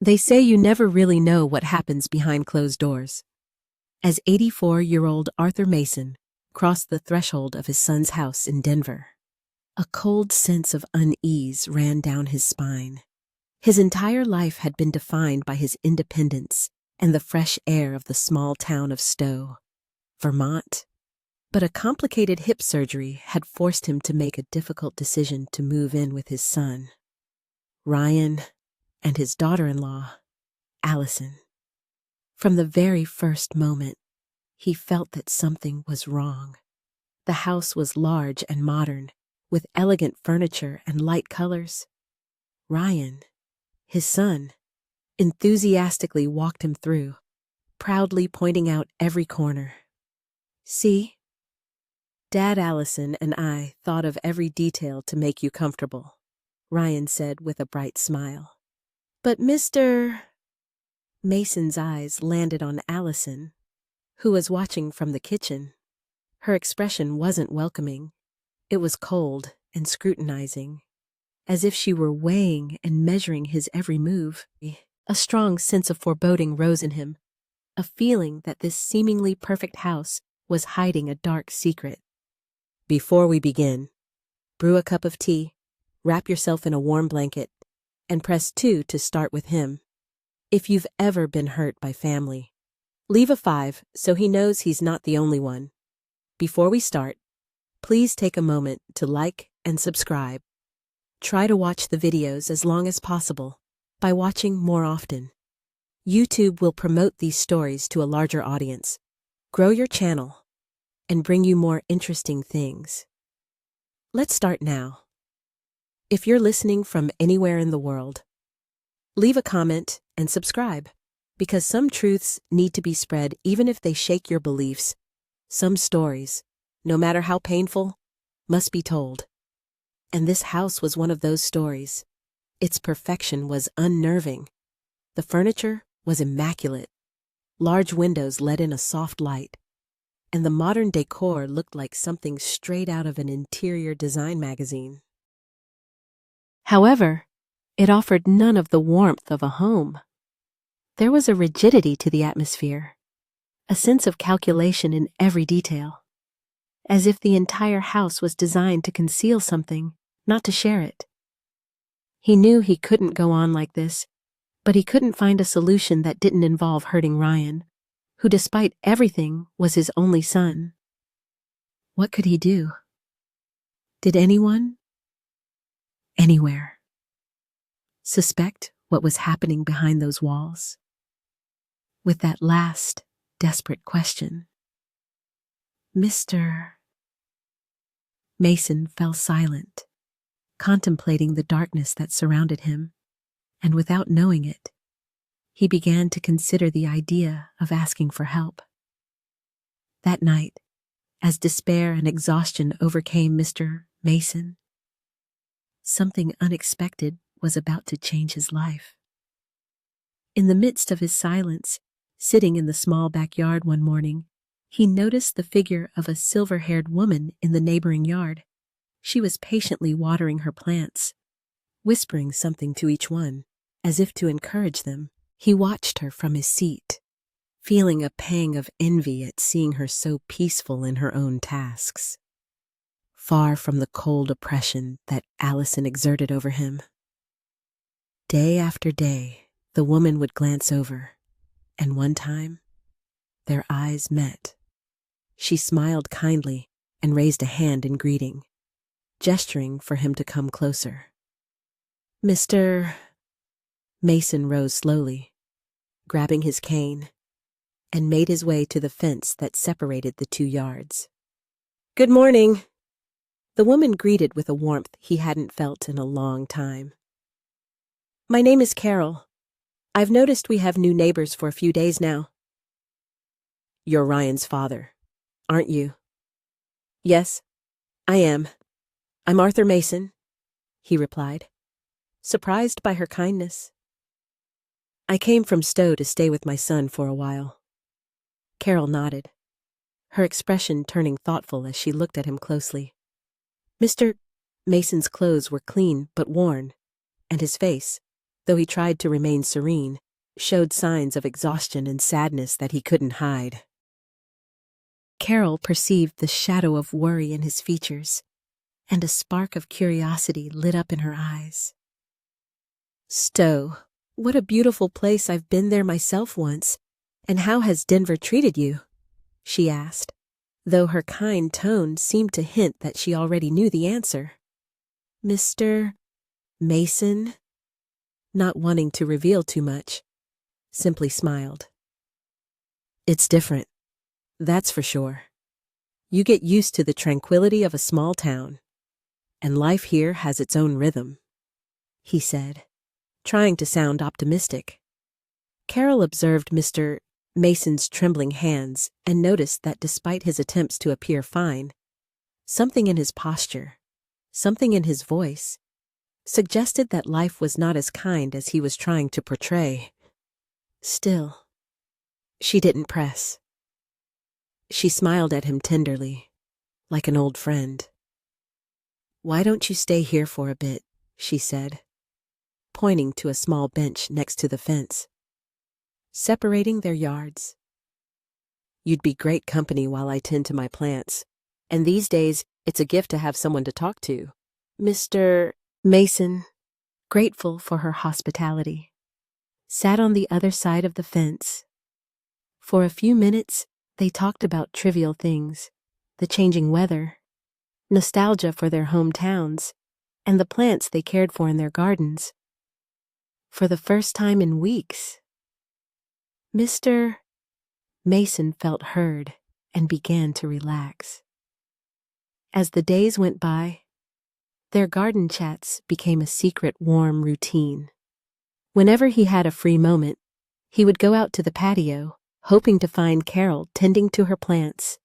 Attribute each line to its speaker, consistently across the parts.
Speaker 1: They say you never really know what happens behind closed doors. As 84-year-old Arthur Mason crossed the threshold of his son's house in Denver, a cold sense of unease ran down his spine. His entire life had been defined by his independence and the fresh air of the small town of Stowe, Vermont. But a complicated hip surgery had forced him to make a difficult decision to move in with his son, Ryan, and his daughter-in-law, Allison. From the very first moment, he felt that something was wrong. The house was large and modern, with elegant furniture and light colors. Ryan, his son, enthusiastically walked him through, proudly pointing out every corner. "See? Dad, Allison, and I thought of every detail to make you comfortable," Ryan said with a bright smile. "But Mr. Mason's eyes landed on Allison, who was watching from the kitchen. Her expression wasn't welcoming. It was cold and scrutinizing, as if she were weighing and measuring his every move. A strong sense of foreboding rose in him, a feeling that this seemingly perfect house was hiding a dark secret. "Before we begin, brew a cup of tea, wrap yourself in a warm blanket, and press 2 to start with him. If you've ever been hurt by family, leave a 5 so he knows he's not the only one. Before we start, please take a moment to like and subscribe. Try to watch the videos as long as possible by watching more often. YouTube will promote these stories to a larger audience, grow your channel, and bring you more interesting things. Let's start now. If you're listening from anywhere in the world, leave a comment and subscribe, because some truths need to be spread even if they shake your beliefs. Some stories, no matter how painful, must be told. And this house was one of those stories. Its perfection was unnerving. The furniture was immaculate. Large windows let in a soft light, and the modern decor looked like something straight out of an interior design magazine. However, it offered none of the warmth of a home. There was a rigidity to the atmosphere, a sense of calculation in every detail, as if the entire house was designed to conceal something, not to share it. He knew he couldn't go on like this, but he couldn't find a solution that didn't involve hurting Ryan, who despite everything was his only son. What could he do? Did anyone, anywhere, suspect what was happening behind those walls? With that last, desperate question, Mr. Mason fell silent, contemplating the darkness that surrounded him, and without knowing it, he began to consider the idea of asking for help. That night, as despair and exhaustion overcame Mr. Mason, something unexpected was about to change his life. In the midst of his silence, sitting in the small backyard one morning, he noticed the figure of a silver-haired woman in the neighboring yard. She was patiently watering her plants, whispering something to each one, as if to encourage them. He watched her from his seat, feeling a pang of envy at seeing her so peaceful in her own tasks, far from the cold oppression that Allison exerted over him. Day after day, the woman would glance over, and one time, their eyes met. She smiled kindly and raised a hand in greeting, gesturing for him to come closer. Mr. Mason rose slowly, grabbing his cane, and made his way to the fence that separated the 2 yards. "Good morning," the woman greeted with a warmth he hadn't felt in a long time. "My name is Carol. I've noticed we have new neighbors for a few days now." "You're Ryan's father, aren't you?" "Yes, I am. I'm Arthur Mason," he replied, surprised by her kindness. "I came from Stowe to stay with my son for a while." Carol nodded, her expression turning thoughtful as she looked at him closely. Mr. Mason's clothes were clean but worn, and his face, though he tried to remain serene, showed signs of exhaustion and sadness that he couldn't hide. Carol perceived the shadow of worry in his features, and a spark of curiosity lit up in her eyes. "Stowe, what a beautiful place. I've been there myself once. And how has Denver treated you?" she asked, though her kind tone seemed to hint that she already knew the answer. Mr. Mason, not wanting to reveal too much, simply smiled. "It's different, that's for sure. You get used to the tranquility of a small town, and life here has its own rhythm," he said, trying to sound optimistic. Carol observed Mr. Mason's trembling hands and noticed that despite his attempts to appear fine, something in his posture, something in his voice, suggested that life was not as kind as he was trying to portray. Still, she didn't press. She smiled at him tenderly, like an old friend. "Why don't you stay here for a bit?" she said, pointing to a small bench next to the fence, separating their yards. "You'd be great company while I tend to my plants, and these days it's a gift to have someone to talk to." Mr. Mason, grateful for her hospitality, sat on the other side of the fence. For a few minutes, they talked about trivial things, the changing weather, nostalgia for their hometowns, and the plants they cared for in their gardens. For the first time in weeks, Mr. Mason felt heard and began to relax. As the days went by, their garden chats became a secret, warm routine. Whenever he had a free moment, he would go out to the patio, hoping to find Carol tending to her plants.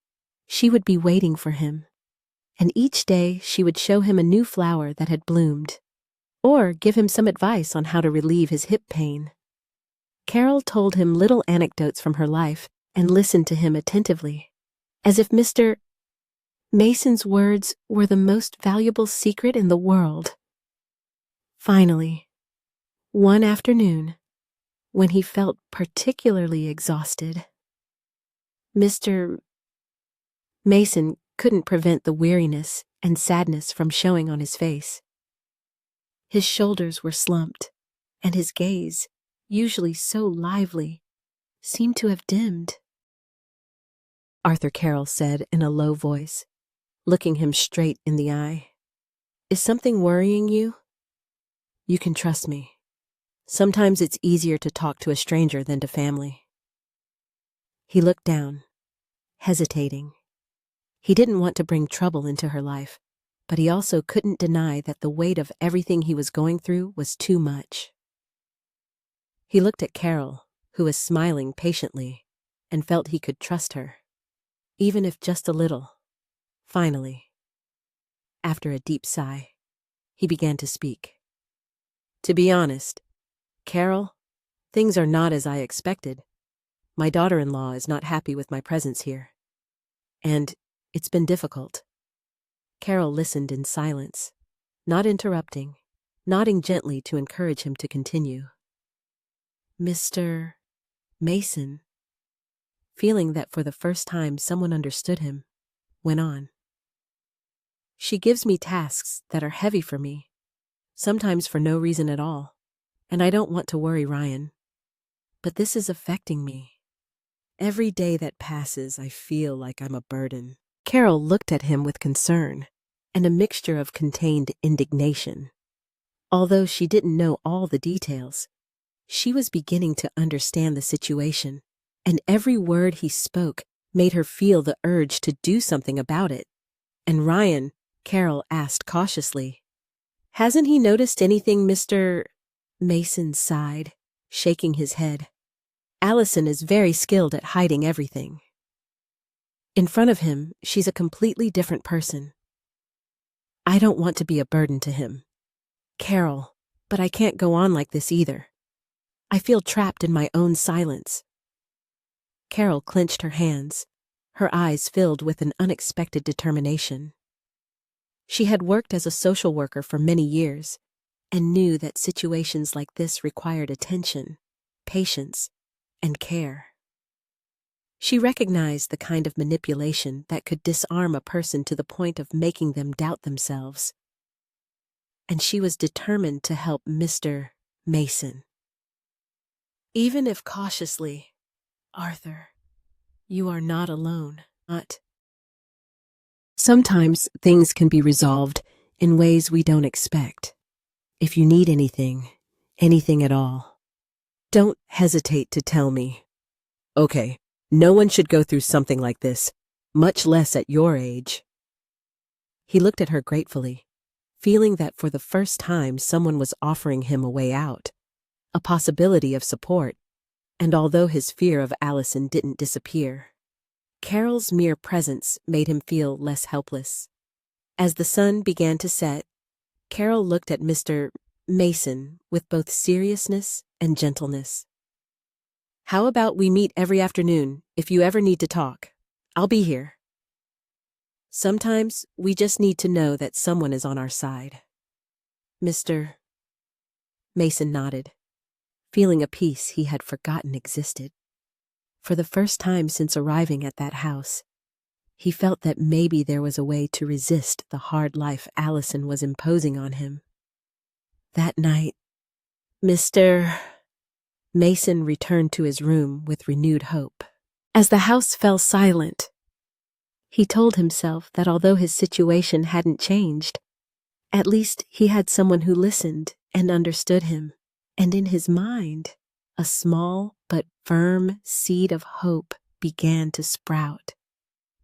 Speaker 1: She would be waiting for him, and each day she would show him a new flower that had bloomed, or give him some advice on how to relieve his hip pain. Carol told him little anecdotes from her life and listened to him attentively, as if Mr. Mason's words were the most valuable secret in the world. Finally, one afternoon, when he felt particularly exhausted, Mr. Mason couldn't prevent the weariness and sadness from showing on his face. His shoulders were slumped, and his gaze, usually so lively, seemed to have dimmed. Arthur Carroll said in a low voice, looking him straight in the eye, "Is something worrying you? You can trust me. Sometimes it's easier to talk to a stranger than to family." He looked down, hesitating. He didn't want to bring trouble into her life, but he also couldn't deny that the weight of everything he was going through was too much. He looked at Carol, who was smiling patiently, and felt he could trust her, even if just a little. Finally, after a deep sigh, he began to speak. "To be honest, Carol, things are not as I expected. My daughter-in-law is not happy with my presence here, and it's been difficult." Carol listened in silence, not interrupting, nodding gently to encourage him to continue. Mr. Mason, feeling that for the first time someone understood him, went on. "She gives me tasks that are heavy for me, sometimes for no reason at all, and I don't want to worry Ryan. But this is affecting me. Every day that passes, I feel like I'm a burden." Carol looked at him with concern and a mixture of contained indignation. Although she didn't know all the details, she was beginning to understand the situation, and every word he spoke made her feel the urge to do something about it. "And Ryan," Carol asked cautiously, "hasn't he noticed anything, Mr. Mason sighed, shaking his head. "Allison is very skilled at hiding everything. In front of him, she's a completely different person. I don't want to be a burden to him. Carol, but I can't go on like this either. I feel trapped in my own silence." Carol clenched her hands, her eyes filled with an unexpected determination. She had worked as a social worker for many years, and knew that situations like this required attention, patience, and care. She recognized the kind of manipulation that could disarm a person to the point of making them doubt themselves. And she was determined to help Mr. Mason. Even if cautiously, Arthur, you are not alone. Sometimes things can be resolved in ways we don't expect. If you need anything at all, don't hesitate to tell me. Okay, no one should go through something like this, much less at your age. He looked at her gratefully, feeling that for the first time someone was offering him a way out, a possibility of support, and although his fear of Allison didn't disappear, Carol's mere presence made him feel less helpless. As the sun began to set, Carol looked at Mr. Mason with both seriousness and gentleness. How about we meet every afternoon if you ever need to talk? I'll be here. Sometimes we just need to know that someone is on our side. Mr. Mason nodded, feeling a peace he had forgotten existed. For the first time since arriving at that house, he felt that maybe there was a way to resist the hard life Allison was imposing on him. That night, Mr. Mason returned to his room with renewed hope. As the house fell silent, he told himself that although his situation hadn't changed, at least he had someone who listened and understood him. And in his mind, a small but firm seed of hope began to sprout.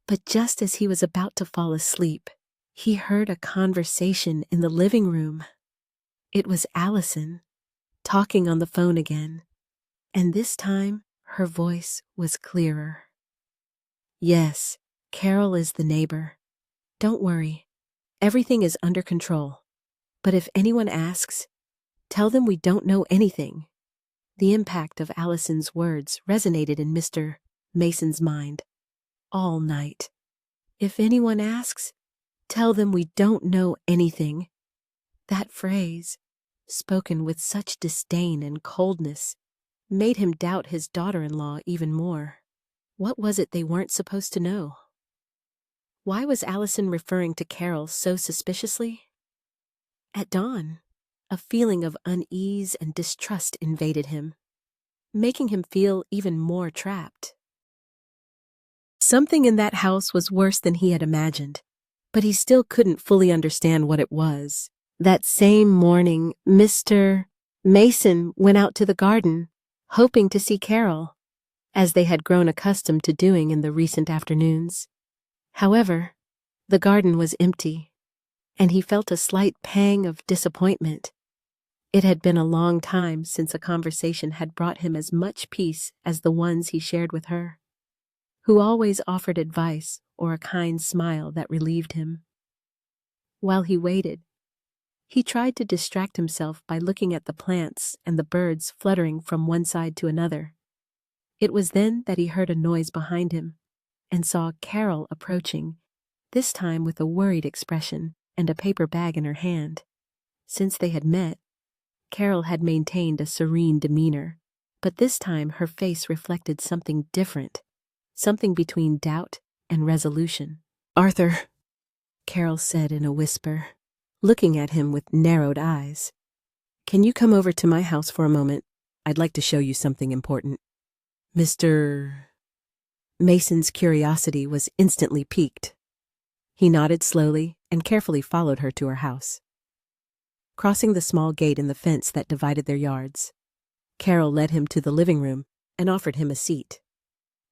Speaker 1: But just as he was about to fall asleep, he heard a conversation in the living room. It was Allison, talking on the phone again, and this time her voice was clearer. Yes, Carol is the neighbor. Don't worry, everything is under control. But if anyone asks, tell them we don't know anything. The impact of Allison's words resonated in Mr. Mason's mind all night. If anyone asks, tell them we don't know anything. That phrase, spoken with such disdain and coldness, made him doubt his daughter-in-law even more. What was it they weren't supposed to know? Why was Allison referring to Carol so suspiciously? At dawn, a feeling of unease and distrust invaded him, making him feel even more trapped. Something in that house was worse than he had imagined, but he still couldn't fully understand what it was. That same morning, Mr. Mason went out to the garden, hoping to see Carol, as they had grown accustomed to doing in the recent afternoons. However, the garden was empty, and he felt a slight pang of disappointment. It had been a long time since a conversation had brought him as much peace as the ones he shared with her, who always offered advice or a kind smile that relieved him. While he waited, he tried to distract himself by looking at the plants and the birds fluttering from one side to another. It was then that he heard a noise behind him and saw Carol approaching, this time with a worried expression and a paper bag in her hand. Since they had met, Carol had maintained a serene demeanor, but this time her face reflected something different, something between doubt and resolution. "Arthur," Carol said in a whisper, looking at him with narrowed eyes, "can you come over to my house for a moment? I'd like to show you something important." Mr. Mason's curiosity was instantly piqued. He nodded slowly and carefully followed her to her house. Crossing the small gate in the fence that divided their yards, Carol led him to the living room and offered him a seat.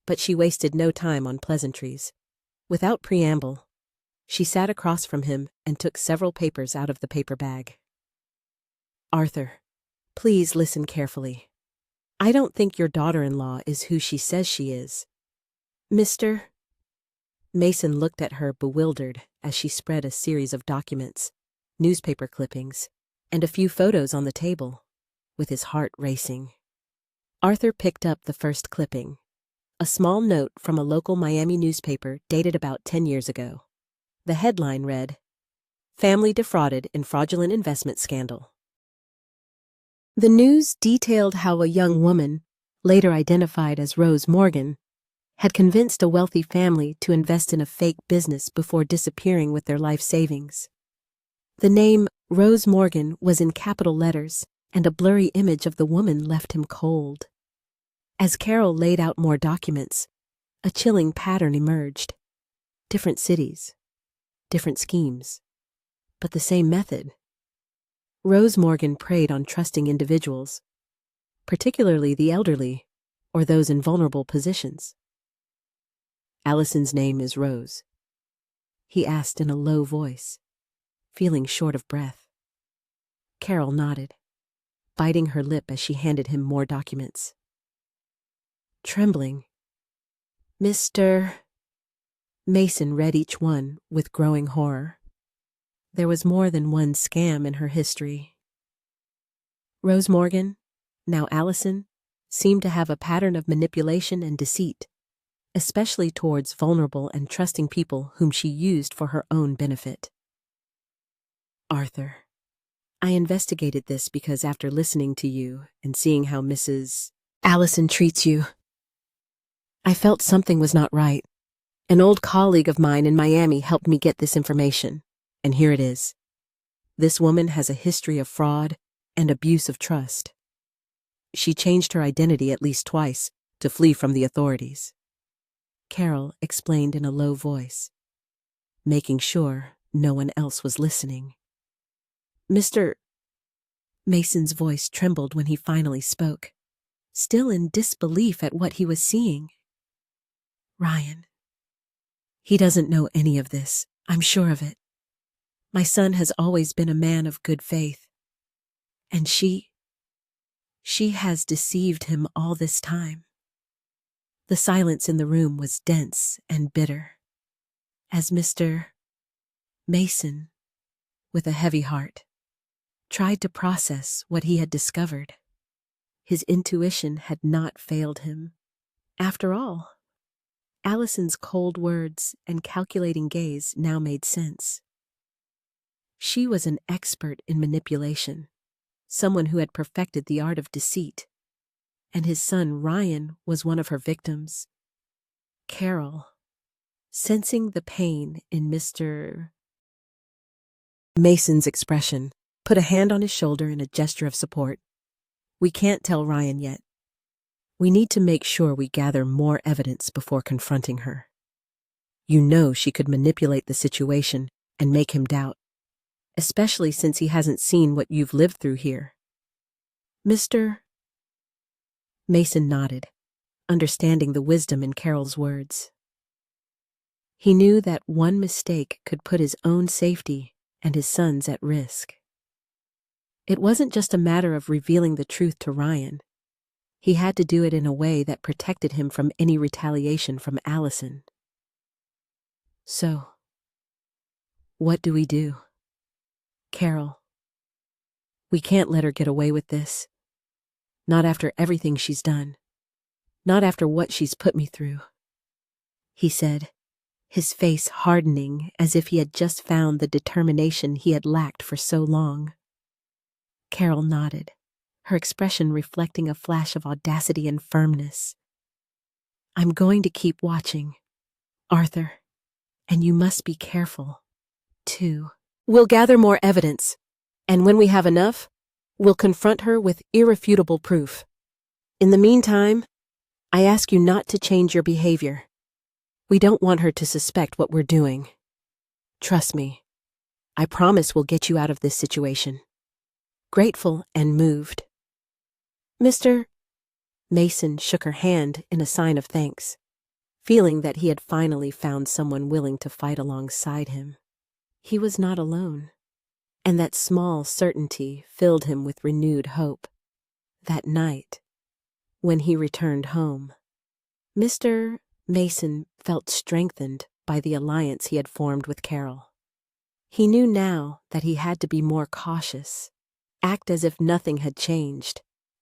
Speaker 1: But she wasted no time on pleasantries. Without preamble, she sat across from him and took several papers out of the paper bag. "Arthur, please listen carefully. I don't think your daughter-in-law is who she says she is." Mr. Mason looked at her bewildered as she spread a series of documents, newspaper clippings, and a few photos on the table, with his heart racing. Arthur picked up the first clipping, a small note from a local Miami newspaper dated about 10 years ago. The headline read, "Family defrauded in fraudulent investment scandal. The news detailed how a young woman, later identified as Rose Morgan, had convinced a wealthy family to invest in a fake business before disappearing with their life savings. The name Rose Morgan was in capital letters, and a blurry image of the woman left him cold. As Carol laid out more documents, a chilling pattern emerged. Different cities, different schemes, but the same method. Rose Morgan preyed on trusting individuals, particularly the elderly or those in vulnerable positions. "Allison's name is Rose," he asked in a low voice, feeling short of breath. Carol nodded, biting her lip as she handed him more documents. Trembling, Mr. Mason read each one with growing horror. There was more than one scam in her history. Rose Morgan, now Allison, seemed to have a pattern of manipulation and deceit, especially towards vulnerable and trusting people whom she used for her own benefit. "Arthur, I investigated this because after listening to you and seeing how Mrs. Allison treats you, I felt something was not right. An old colleague of mine in Miami helped me get this information, and here it is. This woman has a history of fraud and abuse of trust. She changed her identity at least twice to flee from the authorities," Carol explained in a low voice, making sure no one else was listening. Mr. Mason's voice trembled when he finally spoke, still in disbelief at what he was seeing. "Ryan, he doesn't know any of this, I'm sure of it. My son has always been a man of good faith, and she has deceived him all this time." The silence in the room was dense and bitter, as Mr. Mason, with a heavy heart, tried to process what he had discovered. His intuition had not failed him. After all, Allison's cold words and calculating gaze now made sense. She was an expert in manipulation, someone who had perfected the art of deceit, and his son Ryan was one of her victims. Carol, sensing the pain in Mr. Mason's expression, put a hand on his shoulder in a gesture of support. "We can't tell Ryan yet. We need to make sure we gather more evidence before confronting her. You know she could manipulate the situation and make him doubt, especially since he hasn't seen what you've lived through here." Mr. Mason nodded, understanding the wisdom in Carol's words. He knew that one mistake could put his own safety and his son's at risk. It wasn't just a matter of revealing the truth to Ryan. He had to do it in a way that protected him from any retaliation from Allison. "So, what do we do? Carol, we can't let her get away with this. Not after everything she's done. Not after what she's put me through," he said, his face hardening as if he had just found the determination he had lacked for so long. Carol nodded, her expression reflecting a flash of audacity and firmness. "I'm going to keep watching, Arthur, and you must be careful, too. We'll gather more evidence, and when we have enough, we'll confront her with irrefutable proof. In the meantime, I ask you not to change your behavior. We don't want her to suspect what we're doing. Trust me, I promise we'll get you out of this situation." Grateful and moved, Mr. Mason shook her hand in a sign of thanks, feeling that he had finally found someone willing to fight alongside him. He was not alone, and that small certainty filled him with renewed hope. That night, when he returned home, Mr. Mason felt strengthened by the alliance he had formed with Carol. He knew now that he had to be more cautious, act as if nothing had changed,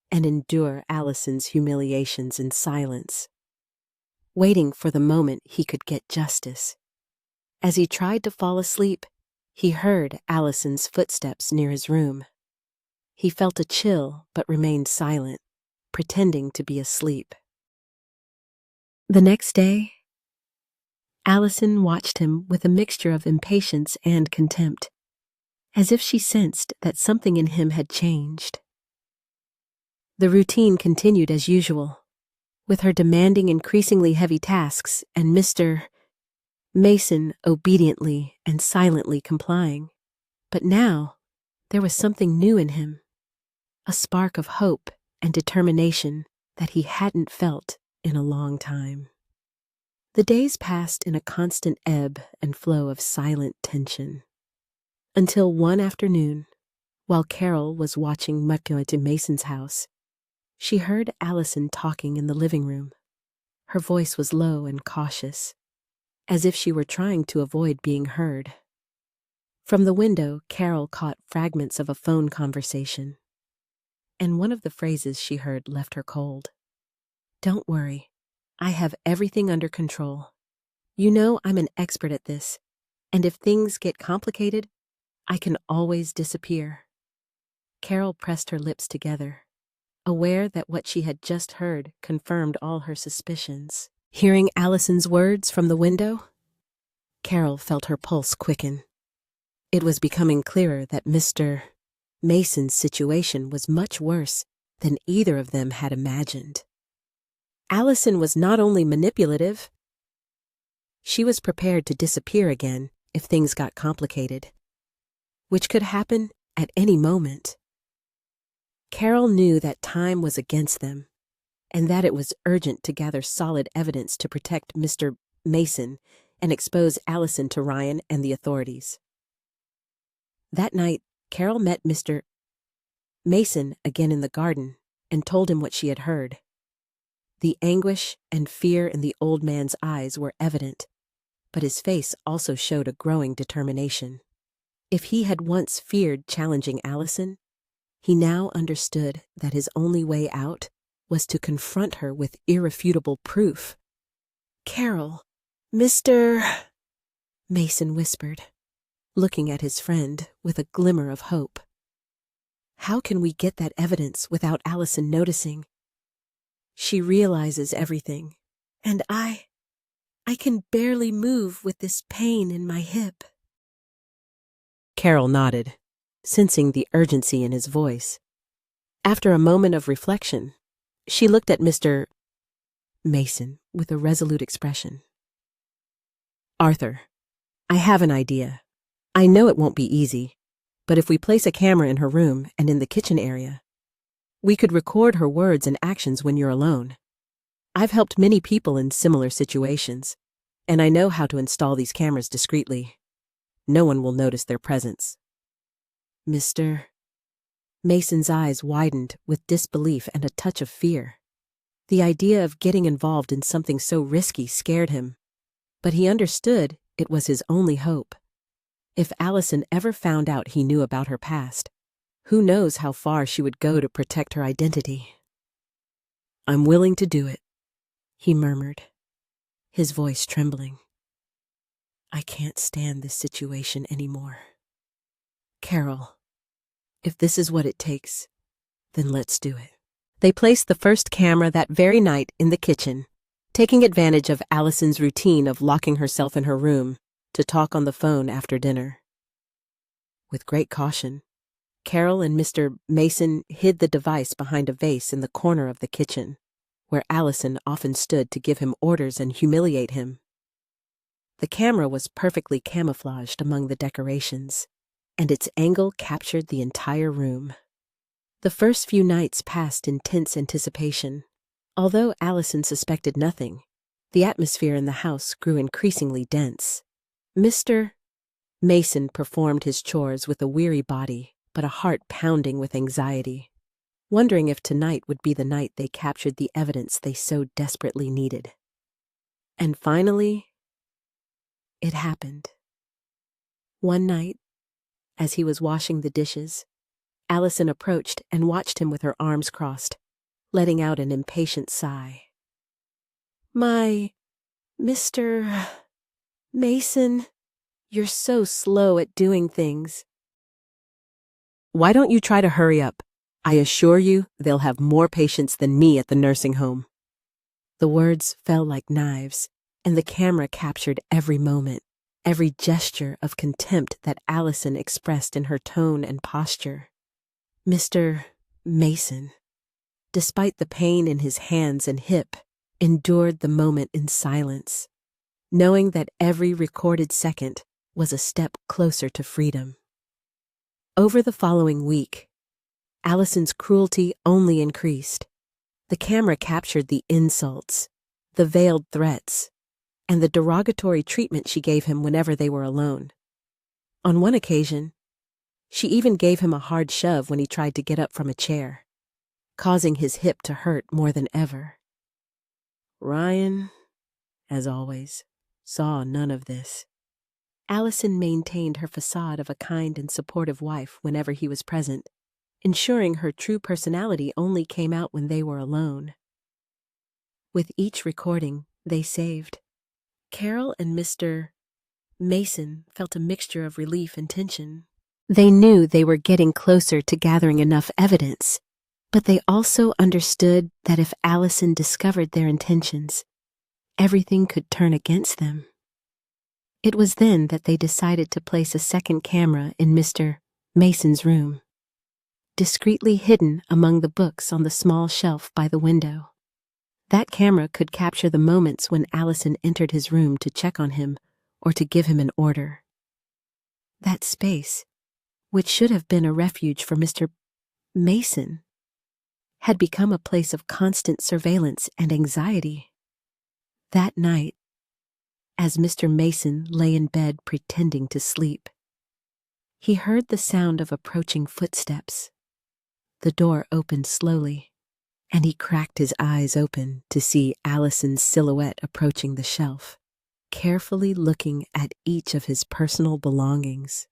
Speaker 1: and endure Allison's humiliations in silence, waiting for the moment he could get justice. As he tried to fall asleep, he heard Allison's footsteps near his room. He felt a chill but remained silent, pretending to be asleep. The next day, Allison watched him with a mixture of impatience and contempt, as if she sensed that something in him had changed. The routine continued as usual, with her demanding increasingly heavy tasks and Mr. Mason obediently and silently complying. But now, there was something new in him, a spark of hope and determination that he hadn't felt in a long time. The days passed in a constant ebb and flow of silent tension, until one afternoon, while Carol was watching Mistreated Mason's house, she heard Allison talking in the living room. Her voice was low and cautious, as if she were trying to avoid being heard. From the window, Carol caught fragments of a phone conversation, and one of the phrases she heard left her cold. "Don't worry, I have everything under control. You know I'm an expert at this, and if things get complicated, I can always disappear." Carol pressed her lips together, aware that what she had just heard confirmed all her suspicions. Hearing Allison's words from the window, Carol felt her pulse quicken. It was becoming clearer that Mr. Mason's situation was much worse than either of them had imagined. Allison was not only manipulative, she was prepared to disappear again if things got complicated, which could happen at any moment. Carol knew that time was against them, and that it was urgent to gather solid evidence to protect Mr. Mason and expose Allison to Ryan and the authorities. That night, Carol met Mr. Mason again in the garden and told him what she had heard. The anguish and fear in the old man's eyes were evident, but his face also showed a growing determination. If he had once feared challenging Allison, he now understood that his only way out was to confront her with irrefutable proof. "Carol, Mr. Mason whispered, looking at his friend with a glimmer of hope. "How can we get that evidence without Allison noticing? She realizes everything, and I can barely move with this pain in my hip." Carol nodded, sensing the urgency in his voice. After a moment of reflection, she looked at Mr. Mason with a resolute expression. "Arthur, I have an idea. I know it won't be easy, but if we place a camera in her room and in the kitchen area, we could record her words and actions when you're alone. I've helped many people in similar situations, and I know how to install these cameras discreetly. No one will notice their presence." Mr. Mason's eyes widened with disbelief and a touch of fear. The idea of getting involved in something so risky scared him, but he understood it was his only hope. If Allison ever found out he knew about her past, who knows how far she would go to protect her identity. "I'm willing to do it," he murmured, his voice trembling. "I can't stand this situation anymore. Carol, if this is what it takes, then let's do it." They placed the first camera that very night in the kitchen, taking advantage of Allison's routine of locking herself in her room to talk on the phone after dinner. With great caution, Carol and Mr. Mason hid the device behind a vase in the corner of the kitchen, where Allison often stood to give him orders and humiliate him. The camera was perfectly camouflaged among the decorations, and its angle captured the entire room. The first few nights passed in tense anticipation. Although Allison suspected nothing, the atmosphere in the house grew increasingly dense. Mr. Mason performed his chores with a weary body, but a heart pounding with anxiety, wondering if tonight would be the night they captured the evidence they so desperately needed. And finally, it happened. One night, as he was washing the dishes, Allison approached and watched him with her arms crossed, letting out an impatient sigh. "My Mr. Mason, you're so slow at doing things." "Why don't you try to hurry up?" I assure you they'll have more patients than me at the nursing home." The words fell like knives, and the camera captured every moment, every gesture of contempt that Allison expressed in her tone and posture. Mr. Mason, despite the pain in his hands and hip, endured the moment in silence, knowing that every recorded second was a step closer to freedom. Over the following week, Allison's cruelty only increased. The camera captured the insults, the veiled threats, and the derogatory treatment she gave him whenever they were alone. On one occasion, she even gave him a hard shove when he tried to get up from a chair, causing his hip to hurt more than ever. Ryan, as always, saw none of this. Allison maintained her facade of a kind and supportive wife whenever he was present, ensuring her true personality only came out when they were alone. With each recording they saved, Carol and Mr. Mason felt a mixture of relief and tension. They knew they were getting closer to gathering enough evidence, but they also understood that if Allison discovered their intentions, everything could turn against them. It was then that they decided to place a second camera in Mr. Mason's room, discreetly hidden among the books on the small shelf by the window. That camera could capture the moments when Allison entered his room to check on him or to give him an order. That space, which should have been a refuge for Mr. Mason, had become a place of constant surveillance and anxiety. That night, as Mr. Mason lay in bed pretending to sleep, he heard the sound of approaching footsteps. The door opened slowly, and he cracked his eyes open to see Allison's silhouette approaching the shelf, carefully looking at each of his personal belongings.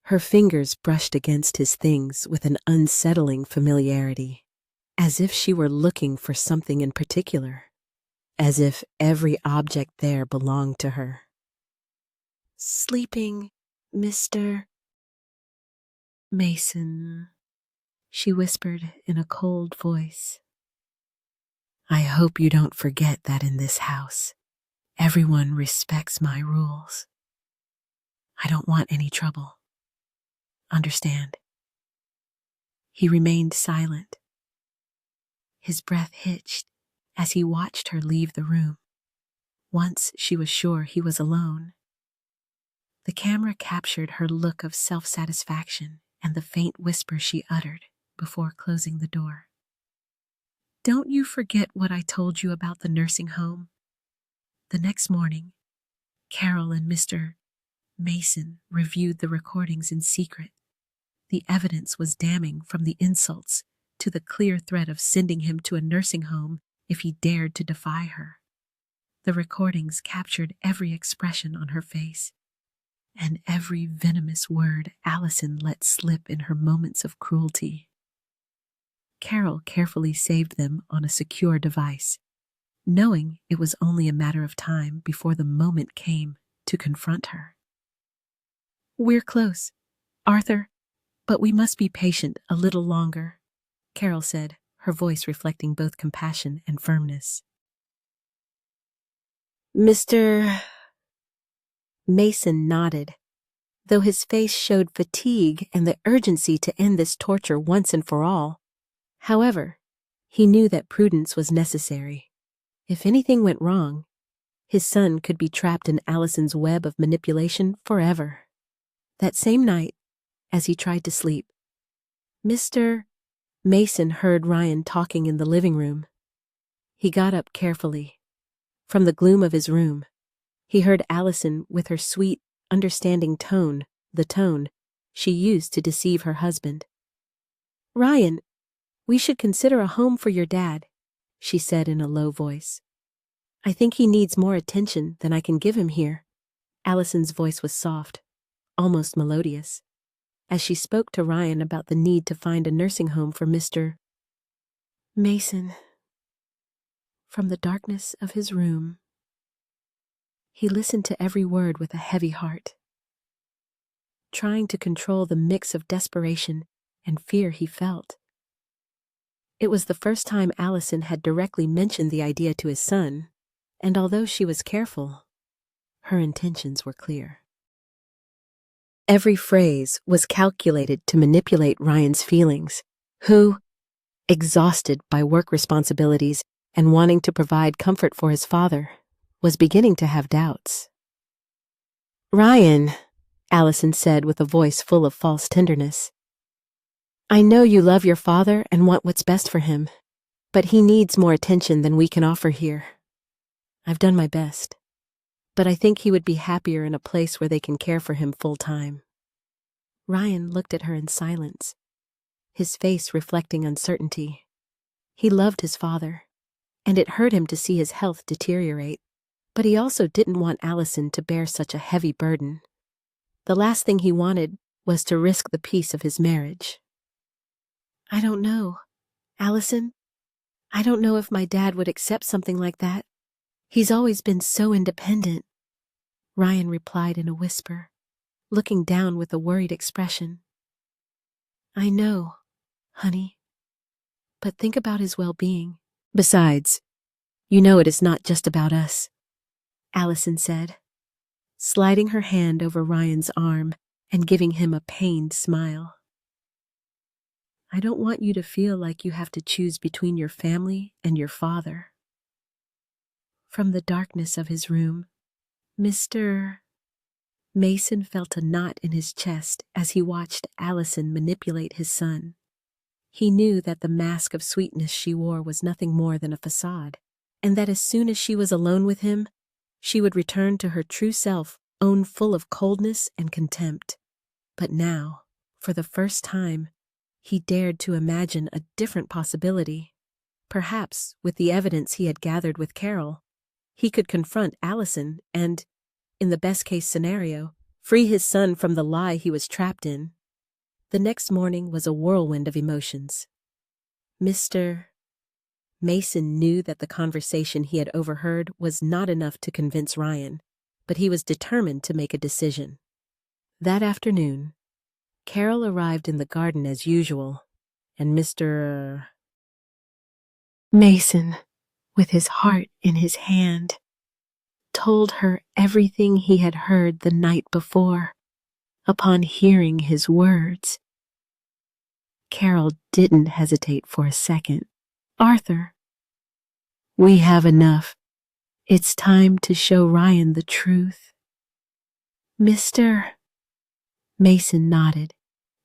Speaker 1: Her fingers brushed against his things with an unsettling familiarity, as if she were looking for something in particular, as if every object there belonged to her. "Sleeping, Mr. Mason," she whispered in a cold voice. "I hope you don't forget that in this house, everyone respects my rules. I don't want any trouble. Understand?" He remained silent. His breath hitched as he watched her leave the room. Once she was sure he was alone, the camera captured her look of self-satisfaction and the faint whisper she uttered before closing the door. "Don't you forget what I told you about the nursing home." The next morning, Carol and Mr. Mason reviewed the recordings in secret. The evidence was damning, from the insults to the clear threat of sending him to a nursing home if he dared to defy her. The recordings captured every expression on her face and every venomous word Allison let slip in her moments of cruelty. Carol carefully saved them on a secure device, knowing it was only a matter of time before the moment came to confront her. "We're close, Arthur, but we must be patient a little longer," Carol said, her voice reflecting both compassion and firmness. Mr. Mason nodded, though his face showed fatigue and the urgency to end this torture once and for all. However, he knew that prudence was necessary. If anything went wrong, his son could be trapped in Allison's web of manipulation forever. That same night, as he tried to sleep, Mr. Mason heard Ryan talking in the living room. He got up carefully. From the gloom of his room, he heard Allison with her sweet, understanding tone, the tone she used to deceive her husband. "Ryan, we should consider a home for your dad," she said in a low voice. "I think he needs more attention than I can give him here." Allison's voice was soft, almost melodious, as she spoke to Ryan about the need to find a nursing home for Mr. Mason. From the darkness of his room, he listened to every word with a heavy heart, trying to control the mix of desperation and fear he felt. It was the first time Allison had directly mentioned the idea to his son, and although she was careful, her intentions were clear. Every phrase was calculated to manipulate Ryan's feelings, who, exhausted by work responsibilities and wanting to provide comfort for his father, was beginning to have doubts. "Ryan," Allison said with a voice full of false tenderness, "I know you love your father and want what's best for him, but he needs more attention than we can offer here. I've done my best, but I think he would be happier in a place where they can care for him full time." Ryan looked at her in silence, his face reflecting uncertainty. He loved his father, and it hurt him to see his health deteriorate, but he also didn't want Allison to bear such a heavy burden. The last thing he wanted was to risk the peace of his marriage. "I don't know, Allison. I don't know if my dad would accept something like that. He's always been so independent," Ryan replied in a whisper, looking down with a worried expression. "I know, honey, but think about his well-being. Besides, you know it is not just about us," Allison said, sliding her hand over Ryan's arm and giving him a pained smile. "I don't want you to feel like you have to choose between your family and your father." From the darkness of his room, Mr. Mason felt a knot in his chest as he watched Allison manipulate his son. He knew that the mask of sweetness she wore was nothing more than a facade, and that as soon as she was alone with him, she would return to her true self, own full of coldness and contempt. But now, for the first time, he dared to imagine a different possibility. Perhaps, with the evidence he had gathered with Carol, he could confront Allison and, in the best-case scenario, free his son from the lie he was trapped in. The next morning was a whirlwind of emotions. Mr. Mason knew that the conversation he had overheard was not enough to convince Ryan, but he was determined to make a decision. That afternoon, Carol arrived in the garden as usual, and Mr. Mason, with his heart in his hand, told her everything he had heard the night before. Upon hearing his words, Carol didn't hesitate for a second. "Arthur, we have enough. It's time to show Ryan the truth." Mr. Mason nodded,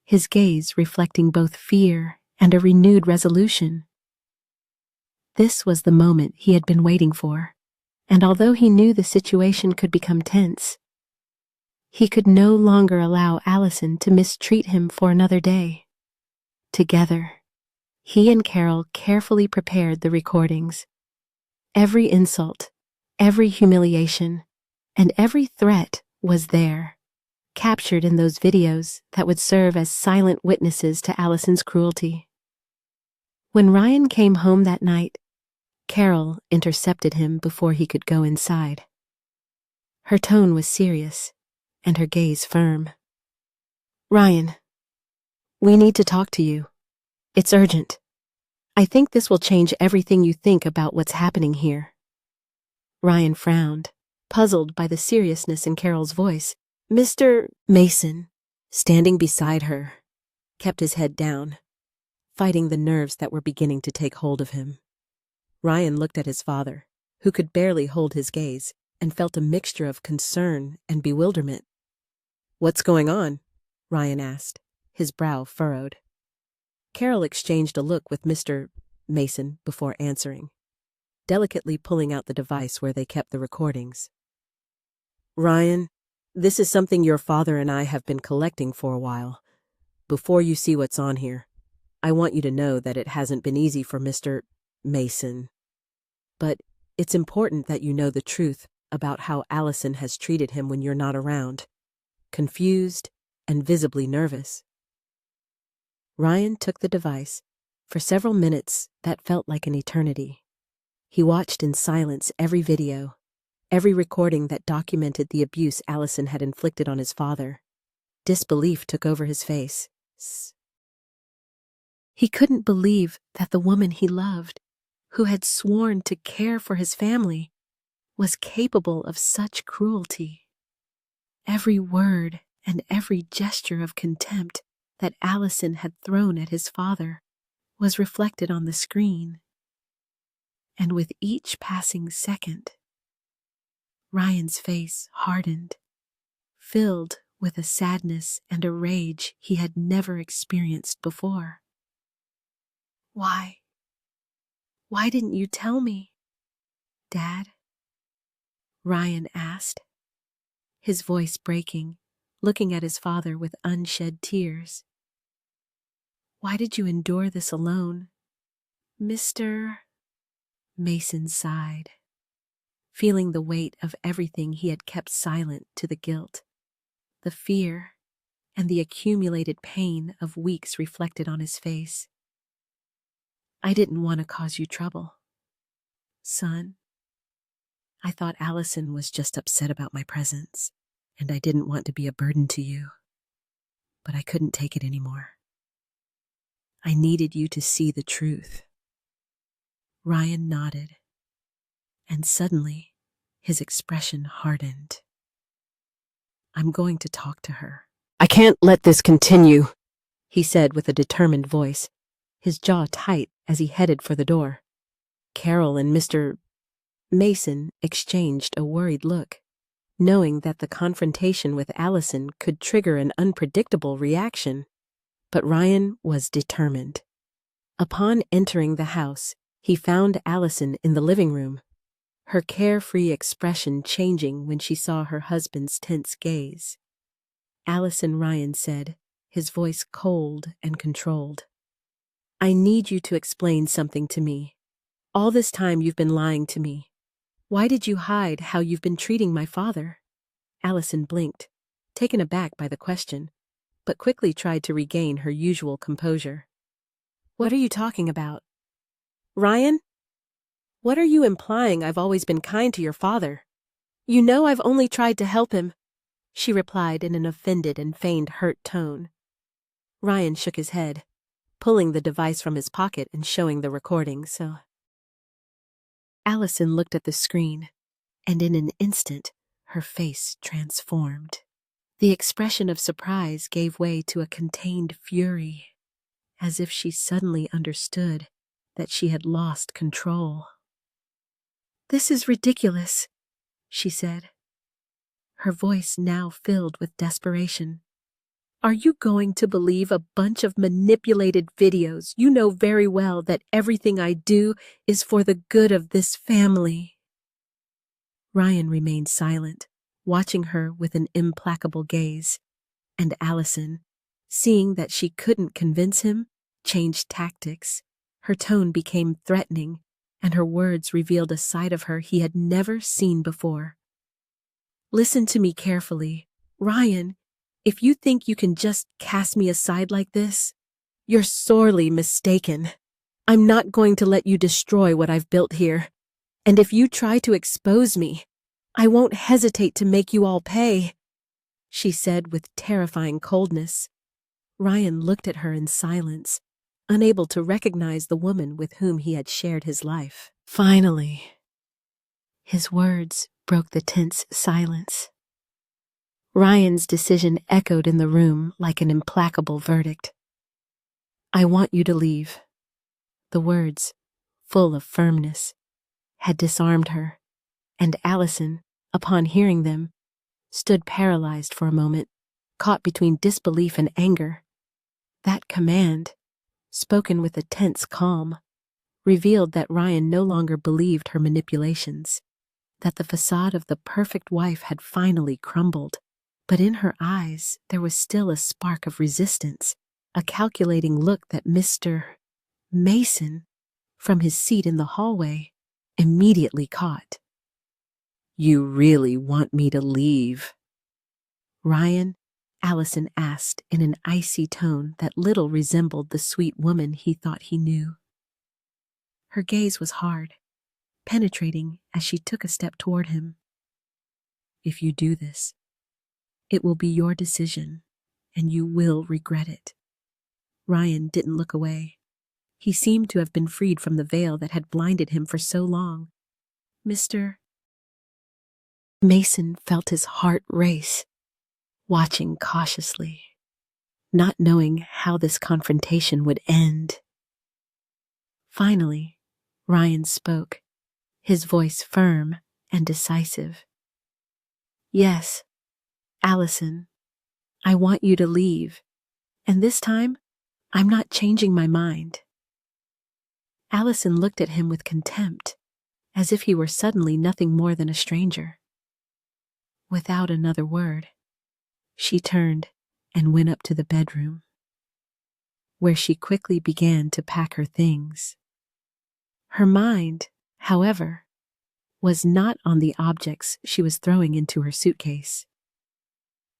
Speaker 1: his gaze reflecting both fear and a renewed resolution. This was the moment he had been waiting for, and although he knew the situation could become tense, he could no longer allow Allison to mistreat him for another day. Together, he and Carol carefully prepared the recordings. Every insult, every humiliation, and every threat was there, captured in those videos that would serve as silent witnesses to Allison's cruelty. When Ryan came home that night, Carol intercepted him before he could go inside. Her tone was serious, and her gaze firm. "Ryan, we need to talk to you. It's urgent. I think this will change everything you think about what's happening here." Ryan frowned, puzzled by the seriousness in Carol's voice. Mr. Mason, standing beside her, kept his head down, fighting the nerves that were beginning to take hold of him. Ryan looked at his father, who could barely hold his gaze, and felt a mixture of concern and bewilderment. "What's going on?" Ryan asked, his brow furrowed. Carol exchanged a look with Mr. Mason before answering, delicately pulling out the device where they kept the recordings. "Ryan, this is something your father and I have been collecting for a while. Before you see what's on here, I want you to know that it hasn't been easy for Mr. Mason. But it's important that you know the truth about how Allison has treated him when you're not around, confused and visibly nervous." Ryan took the device. For several minutes that felt like an eternity. He watched in silence every video, every recording that documented the abuse Allison had inflicted on his father. Disbelief took over his face. He couldn't believe that the woman he loved, who had sworn to care for his family, was capable of such cruelty. Every word and every gesture of contempt that Allison had thrown at his father was reflected on the screen. And with each passing second, Ryan's face hardened, filled with a sadness and a rage he had never experienced before. Why? Why didn't you tell me, Dad? Ryan asked, his voice breaking, looking at his father with unshed tears. Why did you endure this alone, Mr. Mason sighed, feeling the weight of everything he had kept silent to the guilt, the fear, and the accumulated pain of weeks reflected on his face. I didn't want to cause you trouble, son. I thought Allison was just upset about my presence, and I didn't want to be a burden to you. But I couldn't take it anymore. I needed you to see the truth. Ryan nodded, and suddenly his expression hardened. I'm going to talk to her. I can't let this continue, he said with a determined voice, his jaw tight as he headed for the door. Carol and Mr. Mason exchanged a worried look, knowing that the confrontation with Allison could trigger an unpredictable reaction. But Ryan was determined. Upon entering the house, he found Allison in the living room, her carefree expression changing when she saw her husband's tense gaze. Allison, Ryan said, his voice cold and controlled. I need you to explain something to me. All this time you've been lying to me. Why did you hide how you've been treating my father? Allison blinked, taken aback by the question, but quickly tried to regain her usual composure. What are you talking about? Ryan? What are you implying I've always been kind to your father? You know I've only tried to help him, she replied in an offended and feigned hurt tone. Ryan shook his head, pulling the device from his pocket and showing the recording. Allison looked at the screen, and in an instant, her face transformed. The expression of surprise gave way to a contained fury, as if she suddenly understood that she had lost control. This is ridiculous, she said, her voice now filled with desperation. Are you going to believe a bunch of manipulated videos? You know very well that everything I do is for the good of this family. Ryan remained silent, watching her with an implacable gaze, and Allison, seeing that she couldn't convince him, changed tactics. Her tone became threatening, and her words revealed a side of her he had never seen before. Listen to me carefully. Ryan, if you think you can just cast me aside like this, you're sorely mistaken. I'm not going to let you destroy what I've built here. And if you try to expose me, I won't hesitate to make you all pay, she said with terrifying coldness. Ryan looked at her in silence, unable to recognize the woman with whom he had shared his life. Finally, his words broke the tense silence. Ryan's decision echoed in the room like an implacable verdict. I want you to leave. The words, full of firmness, had disarmed her, and Allison, upon hearing them, stood paralyzed for a moment, caught between disbelief and anger. That command, spoken with a tense calm, revealed that Ryan no longer believed her manipulations, that the facade of the perfect wife had finally crumbled. But in her eyes there was still a spark of resistance, a calculating look that Mr. Mason, from his seat in the hallway, immediately caught. You really want me to leave? Ryan, Allison asked in an icy tone that little resembled the sweet woman he thought he knew. Her gaze was hard, penetrating as she took a step toward him. If you do this, it will be your decision, and you will regret it. Ryan didn't look away, He seemed to have been freed from the veil that had blinded him for so long. Mr. Mason felt his heart race, watching cautiously, not knowing how this confrontation would end. Finally, Ryan spoke, his voice firm and decisive. Yes, Allison, I want you to leave, and this time, I'm not changing my mind. Allison looked at him with contempt, as if he were suddenly nothing more than a stranger. Without another word, she turned and went up to the bedroom, where she quickly began to pack her things. Her mind, however, was not on the objects she was throwing into her suitcase.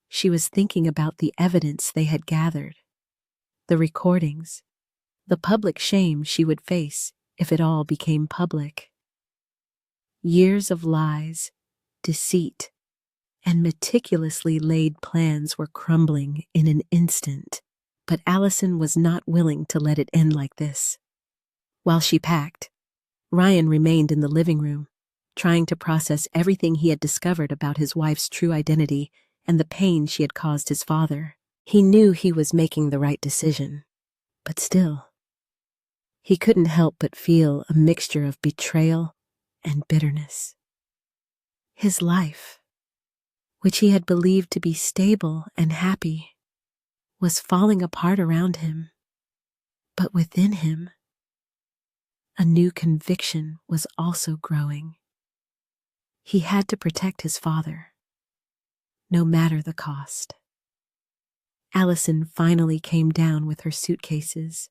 Speaker 1: She was thinking about the evidence they had gathered, the recordings, the public shame she would face if it all became public. Years of lies, deceit, and meticulously laid plans were crumbling in an instant, but Allison was not willing to let it end like this. While she packed, Ryan remained in the living room, trying to process everything he had discovered about his wife's true identity and the pain she had caused his father. He knew he was making the right decision, but still, he couldn't help but feel a mixture of betrayal and bitterness. His life, which he had believed to be stable and happy, was falling apart around him. But within him, a new conviction was also growing. He had to protect his father, no matter the cost. Allison finally came down with her suitcases.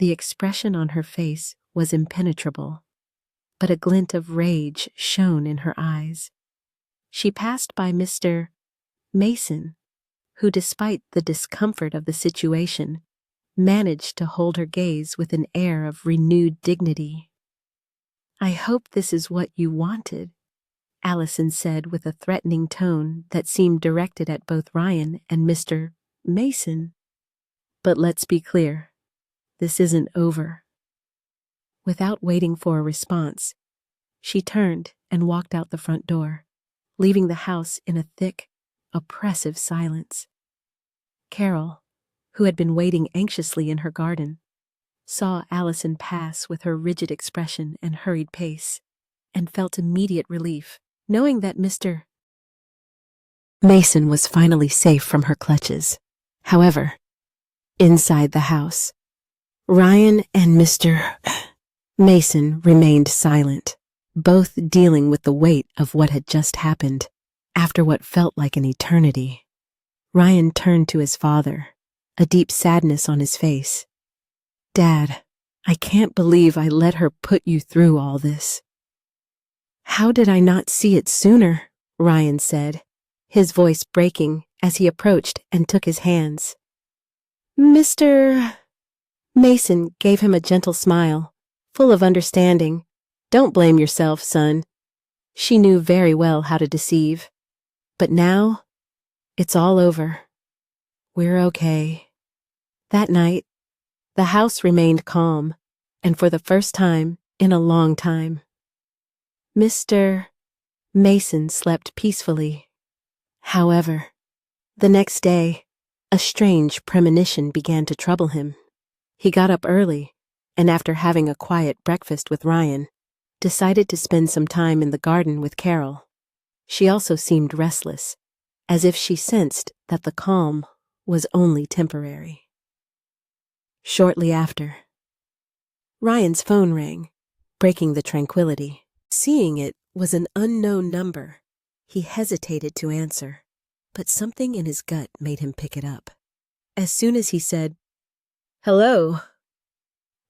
Speaker 1: The expression on her face was impenetrable, but a glint of rage shone in her eyes. She passed by Mr. Mason, who, despite the discomfort of the situation, managed to hold her gaze with an air of renewed dignity. "I hope this is what you wanted," Allison said with a threatening tone that seemed directed at both Ryan and Mr. Mason. "But let's be clear, this isn't over." Without waiting for a response, she turned and walked out the front door, leaving the house in a thick, oppressive silence. Carol, who had been waiting anxiously in her garden, saw Allison pass with her rigid expression and hurried pace, and felt immediate relief, knowing that Mr. Mason was finally safe from her clutches. However, inside the house, Ryan and Mr. Mason remained silent, both dealing with the weight of what had just happened. After what felt like an eternity, Ryan turned to his father, a deep sadness on his face. "Dad, I can't believe I let her put you through all this." "How did I not see it sooner?" Ryan said, his voice breaking as he approached and took his hands. Mr. Mason gave him a gentle smile, full of understanding. "Don't blame yourself, son." She knew very well how to deceive. "But now, it's all over. We're okay." That night, the house remained calm, and for the first time in a long time, Mr. Mason slept peacefully. However, the next day, a strange premonition began to trouble him. He got up early, and after having a quiet breakfast with Ryan, decided to spend some time in the garden with Carol. She also seemed restless, as if she sensed that the calm was only temporary. Shortly after, Ryan's phone rang, breaking the tranquility. Seeing it was an unknown number, he hesitated to answer, but something in his gut made him pick it up. As soon as he said, "Hello,"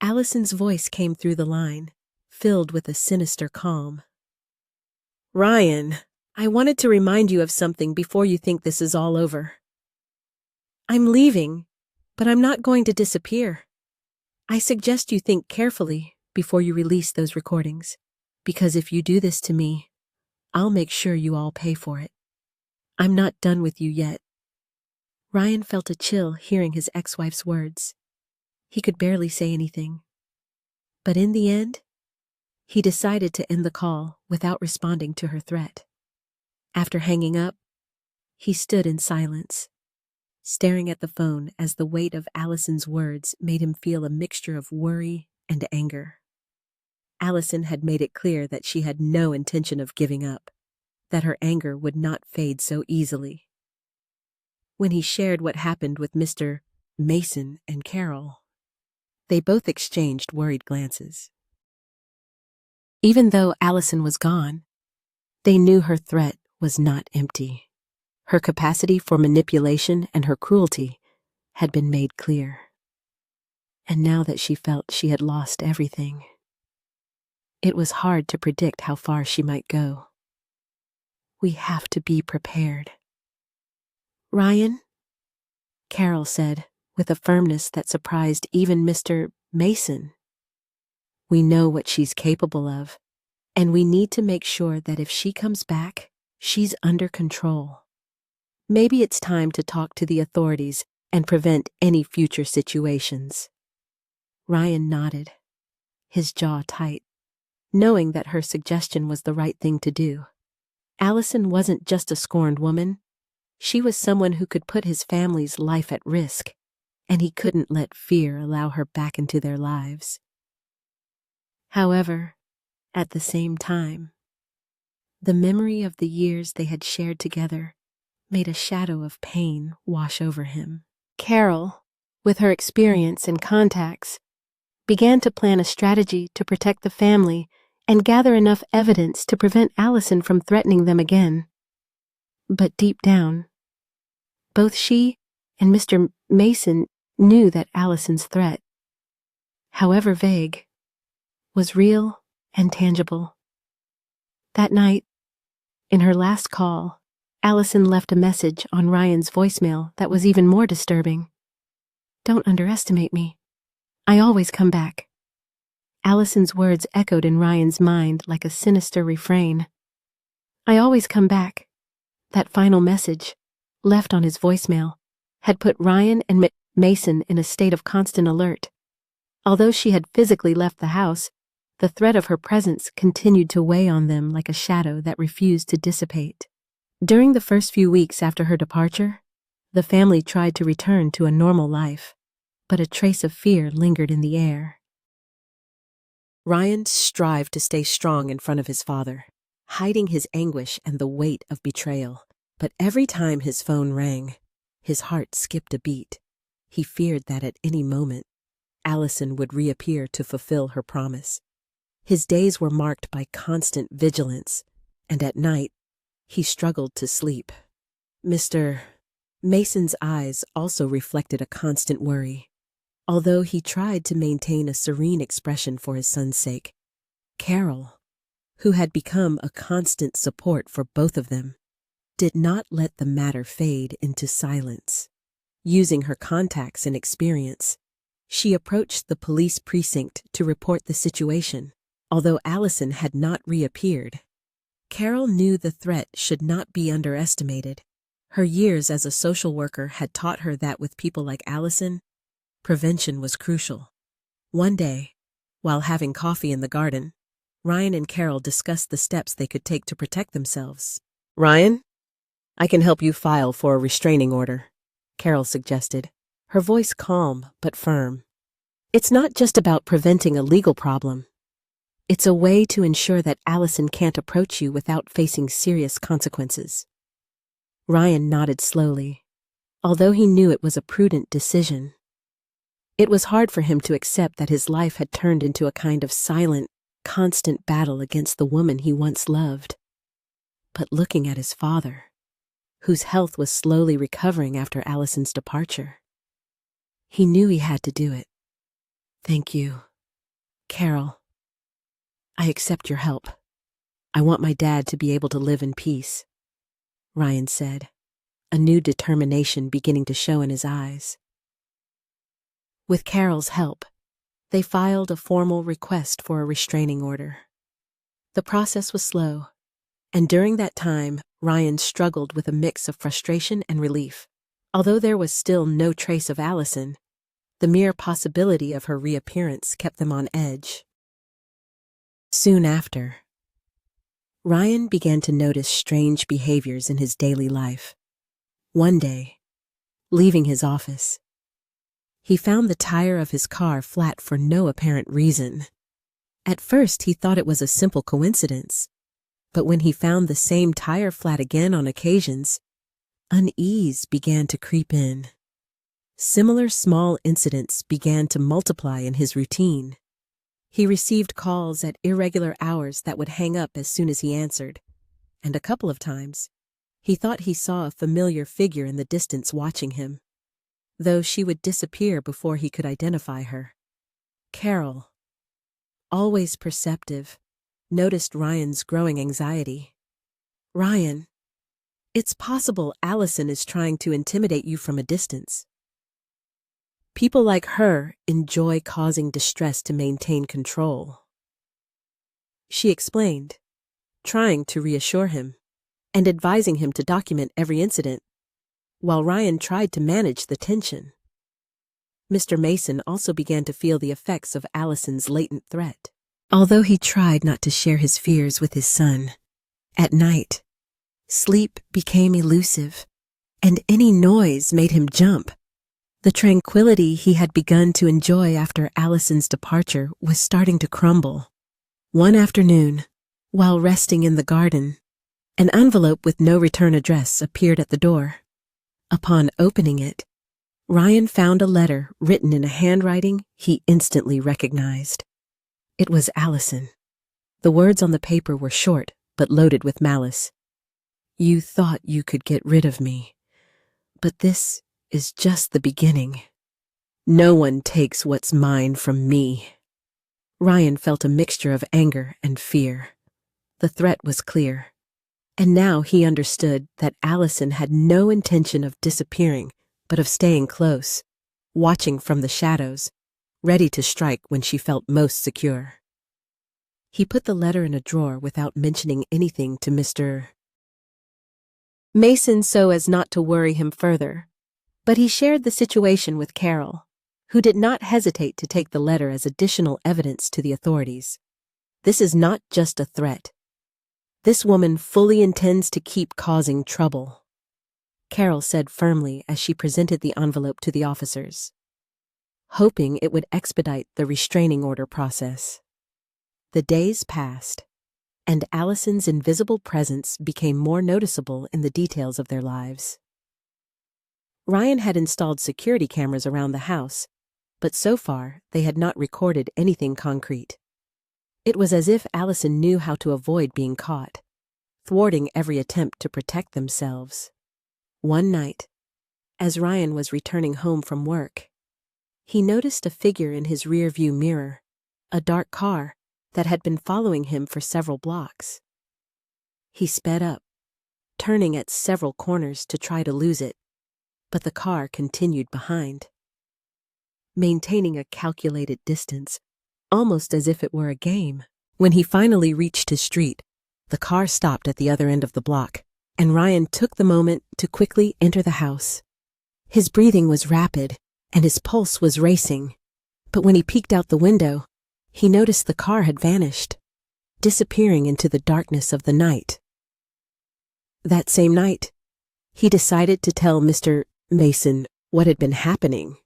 Speaker 1: Allison's voice came through the line, filled with a sinister calm. "Ryan, I wanted to remind you of something before you think this is all over. I'm leaving, but I'm not going to disappear. I suggest you think carefully before you release those recordings, because if you do this to me, I'll make sure you all pay for it. I'm not done with you yet." Ryan felt a chill hearing his ex-wife's words. He could barely say anything. But in the end, he decided to end the call without responding to her threat. After hanging up, he stood in silence, staring at the phone as the weight of Allison's words made him feel a mixture of worry and anger. Allison had made it clear that she had no intention of giving up, that her anger would not fade so easily. When he shared what happened with Mr. Mason and Carol, they both exchanged worried glances. Even though Allison was gone, they knew her threat was not empty. Her capacity for manipulation and her cruelty had been made clear. And now that she felt she had lost everything, it was hard to predict how far she might go. We have to be prepared. Ryan, Carol said with a firmness that surprised even Mr. Mason. We know what she's capable of, and we need to make sure that if she comes back, she's under control. Maybe it's time to talk to the authorities and prevent any future situations. Ryan nodded, his jaw tight, knowing that her suggestion was the right thing to do. Allison wasn't just a scorned woman. She was someone who could put his family's life at risk, and he couldn't let fear allow her back into their lives. However, at the same time, the memory of the years they had shared together made a shadow of pain wash over him. Carol, with her experience and contacts, began to plan a strategy to protect the family and gather enough evidence to prevent Allison from threatening them again. But deep down, both she and Mr. Mason knew that Allison's threat, however vague, was real and tangible. That night, in her last call, Allison left a message on Ryan's voicemail that was even more disturbing. Don't underestimate me. I always come back. Allison's words echoed in Ryan's mind like a sinister refrain. I always come back. That final message, left on his voicemail, had put Ryan and Mason in a state of constant alert. Although she had physically left the house, the threat of her presence continued to weigh on them like a shadow that refused to dissipate. During the first few weeks after her departure, the family tried to return to a normal life, but a trace of fear lingered in the air. Ryan strived to stay strong in front of his father, hiding his anguish and the weight of betrayal. But every time his phone rang, his heart skipped a beat. He feared that at any moment, Allison would reappear to fulfill her promise. His days were marked by constant vigilance, and at night, he struggled to sleep. Mr. Mason's eyes also reflected a constant worry. Although he tried to maintain a serene expression for his son's sake, Carol, who had become a constant support for both of them, did not let the matter fade into silence. Using her contacts and experience, she approached the police precinct to report the situation. Although Allison had not reappeared, Carol knew the threat should not be underestimated. Her years as a social worker had taught her that with people like Allison, prevention was crucial. One day, while having coffee in the garden, Ryan and Carol discussed the steps they could take to protect themselves. Ryan, I can help you file for a restraining order, Carol suggested, her voice calm but firm. It's not just about preventing a legal problem. It's a way to ensure that Allison can't approach you without facing serious consequences. Ryan nodded slowly, although he knew it was a prudent decision. It was hard for him to accept that his life had turned into a kind of silent, constant battle against the woman he once loved. But looking at his father, whose health was slowly recovering after Allison's departure, he knew he had to do it. Thank you, Carol. I accept your help. I want my dad to be able to live in peace, Ryan said, a new determination beginning to show in his eyes. With Carol's help, they filed a formal request for a restraining order. The process was slow, and during that time, Ryan struggled with a mix of frustration and relief. Although there was still no trace of Allison, The mere possibility of her reappearance kept them on edge. Soon after, Ryan began to notice strange behaviors in his daily life. One day, leaving his office, he found the tire of his car flat for no apparent reason. At first, he thought it was a simple coincidence, but when he found the same tire flat again on occasions, unease began to creep in. Similar small incidents began to multiply in his routine. He received calls at irregular hours that would hang up as soon as he answered, and a couple of times, he thought he saw a familiar figure in the distance watching him, though she would disappear before he could identify her. Carol, always perceptive, noticed Ryan's growing anxiety. "Ryan, it's possible Allison is trying to intimidate you from a distance. People like her enjoy causing distress to maintain control," she explained, trying to reassure him and advising him to document every incident, while Ryan tried to manage the tension. Mr. Mason also began to feel the effects of Allison's latent threat. Although he tried not to share his fears with his son, at night, sleep became elusive, and any noise made him jump. The tranquility he had begun to enjoy after Allison's departure was starting to crumble. One afternoon, while resting in the garden, an envelope with no return address appeared at the door. Upon opening it, Ryan found a letter written in a handwriting he instantly recognized. It was Allison. The words on the paper were short but loaded with malice. "You thought you could get rid of me, but this is just the beginning. No one takes what's mine from me." Ryan felt a mixture of anger and fear. The threat was clear, and now he understood that Allison had no intention of disappearing, but of staying close, watching from the shadows, ready to strike when she felt most secure. He put the letter in a drawer without mentioning anything to Mr. Mason so as not to worry him further, but he shared the situation with Carol, who did not hesitate to take the letter as additional evidence to the authorities. "This is not just a threat. This woman fully intends to keep causing trouble," Carol said firmly as she presented the envelope to the officers, hoping it would expedite the restraining order process. The days passed, and Allison's invisible presence became more noticeable in the details of their lives. Ryan had installed security cameras around the house, but so far they had not recorded anything concrete. It was as if Allison knew how to avoid being caught, thwarting every attempt to protect themselves. One night, as Ryan was returning home from work, he noticed a figure in his rearview mirror, a dark car that had been following him for several blocks. He sped up, turning at several corners to try to lose it, but the car continued behind. Maintaining a calculated distance, almost as if it were a game. When he finally reached his street, the car stopped at the other end of the block, and Ryan took the moment to quickly enter the house. His breathing was rapid, and his pulse was racing, but when he peeked out the window, he noticed the car had vanished, disappearing into the darkness of the night. That same night, he decided to tell Mr. Mason what had been happening.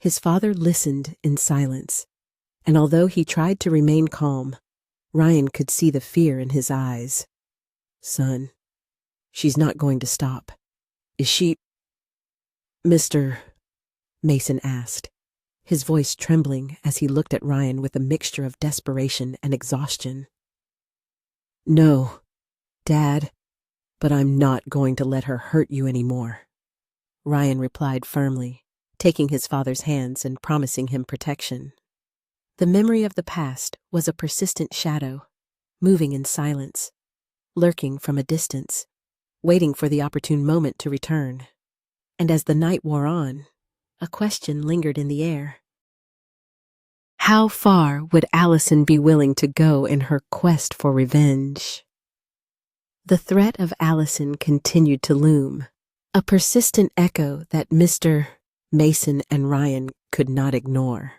Speaker 1: His father listened in silence, and although he tried to remain calm, Ryan could see the fear in his eyes. "Son, she's not going to stop. Is she?" Mr. Mason asked, his voice trembling as he looked at Ryan with a mixture of desperation and exhaustion. "No, Dad, but I'm not going to let her hurt you anymore," Ryan replied firmly, taking his father's hands and promising him protection. The memory of the past was a persistent shadow, moving in silence, lurking from a distance, waiting for the opportune moment to return. And as the night wore on, a question lingered in the air. How far would Allison be willing to go in her quest for revenge? The threat of Allison continued to loom, a persistent echo that Mr. Mason and Ryan could not ignore.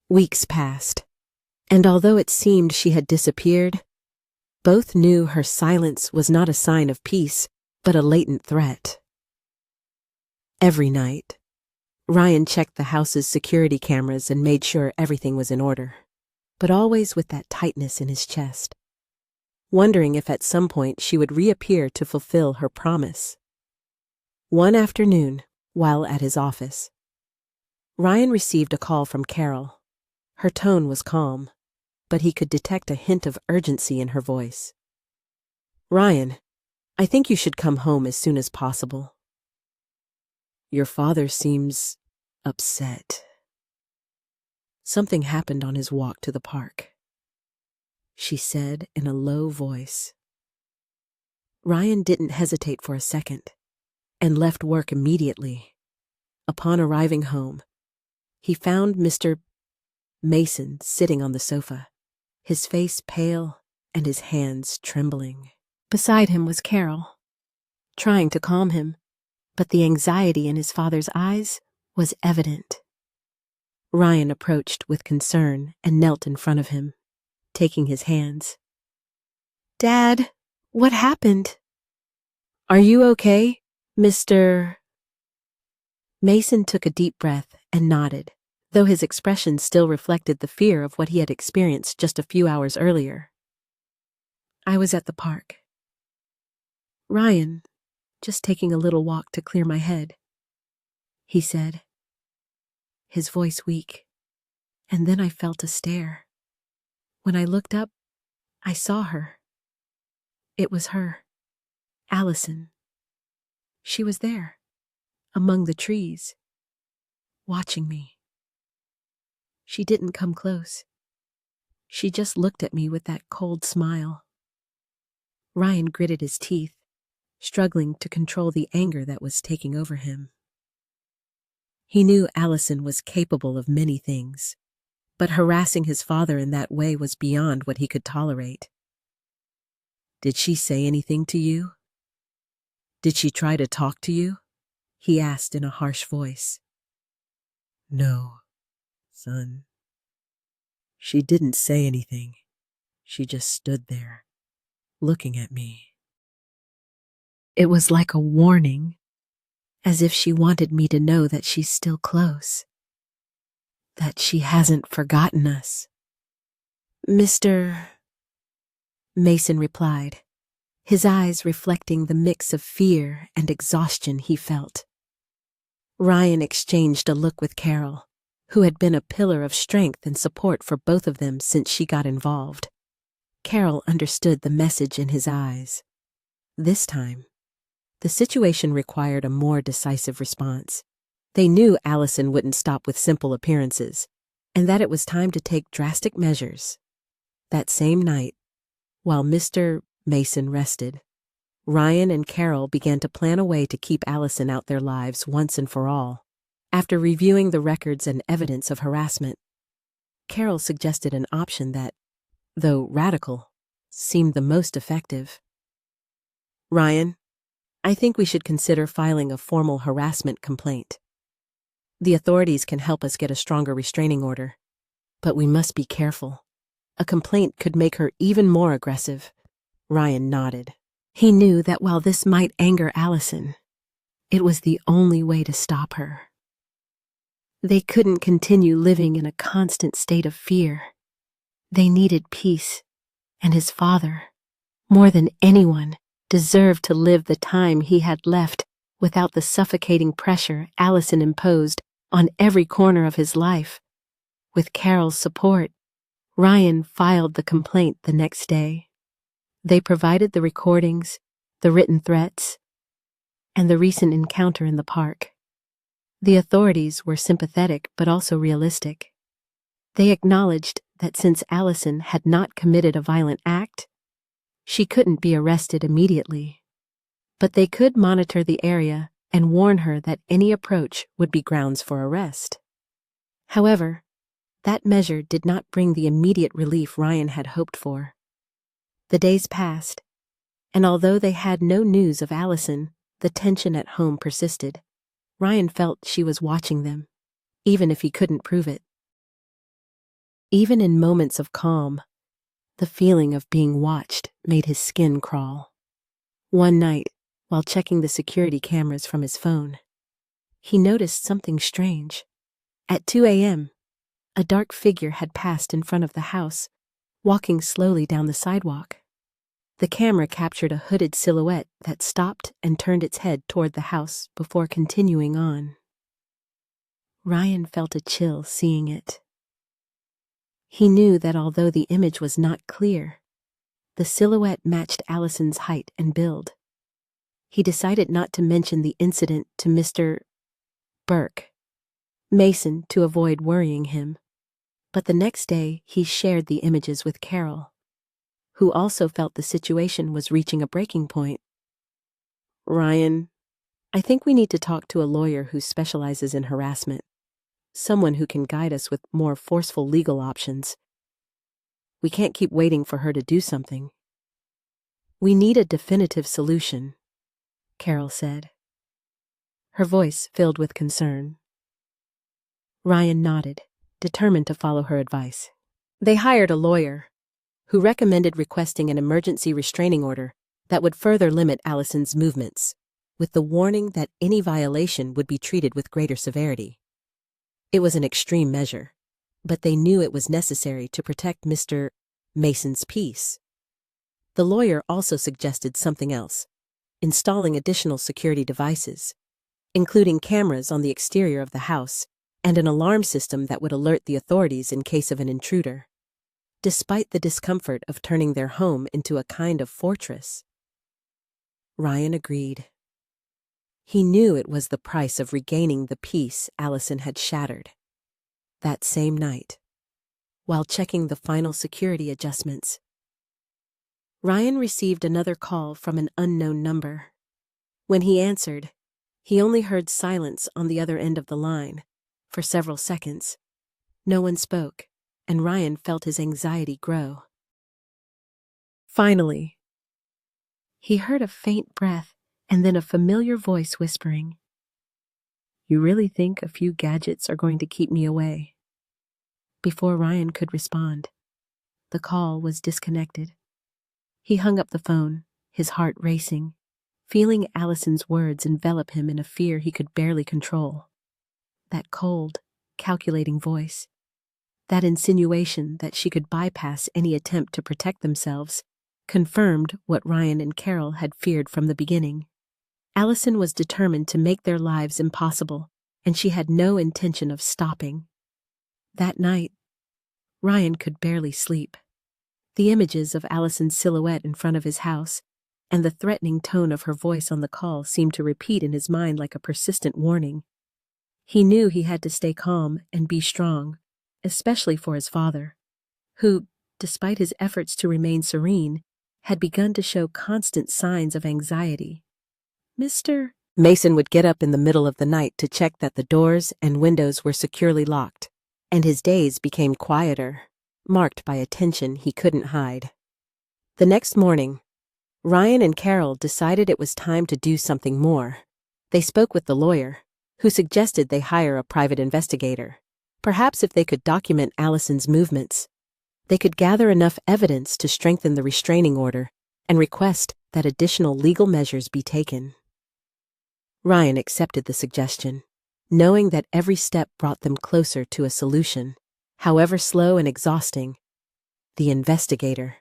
Speaker 1: Weeks passed, and although it seemed she had disappeared, both knew her silence was not a sign of peace, but a latent threat. Every night, Ryan checked the house's security cameras and made sure everything was in order, but always with that tightness in his chest, wondering if at some point she would reappear to fulfill her promise. One afternoon, while at his office, Ryan received a call from Carol. Her tone was calm, but he could detect a hint of urgency in her voice. "Ryan, I think you should come home as soon as possible. Your father seems upset. Something happened on his walk to the park," she said in a low voice. Ryan didn't hesitate for a second and left work immediately. Upon arriving home, he found Mr. Mason sitting on the sofa, his face pale and his hands trembling. Beside him was Carol, trying to calm him, but the anxiety in his father's eyes was evident. Ryan approached with concern and knelt in front of him, taking his hands. "Dad, what happened?" "Are you okay, Mr.?" Mason took a deep breath and nodded, though his expression still reflected the fear of what he had experienced just a few hours earlier. "I was at the park. Ryan, just taking a little walk to clear my head," he said, his voice weak, and then I felt a stare. When I looked up, I saw her. It was her, Allison. She was there, among the trees, watching me. She didn't come close. She just looked at me with that cold smile. Ryan gritted his teeth, struggling to control the anger that was taking over him. He knew Allison was capable of many things, but harassing his father in that way was beyond what he could tolerate. "Did she say anything to you? Did she try to talk to you?" he asked in a harsh voice. "No, son. She didn't say anything. She just stood there, looking at me." It was like a warning, as if she wanted me to know that she's still close, that she hasn't forgotten us. "Mr. Mason replied, his eyes reflecting the mix of fear and exhaustion he felt. Ryan exchanged a look with Carol, who had been a pillar of strength and support for both of them since she got involved. Carol understood the message in his eyes. This time, the situation required a more decisive response. They knew Allison wouldn't stop with simple appearances, and that it was time to take drastic measures. That same night, while Mr. Mason rested, Ryan and Carol began to plan a way to keep Allison out their lives once and for all. After reviewing the records and evidence of harassment, Carol suggested an option that, though radical, seemed the most effective. "Ryan, I think we should consider filing a formal harassment complaint. The authorities can help us get a stronger restraining order, but we must be careful. A complaint could make her even more aggressive." Ryan nodded. He knew that while this might anger Allison, it was the only way to stop her. They couldn't continue living in a constant state of fear. They needed peace, and his father, more than anyone, deserved to live the time he had left without the suffocating pressure Allison imposed on every corner of his life. With Carol's support, Ryan filed the complaint the next day. They provided the recordings, the written threats, and the recent encounter in the park. The authorities were sympathetic but also realistic. They acknowledged that since Allison had not committed a violent act, she couldn't be arrested immediately. But they could monitor the area and warn her that any approach would be grounds for arrest. However, that measure did not bring the immediate relief Ryan had hoped for. The days passed, and although they had no news of Allison, the tension at home persisted. Ryan felt she was watching them, even if he couldn't prove it. Even in moments of calm, the feeling of being watched made his skin crawl. One night, while checking the security cameras from his phone, he noticed something strange. At 2 a.m., a dark figure had passed in front of the house, walking slowly down the sidewalk. The camera captured a hooded silhouette that stopped and turned its head toward the house before continuing on. Ryan felt a chill seeing it. He knew that although the image was not clear, the silhouette matched Allison's height and build. He decided not to mention the incident to Mr. Mason to avoid worrying him, but the next day he shared the images with Carol, who also felt the situation was reaching a breaking point. "Ryan, I think we need to talk to a lawyer who specializes in harassment. Someone who can guide us with more forceful legal options. We can't keep waiting for her to do something. We need a definitive solution," Carol said, her voice filled with concern. Ryan nodded, determined to follow her advice. They hired a lawyer, who recommended requesting an emergency restraining order that would further limit Allison's movements, with the warning that any violation would be treated with greater severity. It was an extreme measure, but they knew it was necessary to protect Mr. Mason's peace. The lawyer also suggested something else: installing additional security devices, including cameras on the exterior of the house and an alarm system that would alert the authorities in case of an intruder. Despite the discomfort of turning their home into a kind of fortress, Ryan agreed. He knew it was the price of regaining the peace Allison had shattered. That same night, while checking the final security adjustments, Ryan received another call from an unknown number. When he answered, he only heard silence on the other end of the line. For several seconds, no one spoke, and Ryan felt his anxiety grow. Finally, he heard a faint breath and then a familiar voice whispering, "You really think a few gadgets are going to keep me away?" Before Ryan could respond, the call was disconnected. He hung up the phone, his heart racing, feeling Allison's words envelop him in a fear he could barely control. That cold, calculating voice, that insinuation that she could bypass any attempt to protect themselves, confirmed what Ryan and Carol had feared from the beginning. Allison was determined to make their lives impossible, and she had no intention of stopping. That night, Ryan could barely sleep. The images of Allison's silhouette in front of his house and the threatening tone of her voice on the call seemed to repeat in his mind like a persistent warning. He knew he had to stay calm and be strong, especially for his father, who, despite his efforts to remain serene, had begun to show constant signs of anxiety. Mr. Mason would get up in the middle of the night to check that the doors and windows were securely locked, and his days became quieter, marked by a tension he couldn't hide. The next morning, Ryan and Carol decided it was time to do something more. They spoke with the lawyer, who suggested they hire a private investigator. Perhaps if they could document Allison's movements, they could gather enough evidence to strengthen the restraining order and request that additional legal measures be taken. Ryan accepted the suggestion, knowing that every step brought them closer to a solution, however slow and exhausting. The investigator,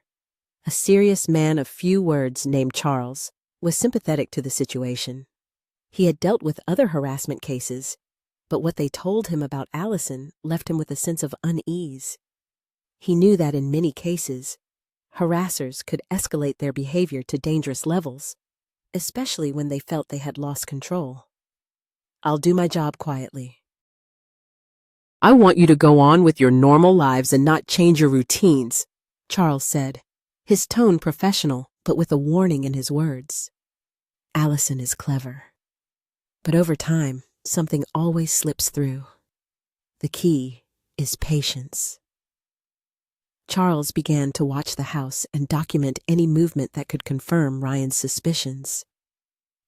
Speaker 1: a serious man of few words named Charles, was sympathetic to the situation. He had dealt with other harassment cases, but what they told him about Allison left him with a sense of unease. He knew that in many cases, harassers could escalate their behavior to dangerous levels, especially when they felt they had lost control. "I'll do my job quietly. I want you to go on with your normal lives and not change your routines," Charles said, his tone professional but with a warning in his words. Allison is clever. But over time, something always slips through. The key is patience. Charles began to watch the house and document any movement that could confirm Ryan's suspicions.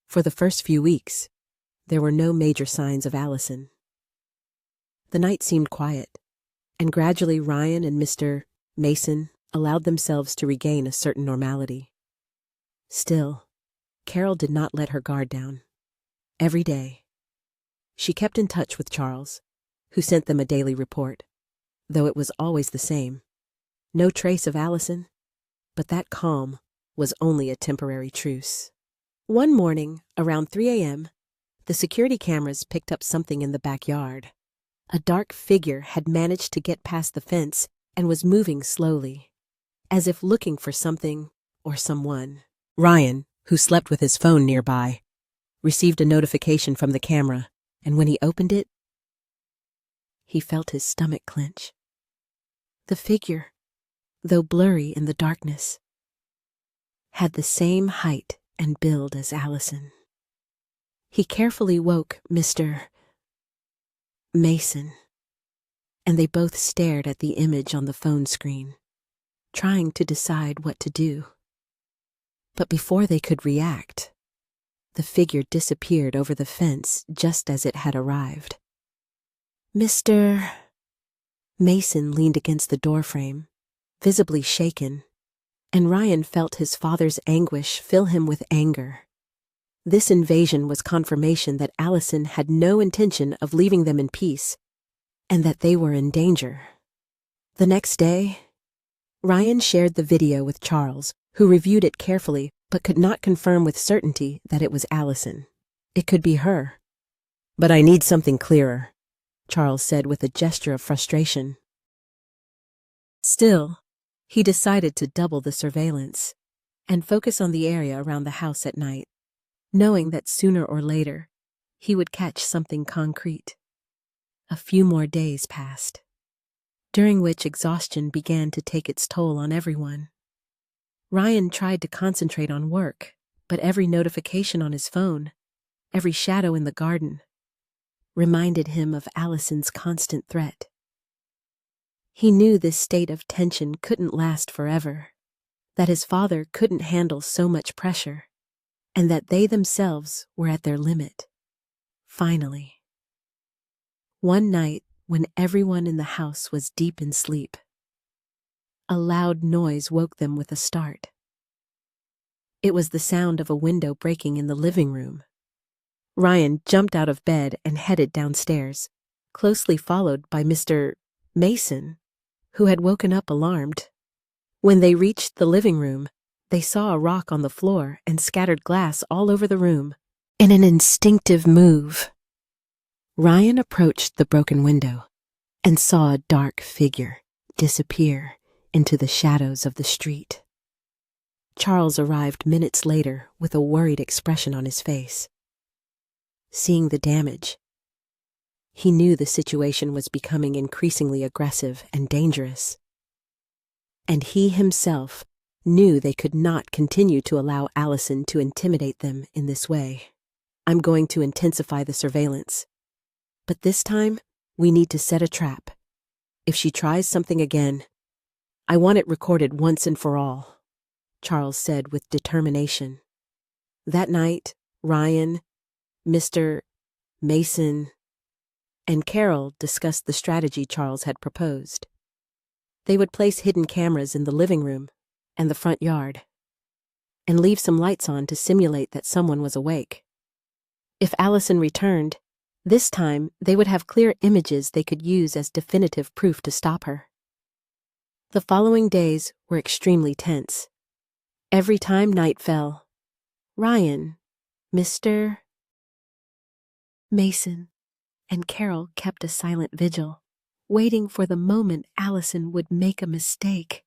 Speaker 1: For the first few weeks, there were no major signs of Allison. The night seemed quiet, and gradually Ryan and Mr. Mason allowed themselves to regain a certain normality. Still, Carol did not let her guard down. Every day, she kept in touch with Charles, who sent them a daily report, though it was always the same. No trace of Allison, but that calm was only a temporary truce. One morning, around 3 a.m., the security cameras picked up something in the backyard. A dark figure had managed to get past the fence and was moving slowly, as if looking for something or someone. Ryan, who slept with his phone nearby, received a notification from the camera, and when he opened it, he felt his stomach clench. The figure, though blurry in the darkness, had the same height and build as Allison. He carefully woke Mr. Mason, and they both stared at the image on the phone screen, trying to decide what to do. But before they could react, the figure disappeared over the fence just as it had arrived. Mr. Mason leaned against the doorframe, visibly shaken, and Ryan felt his father's anguish fill him with anger. This invasion was confirmation that Allison had no intention of leaving them in peace, and that they were in danger. The next day, Ryan shared the video with Charles, who reviewed it carefully but could not confirm with certainty that it was Allison. It could be her. "But I need something clearer," Charles said with a gesture of frustration. Still, he decided to double the surveillance and focus on the area around the house at night, knowing that sooner or later he would catch something concrete. A few more days passed, during which exhaustion began to take its toll on everyone. Ryan tried to concentrate on work, but every notification on his phone, every shadow in the garden, reminded him of Allison's constant threat. He knew this state of tension couldn't last forever, that his father couldn't handle so much pressure, and that they themselves were at their limit. Finally, one night when everyone in the house was deep in sleep, a loud noise woke them with a start. It was the sound of a window breaking in the living room. Ryan jumped out of bed and headed downstairs, closely followed by Mr. Mason, who had woken up alarmed. When they reached the living room, they saw a rock on the floor and scattered glass all over the room. In an instinctive move, Ryan approached the broken window and saw a dark figure disappear into the shadows of the street. Charles arrived minutes later with a worried expression on his face. Seeing the damage, he knew the situation was becoming increasingly aggressive and dangerous. And he himself knew they could not continue to allow Allison to intimidate them in this way. "I'm going to intensify the surveillance. But this time, we need to set a trap. If she tries something again, I want it recorded once and for all," Charles said with determination. That night, Ryan, Mr. Mason, and Carol discussed the strategy Charles had proposed. They would place hidden cameras in the living room and the front yard, and leave some lights on to simulate that someone was awake. If Allison returned, this time they would have clear images they could use as definitive proof to stop her. The following days were extremely tense. Every time night fell, Ryan, Mr. Mason, and Carol kept a silent vigil, waiting for the moment Allison would make a mistake.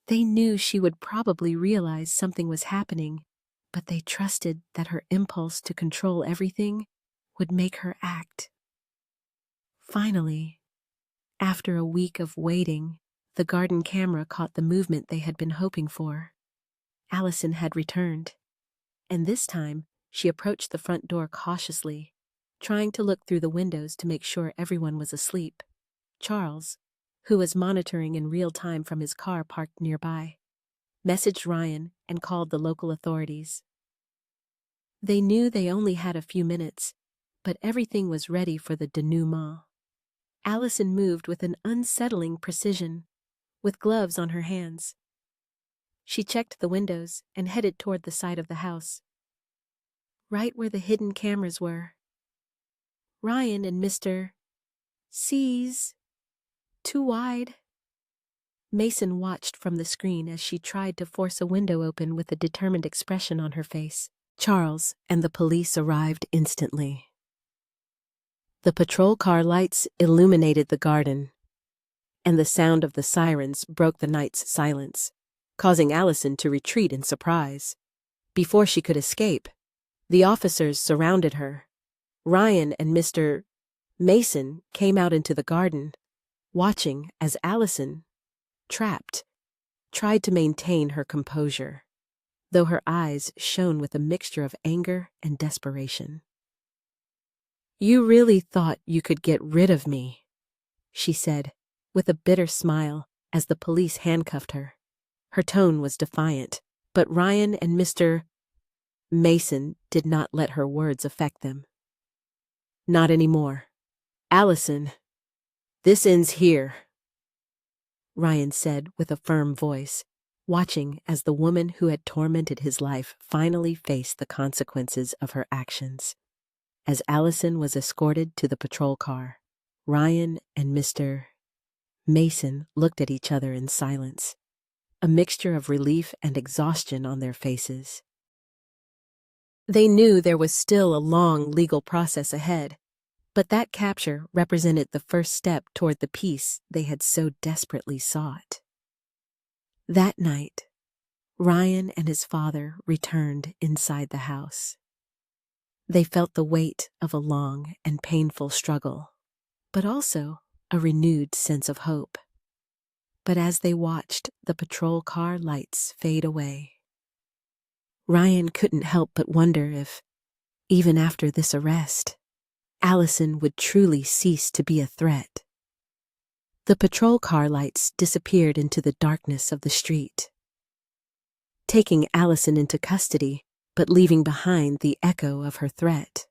Speaker 1: They knew she would probably realize something was happening, but they trusted that her impulse to control everything would make her act. Finally, after a week of waiting, the garden camera caught the movement they had been hoping for. Allison had returned, and this time she approached the front door cautiously, trying to look through the windows to make sure everyone was asleep. Charles, who was monitoring in real time from his car parked nearby, messaged Ryan and called the local authorities. They knew they only had a few minutes, but everything was ready for the denouement. Allison moved with an unsettling precision, with gloves on her hands. She checked the windows and headed toward the side of the house, right where the hidden cameras were. Ryan and Mr. C's. Too wide. Mason watched from the screen as she tried to force a window open with a determined expression on her face. Charles and the police arrived instantly. The patrol car lights illuminated the garden, and the sound of the sirens broke the night's silence, causing Allison to retreat in surprise. Before she could escape, the officers surrounded her. Ryan and Mr. Mason came out into the garden, watching as Allison, trapped, tried to maintain her composure, though her eyes shone with a mixture of anger and desperation. "You really thought you could get rid of me," she said, with a bitter smile as the police handcuffed her. Her tone was defiant, but Ryan and Mr. Mason did not let her words affect them. "Not anymore. Allison, this ends here," Ryan said with a firm voice, watching as the woman who had tormented his life finally faced the consequences of her actions. As Allison was escorted to the patrol car, Ryan and Mr. Mason looked at each other in silence, a mixture of relief and exhaustion on their faces. They knew there was still a long legal process ahead, but that capture represented the first step toward the peace they had so desperately sought. That night, Ryan and his father returned inside the house. They felt the weight of a long and painful struggle, but also a renewed sense of hope. But as they watched the patrol car lights fade away, Ryan couldn't help but wonder if, even after this arrest, Allison would truly cease to be a threat. The patrol car lights disappeared into the darkness of the street, taking Allison into custody, but leaving behind the echo of her threat.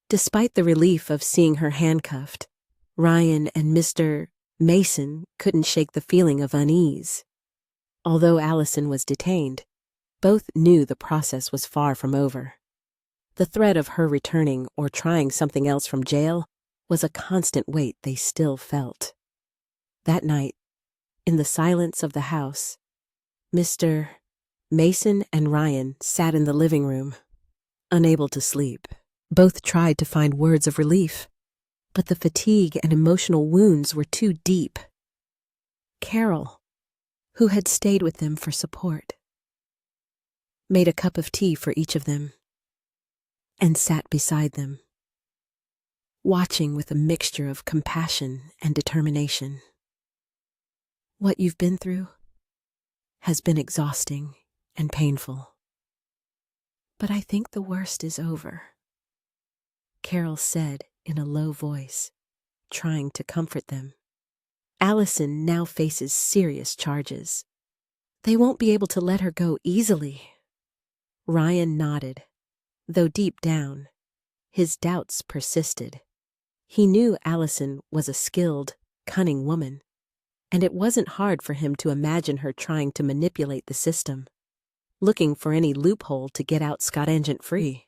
Speaker 1: Despite the relief of seeing her handcuffed, Ryan and Mr. Mason couldn't shake the feeling of unease. Although Allison was detained, both knew the process was far from over. The threat of her returning or trying something else from jail was a constant weight they still felt. That night, in the silence of the house, Mr. Mason and Ryan sat in the living room, unable to sleep. Both tried to find words of relief, but the fatigue and emotional wounds were too deep. Carol, who had stayed with them for support, made a cup of tea for each of them and sat beside them, watching with a mixture of compassion and determination. "What you've been through has been exhausting and painful, but I think the worst is over," Carol said in a low voice, trying to comfort them. "Allison now faces serious charges. They won't be able to let her go easily." Ryan nodded, though deep down, his doubts persisted. He knew Allison was a skilled, cunning woman, and it wasn't hard for him to imagine her trying to manipulate the system, looking for any loophole to get out scot-free.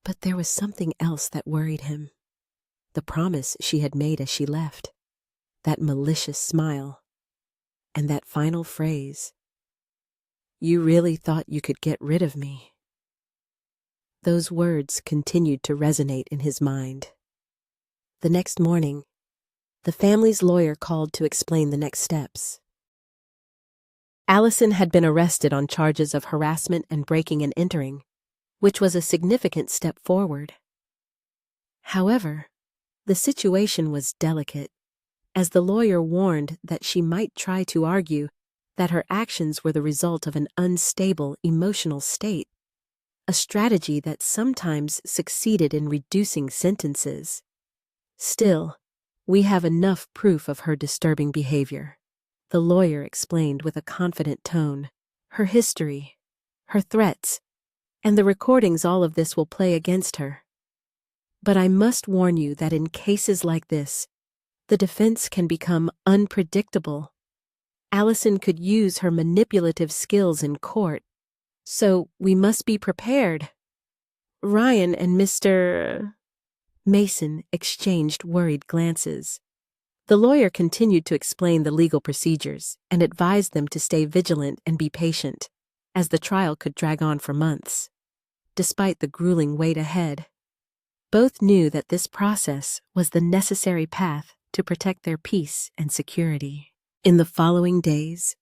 Speaker 1: But there was something else that worried him. The promise she had made as she left, that malicious smile, and that final phrase, "You really thought you could get rid of me." Those words continued to resonate in his mind. The next morning, the family's lawyer called to explain the next steps. Allison had been arrested on charges of harassment and breaking and entering, which was a significant step forward. However, the situation was delicate, as the lawyer warned that she might try to argue that her actions were the result of an unstable emotional state, a strategy that sometimes succeeded in reducing sentences. "Still, we have enough proof of her disturbing behavior," the lawyer explained with a confident tone. "Her history, her threats, And the recordings, all of this will play against her. But I must warn you that in cases like this, the defense can become unpredictable. Allison could use her manipulative skills in court, so we must be prepared. Ryan and Mr. Mason exchanged worried glances. The lawyer continued to explain the legal procedures and advised them to stay vigilant and be patient, as the trial could drag on for months. Despite the grueling wait ahead, both knew that this process was the necessary path to protect their peace and security. In the following days,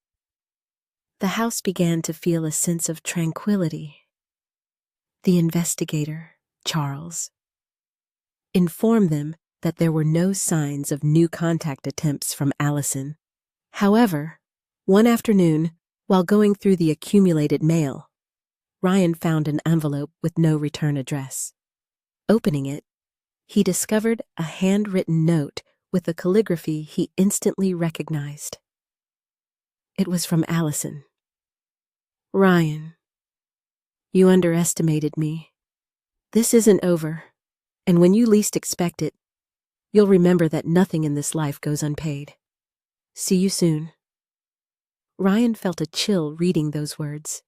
Speaker 1: the house began to feel a sense of tranquility. The investigator, Charles, informed them that there were no signs of new contact attempts from Allison. However, one afternoon, while going through the accumulated mail, Ryan found an envelope with no return address. Opening it, he discovered a handwritten note with a calligraphy he instantly recognized. It was from Allison. "Ryan, you underestimated me. This isn't over, and when you least expect it, you'll remember that nothing in this life goes unpaid. See you soon." Ryan felt a chill reading those words.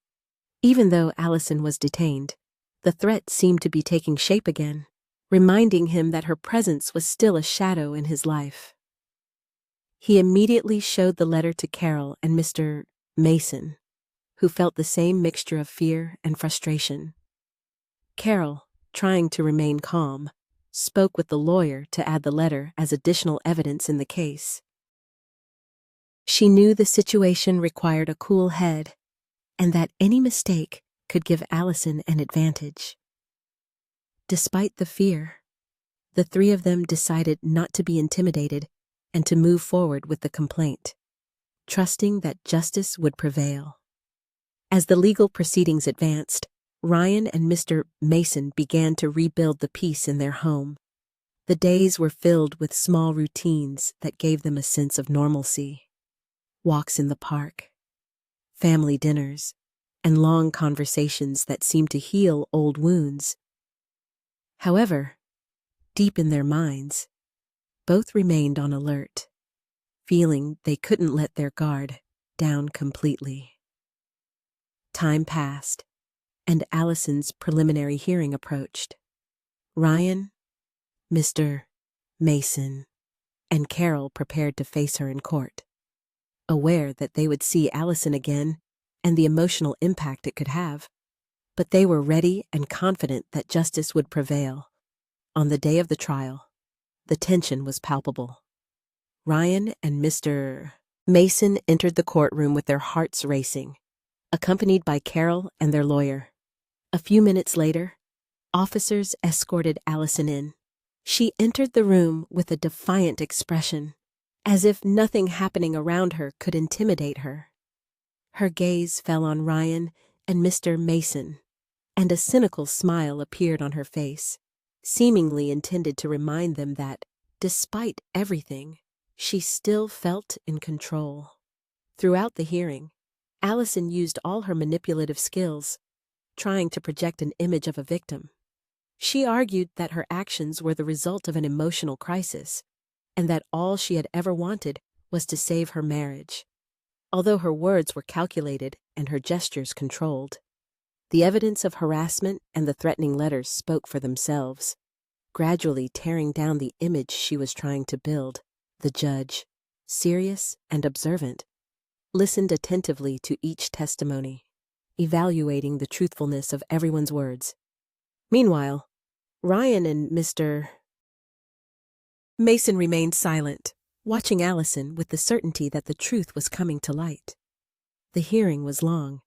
Speaker 1: Even though Allison was detained, the threat seemed to be taking shape again, reminding him that her presence was still a shadow in his life. He immediately showed the letter to Carol and Mr. Mason, who felt the same mixture of fear and frustration. Carol, trying to remain calm, spoke with the lawyer to add the letter as additional evidence in the case. She knew the situation required a cool head, and that any mistake could give Allison an advantage. Despite the fear, the three of them decided not to be intimidated and to move forward with the complaint, trusting that justice would prevail. As the legal proceedings advanced, Ryan and Mr. Mason began to rebuild the peace in their home. The days were filled with small routines that gave them a sense of normalcy. Walks in the park, family dinners, and long conversations that seemed to heal old wounds. However, deep in their minds, both remained on alert, feeling they couldn't let their guard down completely. Time passed, and Allison's preliminary hearing approached. Ryan, Mr. Mason, and Carol prepared to face her in court, aware that they would see Allison again and the emotional impact it could have. But they were ready and confident that justice would prevail. On the day of the trial, the tension was palpable. Ryan and Mr. Mason entered the courtroom with their hearts racing, accompanied by Carol and their lawyer. A few minutes later, officers escorted Allison in. She entered the room with a defiant expression, as if nothing happening around her could intimidate her. Her gaze fell on Ryan and Mr. Mason, and a cynical smile appeared on her face, seemingly intended to remind them that, despite everything, she still felt in control. Throughout the hearing, Allison used all her manipulative skills, trying to project an image of a victim. She argued that her actions were the result of an emotional crisis, and that all she had ever wanted was to save her marriage. Although her words were calculated and her gestures controlled, the evidence of harassment and the threatening letters spoke for themselves, gradually tearing down the image she was trying to build. The judge, serious and observant, listened attentively to each testimony, evaluating the truthfulness of everyone's words. Meanwhile, Ryan and Mr. Mason remained silent, watching Allison with the certainty that the truth was coming to light. The hearing was long,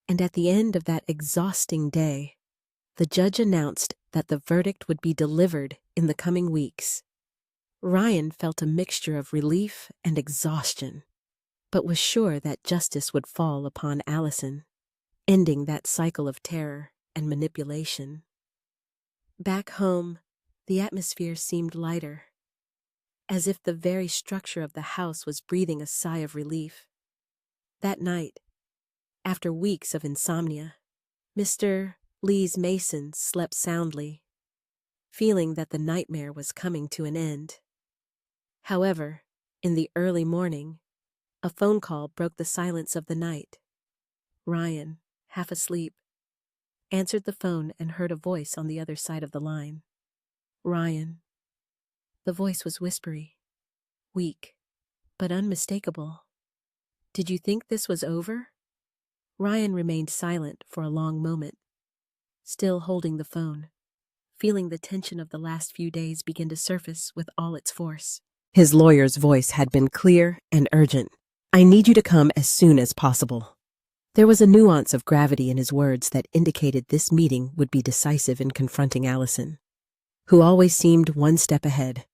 Speaker 1: and at the end of that exhausting day, the judge announced that the verdict would be delivered in the coming weeks. Ryan felt a mixture of relief and exhaustion, but was sure that justice would fall upon Allison, ending that cycle of terror and manipulation. Back home, the atmosphere seemed lighter, as if the very structure of the house was breathing a sigh of relief. That night, after weeks of insomnia, Mr. Lee's Mason slept soundly, feeling that the nightmare was coming to an end. However, in the early morning, a phone call broke the silence of the night. Ryan, half asleep, answered the phone and heard a voice on the other side of the line. Ryan. The voice was whispery, weak, but unmistakable. Did you think this was over? Ryan remained silent for a long moment, still holding the phone, feeling the tension of the last few days begin to surface with all its force. His lawyer's voice had been clear and urgent. I need you to come as soon as possible. There was a nuance of gravity in his words that indicated this meeting would be decisive in confronting Allison, who always seemed one step ahead,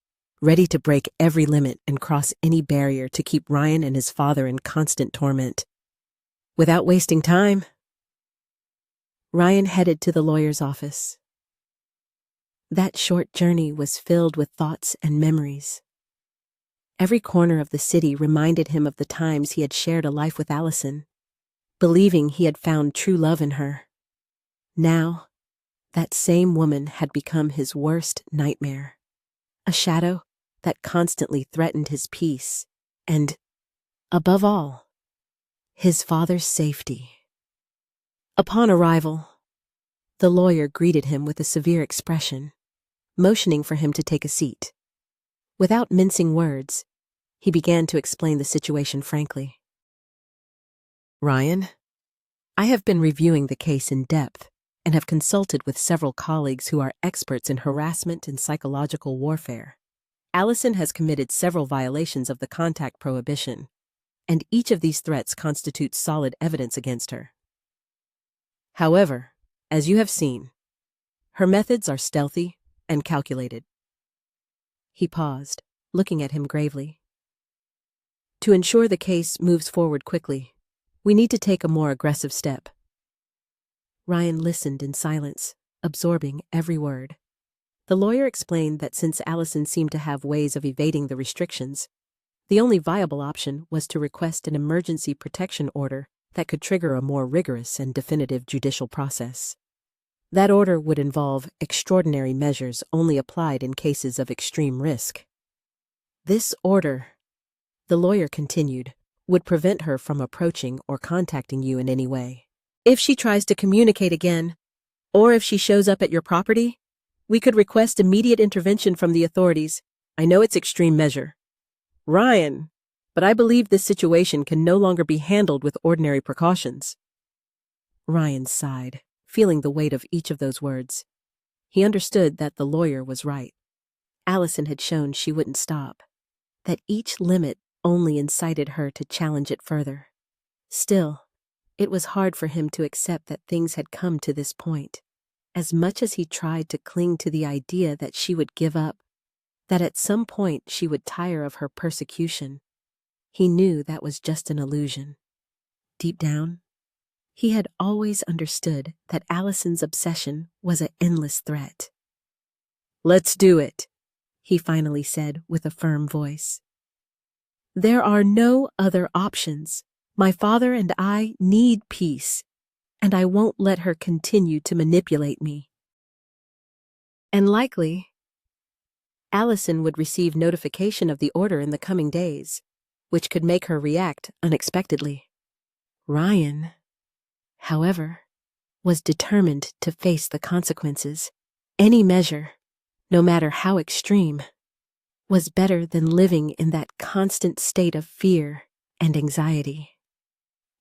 Speaker 1: ready to break every limit and cross any barrier to keep Ryan and his father in constant torment. Without wasting time, Ryan headed to the lawyer's office. That short journey was filled with thoughts and memories. Every corner of the city reminded him of the times he had shared a life with Allison, believing he had found true love in her. Now, that same woman had become his worst nightmare, a shadow that constantly threatened his peace and, above all, his father's safety. Upon arrival, the lawyer greeted him with a severe expression, motioning for him to take a seat. Without mincing words, he began to explain the situation frankly. Ryan, I have been reviewing the case in depth and have consulted with several colleagues who are experts in harassment and psychological warfare. Allison has committed several violations of the contact prohibition, and each of these threats constitutes solid evidence against her. However, as you have seen, her methods are stealthy and calculated. He paused, looking at him gravely. To ensure the case moves forward quickly, we need to take a more aggressive step. Ryan listened in silence, absorbing every word. The lawyer explained that since Allison seemed to have ways of evading the restrictions, the only viable option was to request an emergency protection order that could trigger a more rigorous and definitive judicial process. That order would involve extraordinary measures only applied in cases of extreme risk. This order, the lawyer continued, would prevent her from approaching or contacting you in any way. If she tries to communicate again, or if she shows up at your property, we could request immediate intervention from the authorities. I know it's extreme measure, Ryan, but I believe this situation can no longer be handled with ordinary precautions. Ryan sighed, feeling the weight of each of those words. He understood that the lawyer was right. Allison had shown she wouldn't stop, that each limit only incited her to challenge it further. Still, it was hard for him to accept that things had come to this point. As much as he tried to cling to the idea that she would give up, that at some point she would tire of her persecution, he knew that was just an illusion. Deep down, he had always understood that Allison's obsession was an endless threat. Let's do it, he finally said with a firm voice. There are no other options. My father and I need peace, and I won't let her continue to manipulate me. And likely, Allison would receive notification of the order in the coming days, which could make her react unexpectedly. Ryan, however, was determined to face the consequences. Any measure, no matter how extreme, was better than living in that constant state of fear and anxiety.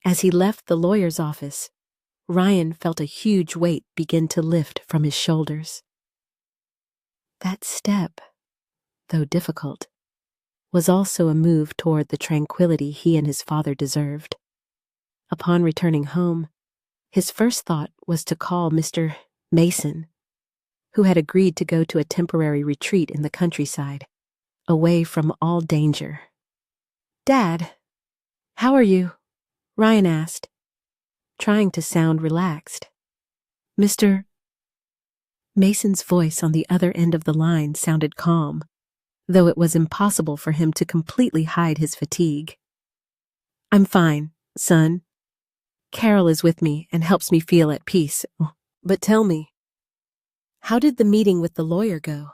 Speaker 1: As he left the lawyer's office, Ryan felt a huge weight begin to lift from his shoulders. That step, though difficult, was also a move toward the tranquility he and his father deserved. Upon returning home, his first thought was to call Mr. Mason, who had agreed to go to a temporary retreat in the countryside, away from all danger. Dad, how are you? Ryan asked, trying to sound relaxed. Mr. Mason's voice on the other end of the line sounded calm, though it was impossible for him to completely hide his fatigue. I'm fine, son. Carol is with me and helps me feel at peace. But tell me, how did the meeting with the lawyer go?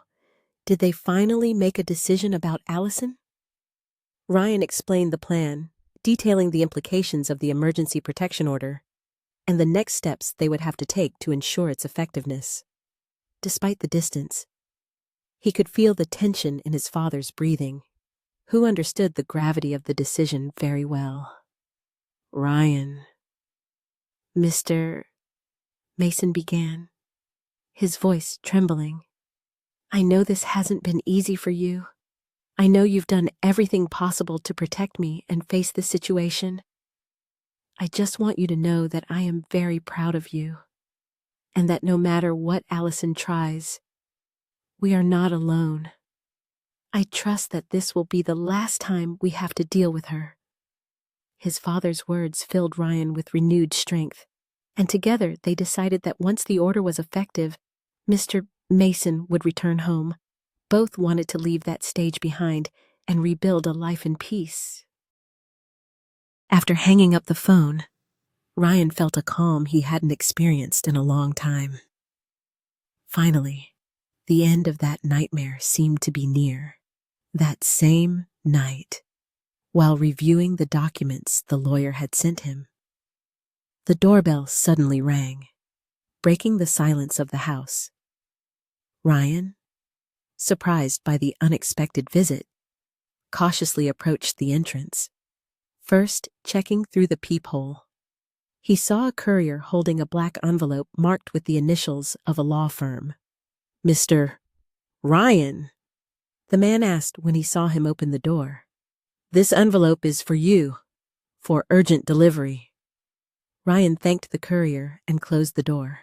Speaker 1: Did they finally make a decision about Allison? Ryan explained the plan, detailing the implications of the emergency protection order and the next steps they would have to take to ensure its effectiveness. Despite the distance, he could feel the tension in his father's breathing, who understood the gravity of the decision very well. Ryan. Mr. Mason began, his voice trembling. I know this hasn't been easy for you. I know you've done everything possible to protect me and face this situation. I just want you to know that I am very proud of you, and that no matter what Allison tries, we are not alone. I trust that this will be the last time we have to deal with her. His father's words filled Ryan with renewed strength, and together they decided that once the order was effective, Mr. Mason would return home. Both wanted to leave that stage behind and rebuild a life in peace. After hanging up the phone, Ryan felt a calm he hadn't experienced in a long time. Finally, the end of that nightmare seemed to be near. That same night, while reviewing the documents the lawyer had sent him, the doorbell suddenly rang, breaking the silence of the house. Ryan, surprised by the unexpected visit, cautiously approached the entrance, first checking through the peephole. He saw a courier holding a black envelope marked with the initials of a law firm. Mr. Ryan, the man asked when he saw him open the door. This envelope is for you, for urgent delivery. Ryan thanked the courier and closed the door,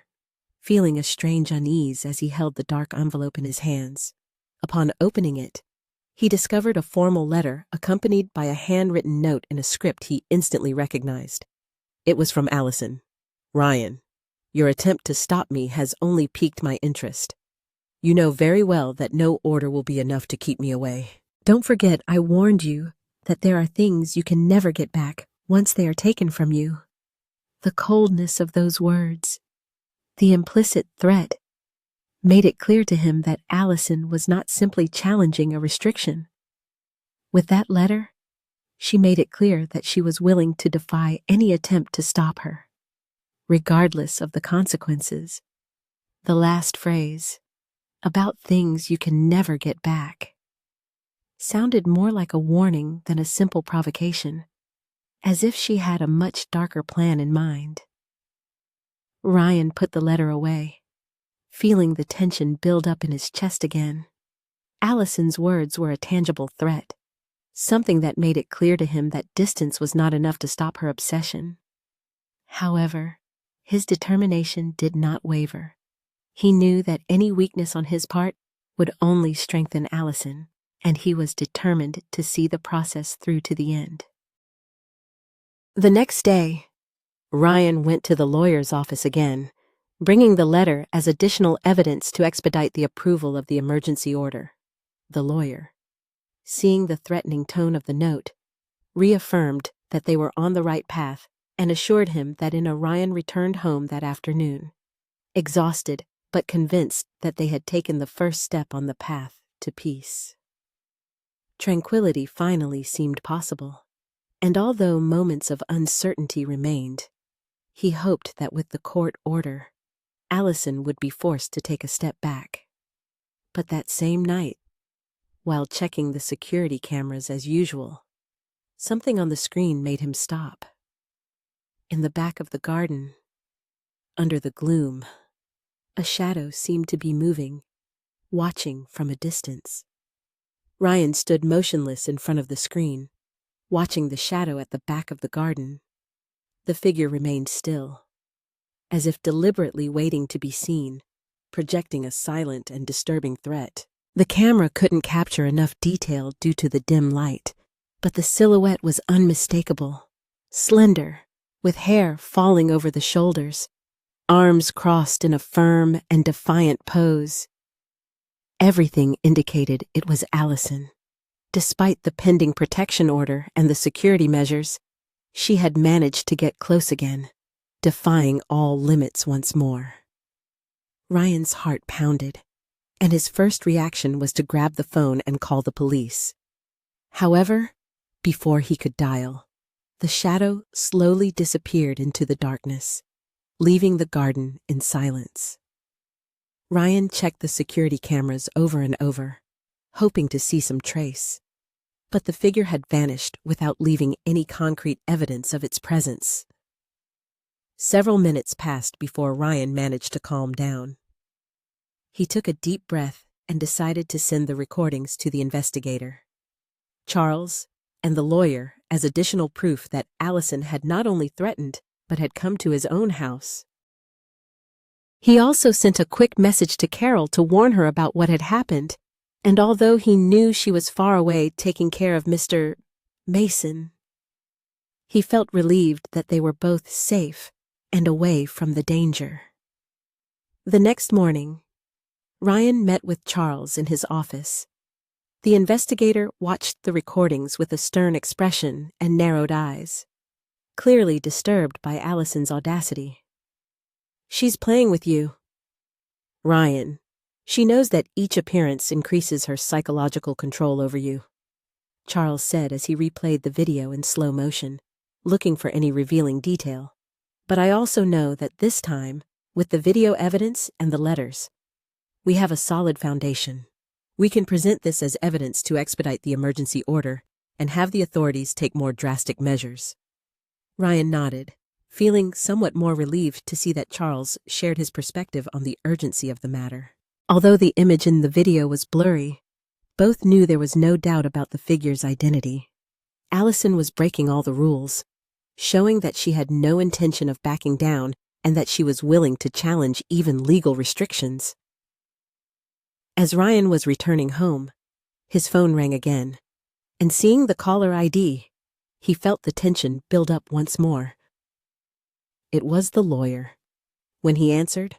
Speaker 1: feeling a strange unease as he held the dark envelope in his hands. Upon opening it, he discovered a formal letter accompanied by a handwritten note in a script he instantly recognized. It was from Allison. Ryan, your attempt to stop me has only piqued my interest. You know very well that no order will be enough to keep me away. Don't forget I warned you that there are things you can never get back once they are taken from you. The coldness of those words, the implicit threat, made it clear to him that Allison was not simply challenging a restriction. With that letter, she made it clear that she was willing to defy any attempt to stop her, regardless of the consequences. The last phrase, about things you can never get back, sounded more like a warning than a simple provocation, as if she had a much darker plan in mind. Ryan put the letter away, feeling the tension build up in his chest again. Allison's words were a tangible threat, something that made it clear to him that distance was not enough to stop her obsession. However, his determination did not waver. He knew that any weakness on his part would only strengthen Allison, and he was determined to see the process through to the end. The next day, Ryan went to the lawyer's office again, bringing the letter as additional evidence to expedite the approval of the emergency order. The lawyer, seeing the threatening tone of the note, reaffirmed that they were on the right path and assured him that Ryan returned home that afternoon, exhausted but convinced that they had taken the first step on the path to peace. Tranquility finally seemed possible, and although moments of uncertainty remained, he hoped that with the court order, Allison would be forced to take a step back. But that same night, while checking the security cameras as usual, something on the screen made him stop. In the back of the garden, under the gloom, a shadow seemed to be moving, watching from a distance. Ryan stood motionless in front of the screen, watching the shadow at the back of the garden. The figure remained still, as if deliberately waiting to be seen, projecting a silent and disturbing threat. The camera couldn't capture enough detail due to the dim light, but the silhouette was unmistakable, slender, with hair falling over the shoulders, arms crossed in a firm and defiant pose. Everything indicated it was Allison. Despite the pending protection order and the security measures, she had managed to get close again, defying all limits once more. Ryan's heart pounded, and his first reaction was to grab the phone and call the police. However, before he could dial, the shadow slowly disappeared into the darkness, leaving the garden in silence. Ryan checked the security cameras over and over, hoping to see some trace. But the figure had vanished without leaving any concrete evidence of its presence. Several minutes passed before Ryan managed to calm down. He took a deep breath and decided to send the recordings to the investigator, Charles, and the lawyer as additional proof that Allison had not only threatened but had come to his own house. He also sent a quick message to Carol to warn her about what had happened, and although he knew she was far away taking care of Mr. Mason, he felt relieved that they were both safe and away from the danger. The next morning, Ryan met with Charles in his office. The investigator watched the recordings with a stern expression and narrowed eyes, clearly disturbed by Allison's audacity. "She's playing with you, Ryan. She knows that each appearance increases her psychological control over you," Charles said as he replayed the video in slow motion, looking for any revealing detail. "But I also know that this time, with the video evidence and the letters, we have a solid foundation. We can present this as evidence to expedite the emergency order and have the authorities take more drastic measures." Ryan nodded, feeling somewhat more relieved to see that Charles shared his perspective on the urgency of the matter. Although the image in the video was blurry, both knew there was no doubt about the figure's identity. Allison was breaking all the rules, showing that she had no intention of backing down and that she was willing to challenge even legal restrictions. As Ryan was returning home, his phone rang again, and seeing the caller ID, he felt the tension build up once more. It was the lawyer. When he answered,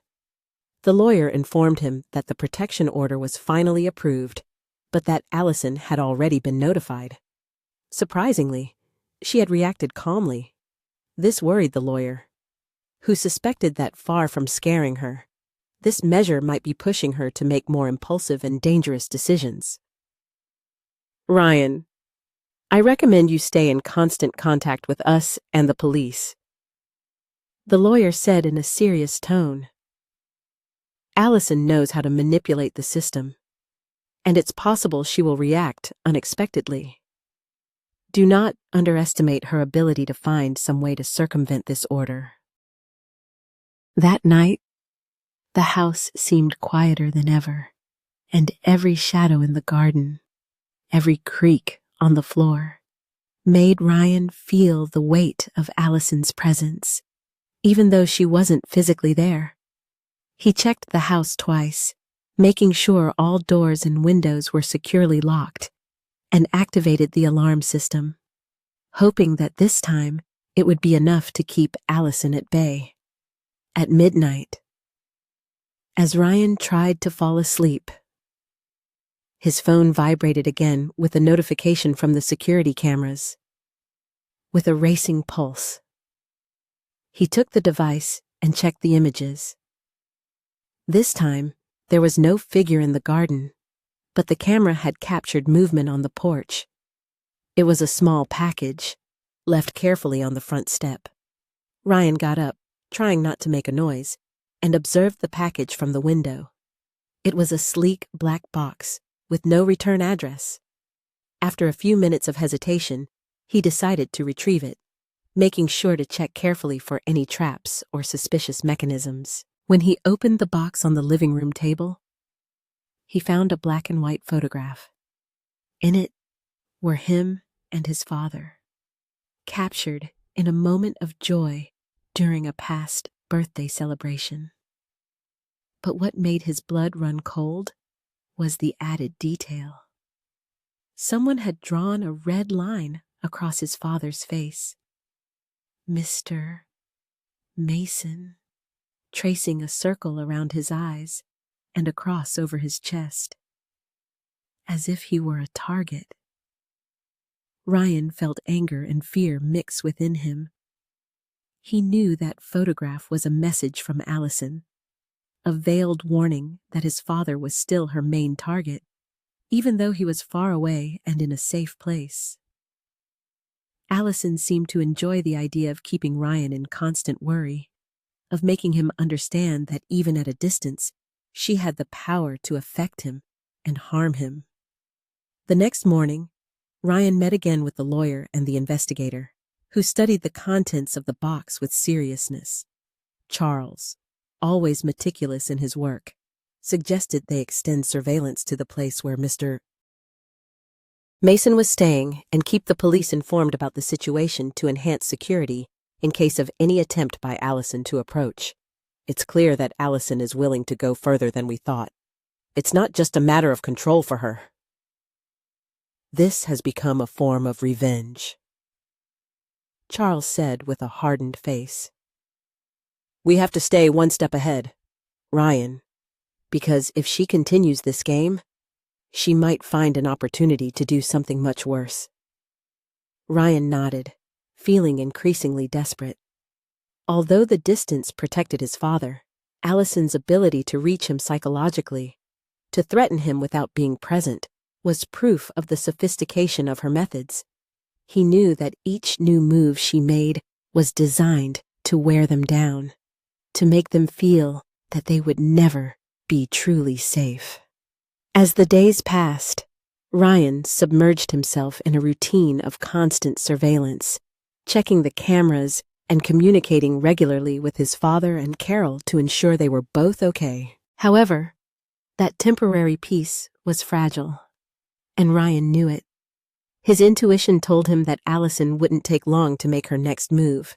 Speaker 1: the lawyer informed him that the protection order was finally approved, but that Allison had already been notified. Surprisingly, she had reacted calmly. This worried the lawyer, who suspected that far from scaring her, this measure might be pushing her to make more impulsive and dangerous decisions. "Ryan, I recommend you stay in constant contact with us and the police," the lawyer said in a serious tone. "Allison knows how to manipulate the system, and it's possible she will react unexpectedly. Do not underestimate her ability to find some way to circumvent this order." That night, the house seemed quieter than ever, and every shadow in the garden, every creak on the floor, made Ryan feel the weight of Allison's presence, even though she wasn't physically there. He checked the house twice, making sure all doors and windows were securely locked, and activated the alarm system, hoping that this time it would be enough to keep Allison at bay. At midnight, as Ryan tried to fall asleep, his phone vibrated again with a notification from the security cameras. With a racing pulse, he took the device and checked the images. This time, there was no figure in the garden, but the camera had captured movement on the porch. It was a small package, left carefully on the front step. Ryan got up, trying not to make a noise, and observed the package from the window. It was a sleek black box with no return address. After a few minutes of hesitation, he decided to retrieve it, making sure to check carefully for any traps or suspicious mechanisms. When he opened the box on the living room table, he found a black and white photograph. In it were him and his father, captured in a moment of joy during a past birthday celebration. But what made his blood run cold was the added detail. Someone had drawn a red line across his father's face. Mr. Mason, tracing a circle around his eyes and a cross over his chest, as if he were a target. Ryan felt anger and fear mix within him. He knew that photograph was a message from Allison, a veiled warning that his father was still her main target, even though he was far away and in a safe place. Allison seemed to enjoy the idea of keeping Ryan in constant worry, of making him understand that even at a distance, she had the power to affect him and harm him. The next morning, Ryan met again with the lawyer and the investigator, who studied the contents of the box with seriousness. Charles, always meticulous in his work, suggested they extend surveillance to the place where Mr. Mason was staying and keep the police informed about the situation to enhance security in case of any attempt by Allison to approach. It's clear that Allison is willing to go further than we thought. It's not just a matter of control for her. This has become a form of revenge, Charles said with a hardened face. We have to stay one step ahead, Ryan, because if she continues this game, she might find an opportunity to do something much worse. Ryan nodded, feeling increasingly desperate. Although the distance protected his father, Allison's ability to reach him psychologically, to threaten him without being present, was proof of the sophistication of her methods. He knew that each new move she made was designed to wear them down, to make them feel that they would never be truly safe. As the days passed, Ryan submerged himself in a routine of constant surveillance, checking the cameras and communicating regularly with his father and Carol to ensure they were both okay. However, that temporary peace was fragile, and Ryan knew it. His intuition told him that Allison wouldn't take long to make her next move,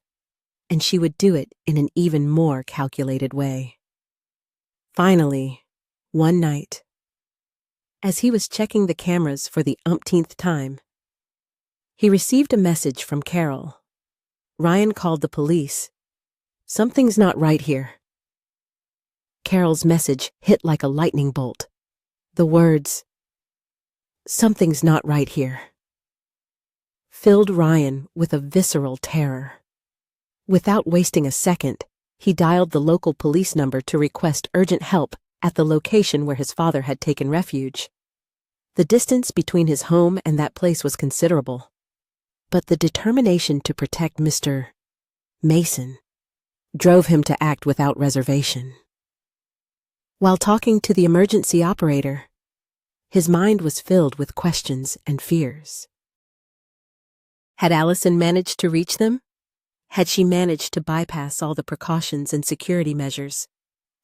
Speaker 1: and she would do it in an even more calculated way. Finally, one night, as he was checking the cameras for the umpteenth time, he received a message from Carol. Ryan called the police. Something's not right here. Carol's message hit like a lightning bolt. The words, "Something's not right here," filled Ryan with a visceral terror. Without wasting a second, he dialed the local police number to request urgent help at the location where his father had taken refuge. The distance between his home and that place was considerable, but the determination to protect Mr. Mason drove him to act without reservation. While talking to the emergency operator, his mind was filled with questions and fears. Had Allison managed to reach them? Had she managed to bypass all the precautions and security measures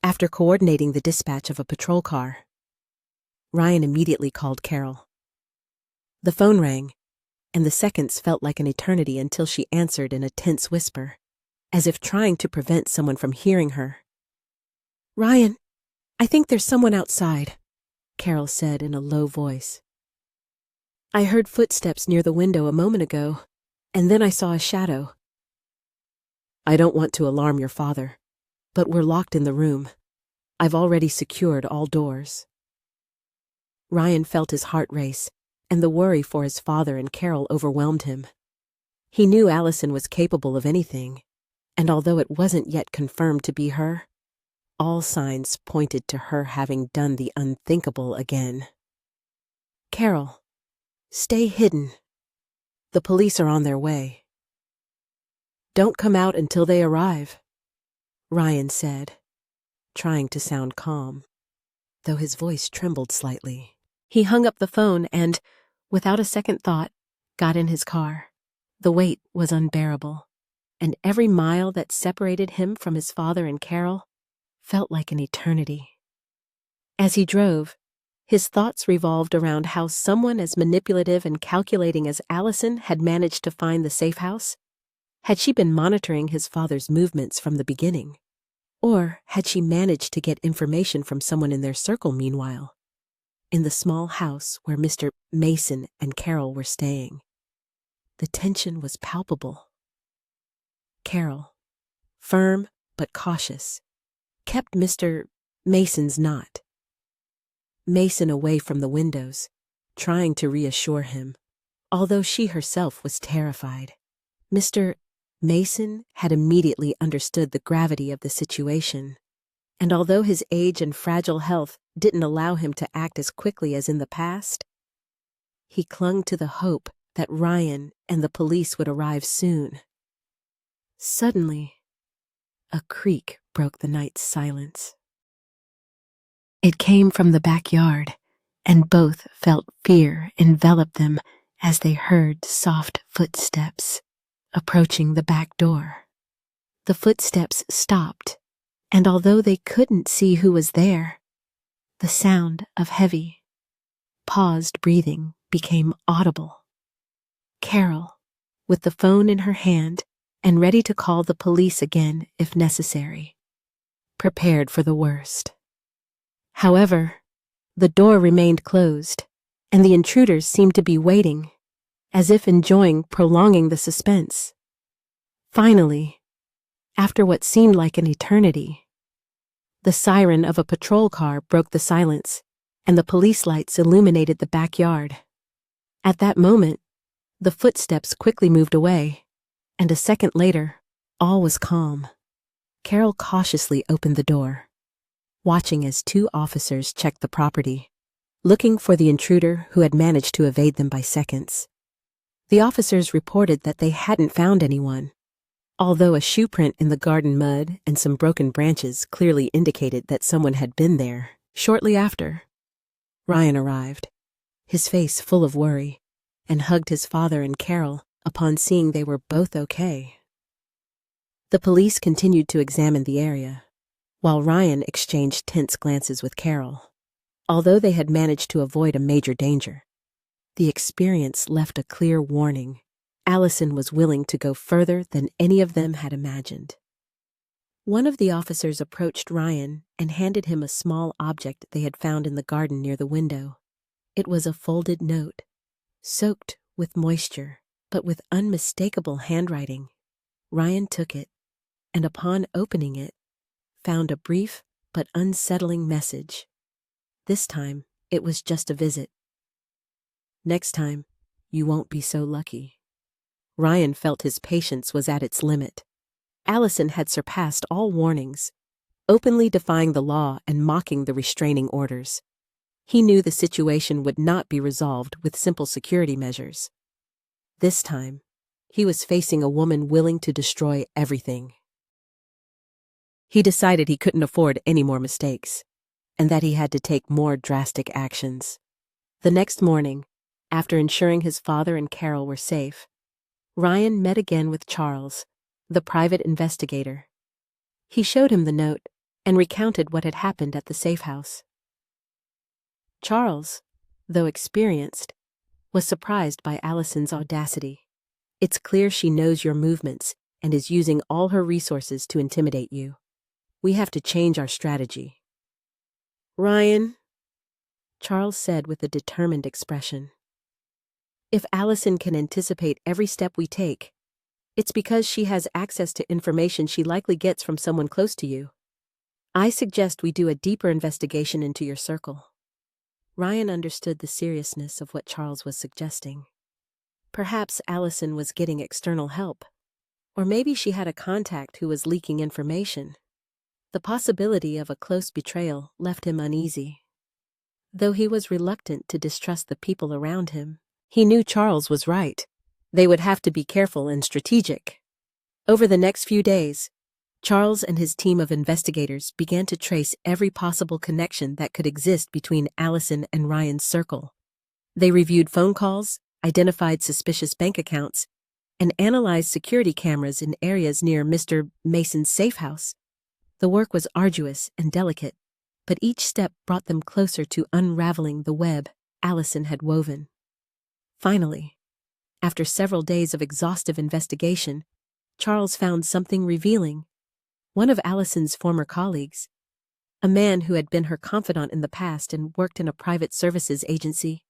Speaker 1: after coordinating the dispatch of a patrol car? Ryan immediately called Carol. The phone rang, and the seconds felt like an eternity until she answered in a tense whisper, as if trying to prevent someone from hearing her. "Ryan, I think there's someone outside," Carol said in a low voice. "I heard footsteps near the window a moment ago, and then I saw a shadow." "I don't want to alarm your father, but we're locked in the room. I've already secured all doors." Ryan felt his heart race, and the worry for his father and Carol overwhelmed him. He knew Allison was capable of anything, and although it wasn't yet confirmed to be her, all signs pointed to her having done the unthinkable again. "Carol, stay hidden. The police are on their way." "Don't come out until they arrive," Ryan said, trying to sound calm, though his voice trembled slightly. He hung up the phone and, without a second thought, got in his car. The wait was unbearable, and every mile that separated him from his father and Carol felt like an eternity. As he drove, his thoughts revolved around how someone as manipulative and calculating as Allison had managed to find the safe house. Had she been monitoring his father's movements from the beginning? Or had she managed to get information from someone in their circle meanwhile? In the small house where Mr. Mason and Carol were staying, the tension was palpable. Carol, firm but cautious, kept Mr. Mason's knot. Mason away from the windows, trying to reassure him, although she herself was terrified. Mr. Mason had immediately understood the gravity of the situation, and although his age and fragile health didn't allow him to act as quickly as in the past, he clung to the hope that Ryan and the police would arrive soon. Suddenly, a creak broke the night's silence. It came from the backyard, and both felt fear envelop them as they heard soft footsteps approaching the back door. The footsteps stopped, and although they couldn't see who was there, the sound of heavy, paused breathing became audible. Carol, with the phone in her hand and ready to call the police again if necessary, prepared for the worst. However, the door remained closed, and the intruders seemed to be waiting, as if enjoying prolonging the suspense. Finally, after what seemed like an eternity, the siren of a patrol car broke the silence, and the police lights illuminated the backyard. At that moment, the footsteps quickly moved away, and a second later, all was calm. Carol cautiously opened the door, watching as two officers checked the property, looking for the intruder who had managed to evade them by seconds. The officers reported that they hadn't found anyone, although a shoe print in the garden mud and some broken branches clearly indicated that someone had been there. Shortly after, Ryan arrived, his face full of worry, and hugged his father and Carol upon seeing they were both okay. The police continued to examine the area, while Ryan exchanged tense glances with Carol. Although they had managed to avoid a major danger, the experience left a clear warning. Allison was willing to go further than any of them had imagined. One of the officers approached Ryan and handed him a small object they had found in the garden near the window. It was a folded note, soaked with moisture, but with unmistakable handwriting. Ryan took it, and upon opening it, found a brief but unsettling message. This time, it was just a visit. Next time, you won't be so lucky. Ryan felt his patience was at its limit. Allison had surpassed all warnings, openly defying the law and mocking the restraining orders. He knew the situation would not be resolved with simple security measures. This time, he was facing a woman willing to destroy everything. He decided he couldn't afford any more mistakes, and that he had to take more drastic actions. The next morning, after ensuring his father and Carol were safe, Ryan met again with Charles, the private investigator. He showed him the note and recounted what had happened at the safe house. Charles, though experienced, was surprised by Allison's audacity. It's clear she knows your movements and is using all her resources to intimidate you. We have to change our strategy. Ryan, Charles said with a determined expression, if Allison can anticipate every step we take, it's because she has access to information she likely gets from someone close to you. I suggest we do a deeper investigation into your circle. Ryan understood the seriousness of what Charles was suggesting. Perhaps Allison was getting external help, or maybe she had a contact who was leaking information. The possibility of a close betrayal left him uneasy. Though he was reluctant to distrust the people around him, he knew Charles was right. They would have to be careful and strategic. Over the next few days, Charles and his team of investigators began to trace every possible connection that could exist between Allison and Ryan's circle. They reviewed phone calls, identified suspicious bank accounts, and analyzed security cameras in areas near Mr. Mason's safe house. The work was arduous and delicate, but each step brought them closer to unraveling the web Allison had woven. Finally, after several days of exhaustive investigation, Charles found something revealing. One of Allison's former colleagues, a man who had been her confidant in the past and worked in a private services agency,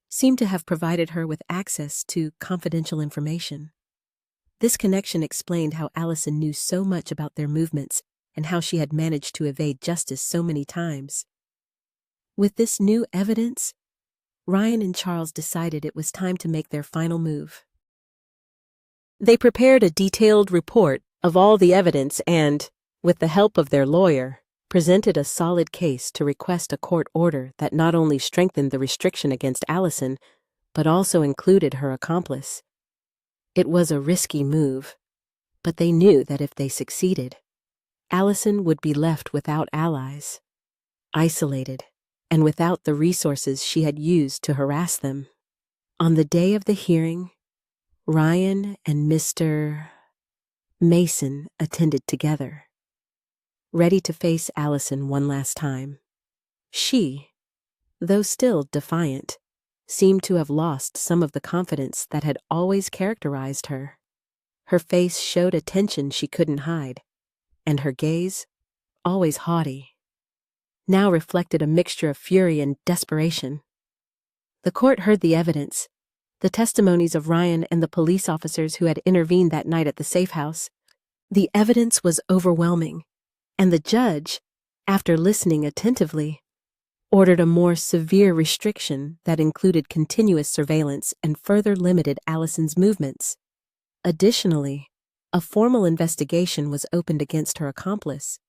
Speaker 1: seemed to have provided her with access to confidential information. This connection explained how Allison knew so much about their movements and how she had managed to evade justice so many times. With this new evidence, Ryan and Charles decided it was time to make their final move. They prepared a detailed report of all the evidence and, with the help of their lawyer, presented a solid case to request a court order that not only strengthened the restriction against Allison, but also included her accomplice. It was a risky move, but they knew that if they succeeded, Allison would be left without allies, isolated, and without the resources she had used to harass them. On the day of the hearing, Ryan and Mr. Mason attended together, ready to face Allison one last time. She, though still defiant, seemed to have lost some of the confidence that had always characterized her. Her face showed a tension she couldn't hide, and her gaze, always haughty, now reflected a mixture of fury and desperation. The court heard the evidence, the testimonies of Ryan and the police officers who had intervened that night at the safe house. The evidence was overwhelming, and the judge, after listening attentively, ordered a more severe restriction that included continuous surveillance and further limited Allison's movements. Additionally, a formal investigation was opened against her accomplice,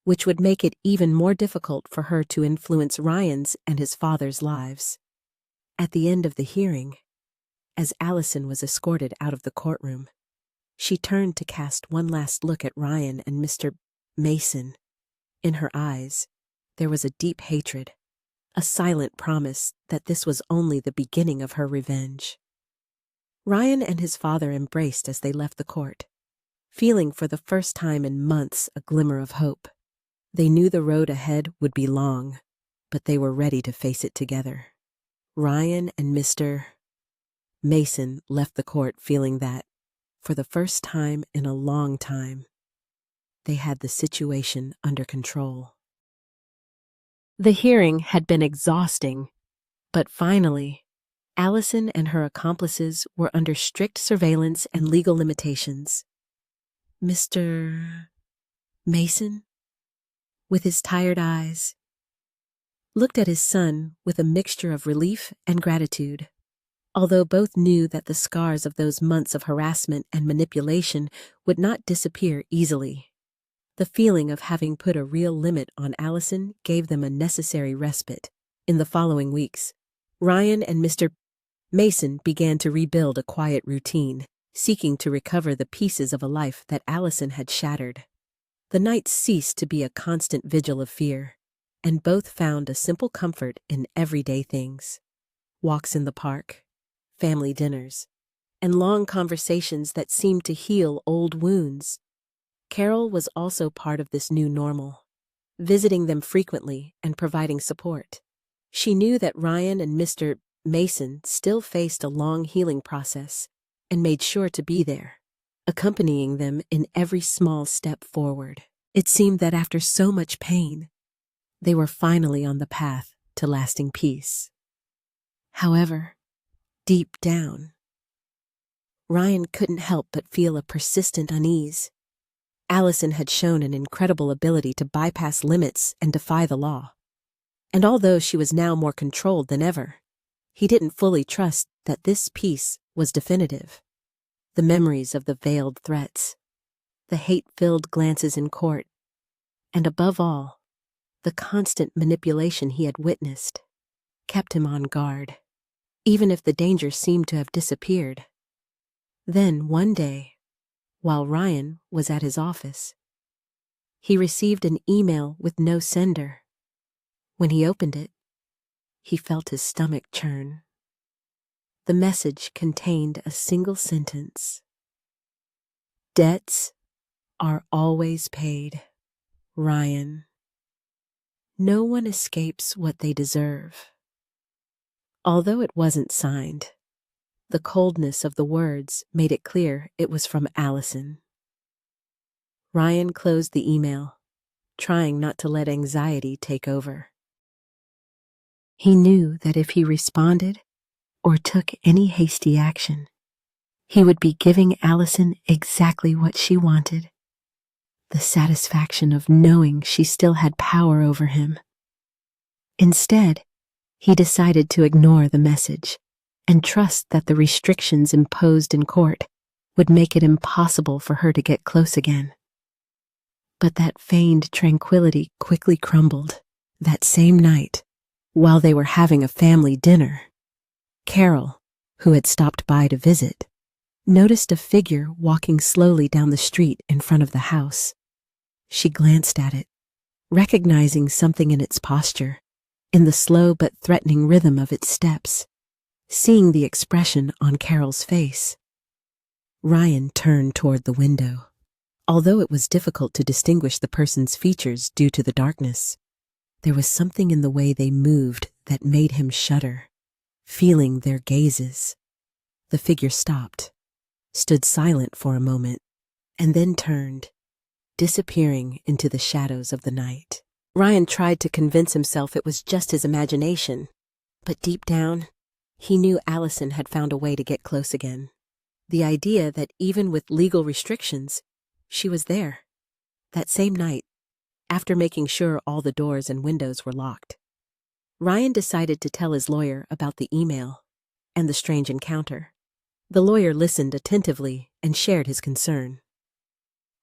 Speaker 1: which would make it even more difficult for her to influence Ryan's and his father's lives. At the end of the hearing, as Allison was escorted out of the courtroom, she turned to cast one last look at Ryan and Mr. Mason. In her eyes, there was a deep hatred, a silent promise that this was only the beginning of her revenge. Ryan and his father embraced as they left the court, feeling for the first time in months a glimmer of hope. They knew the road ahead would be long, but they were ready to face it together. Ryan and Mr. Mason left the court feeling that, for the first time in a long time, they had the situation under control. The hearing had been exhausting, but finally, Allison and her accomplices were under strict surveillance and legal limitations. Mr. Mason, with his tired eyes, looked at his son with a mixture of relief and gratitude, although both knew that the scars of those months of harassment and manipulation would not disappear easily. The feeling of having put a real limit on Allison gave them a necessary respite. In the following weeks, Ryan and Mr. Mason began to rebuild a quiet routine, seeking to recover the pieces of a life that Allison had shattered. The nights ceased to be a constant vigil of fear, and both found a simple comfort in everyday things. Walks in the park, family dinners, and long conversations that seemed to heal old wounds. Carol was also part of this new normal, visiting them frequently and providing support. She knew that Ryan and Mr. Mason still faced a long healing process and made sure to be there, accompanying them in every small step forward. It seemed that after so much pain, they were finally on the path to lasting peace. However, deep down, Ryan couldn't help but feel a persistent unease. Allison had shown an incredible ability to bypass limits and defy the law. And although she was now more controlled than ever, he didn't fully trust that this peace was definitive. The memories of the veiled threats, the hate-filled glances in court, and above all, the constant manipulation he had witnessed, kept him on guard, even if the danger seemed to have disappeared. Then, one day, while Ryan was at his office, he received an email with no sender. When he opened it, he felt his stomach churn. The message contained a single sentence: "Debts are always paid, Ryan. No one escapes what they deserve." Although it wasn't signed, the coldness of the words made it clear it was from Allison. Ryan closed the email, trying not to let anxiety take over. He knew that if he responded or took any hasty action, he would be giving Allison exactly what she wanted: the satisfaction of knowing she still had power over him. Instead, he decided to ignore the message and trust that the restrictions imposed in court would make it impossible for her to get close again. But that feigned tranquility quickly crumbled. That same night, while they were having a family dinner, Carol, who had stopped by to visit, noticed a figure walking slowly down the street in front of the house. She glanced at it, recognizing something in its posture, in the slow but threatening rhythm of its steps, seeing the expression on Carol's face. Ryan turned toward the window. Although it was difficult to distinguish the person's features due to the darkness, there was something in the way they moved that made him shudder, feeling their gazes. The figure stopped, stood silent for a moment, and then turned, disappearing into the shadows of the night. Ryan tried to convince himself it was just his imagination, but deep down, he knew Allison had found a way to get close again. The idea that even with legal restrictions, she was there. That same night, after making sure all the doors and windows were locked, Ryan decided to tell his lawyer about the email and the strange encounter. The lawyer listened attentively and shared his concern.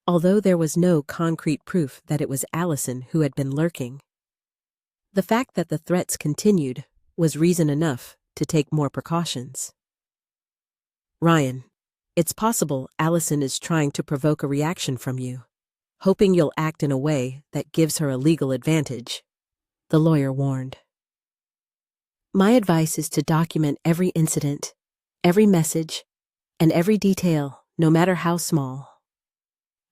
Speaker 1: Although there was no concrete proof that it was Allison who had been lurking, the fact that the threats continued was reason enough to take more precautions. Ryan, it's possible Allison is trying to provoke a reaction from you, hoping you'll act in a way that gives her a legal advantage, the lawyer warned. My advice is to document every incident, every message, and every detail, no matter how small.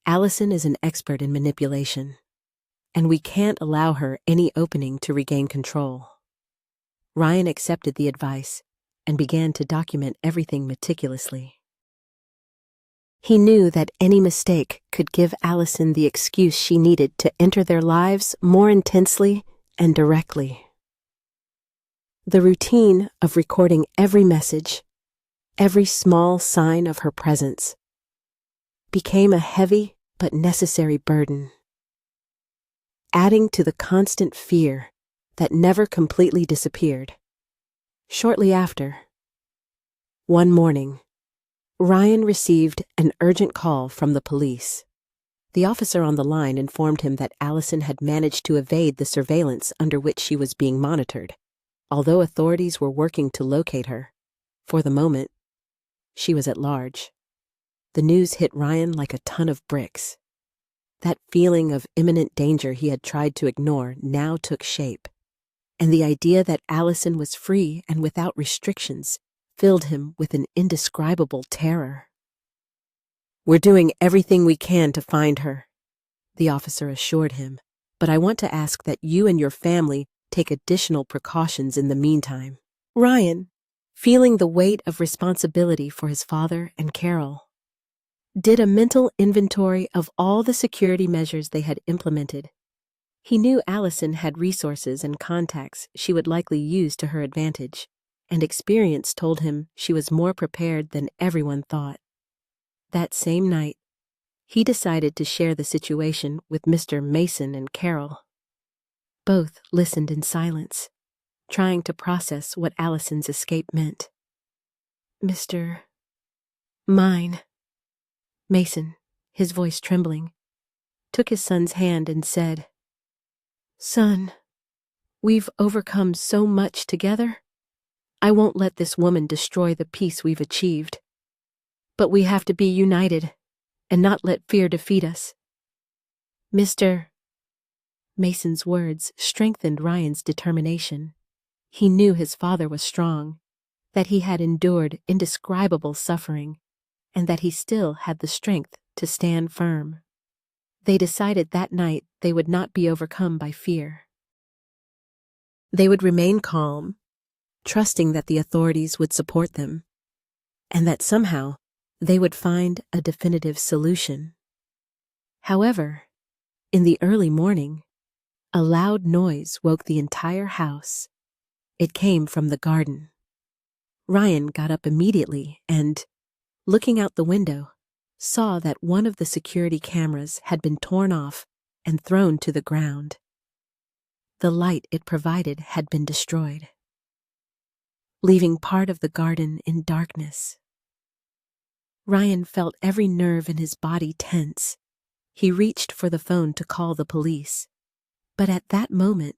Speaker 1: Allison is an expert in manipulation, and we can't allow her any opening to regain control. Ryan accepted the advice and began to document everything meticulously. He knew that any mistake could give Allison the excuse she needed to enter their lives more intensely and directly. The routine of recording every message, every small sign of her presence, became a heavy but necessary burden, adding to the constant fear that never completely disappeared. Shortly after, one morning, Ryan received an urgent call from the police. The officer on the line informed him that Allison had managed to evade the surveillance under which she was being monitored. Although authorities were working to locate her, for the moment, she was at large. The news hit Ryan like a ton of bricks. That feeling of imminent danger he had tried to ignore now took shape, and the idea that Allison was free and without restrictions filled him with an indescribable terror. "We're doing everything we can to find her," the officer assured him, "but I want to ask that you and your family take additional precautions in the meantime." Ryan, feeling the weight of responsibility for his father and Carol, did a mental inventory of all the security measures they had implemented. He knew Allison had resources and contacts she would likely use to her advantage, and experience told him she was more prepared than everyone thought. That same night, he decided to share the situation with Mr. Mason and Carol. Both listened in silence, trying to process what Allison's escape meant. "Mr. Mine," Mason, his voice trembling, took his son's hand and said, "Son, we've overcome so much together. I won't let this woman destroy the peace we've achieved. But we have to be united and not let fear defeat us." Mr. Mason's words strengthened Ryan's determination. He knew his father was strong, that he had endured indescribable suffering, and that he still had the strength to stand firm. They decided that night they would not be overcome by fear. They would remain calm, trusting that the authorities would support them, and that somehow they would find a definitive solution. However, in the early morning, a loud noise woke the entire house. It came from the garden. Ryan got up immediately and, looking out the window, saw that one of the security cameras had been torn off and thrown to the ground. The light it provided had been destroyed, leaving part of the garden in darkness. Ryan felt every nerve in his body tense, He reached for the phone to call the police. But at that moment,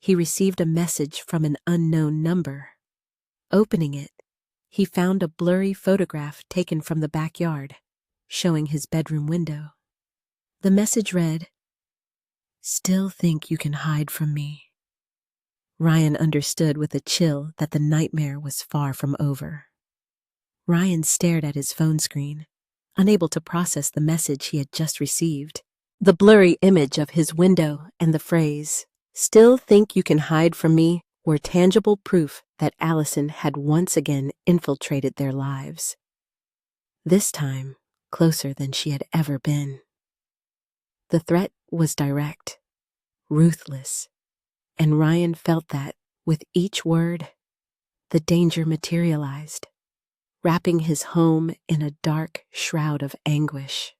Speaker 1: he received a message from an unknown number. Opening it, he found a blurry photograph taken from the backyard, showing his bedroom window. The message read, "Still think you can hide from me." Ryan understood with a chill that the nightmare was far from over. Ryan stared at his phone screen, unable to process the message he had just received. The blurry image of his window and the phrase, "Still think you can hide from me," were tangible proof that Allison had once again infiltrated their lives. This time, closer than she had ever been. The threat was direct, ruthless, and Ryan felt that, with each word, the danger materialized, wrapping his home in a dark shroud of anguish.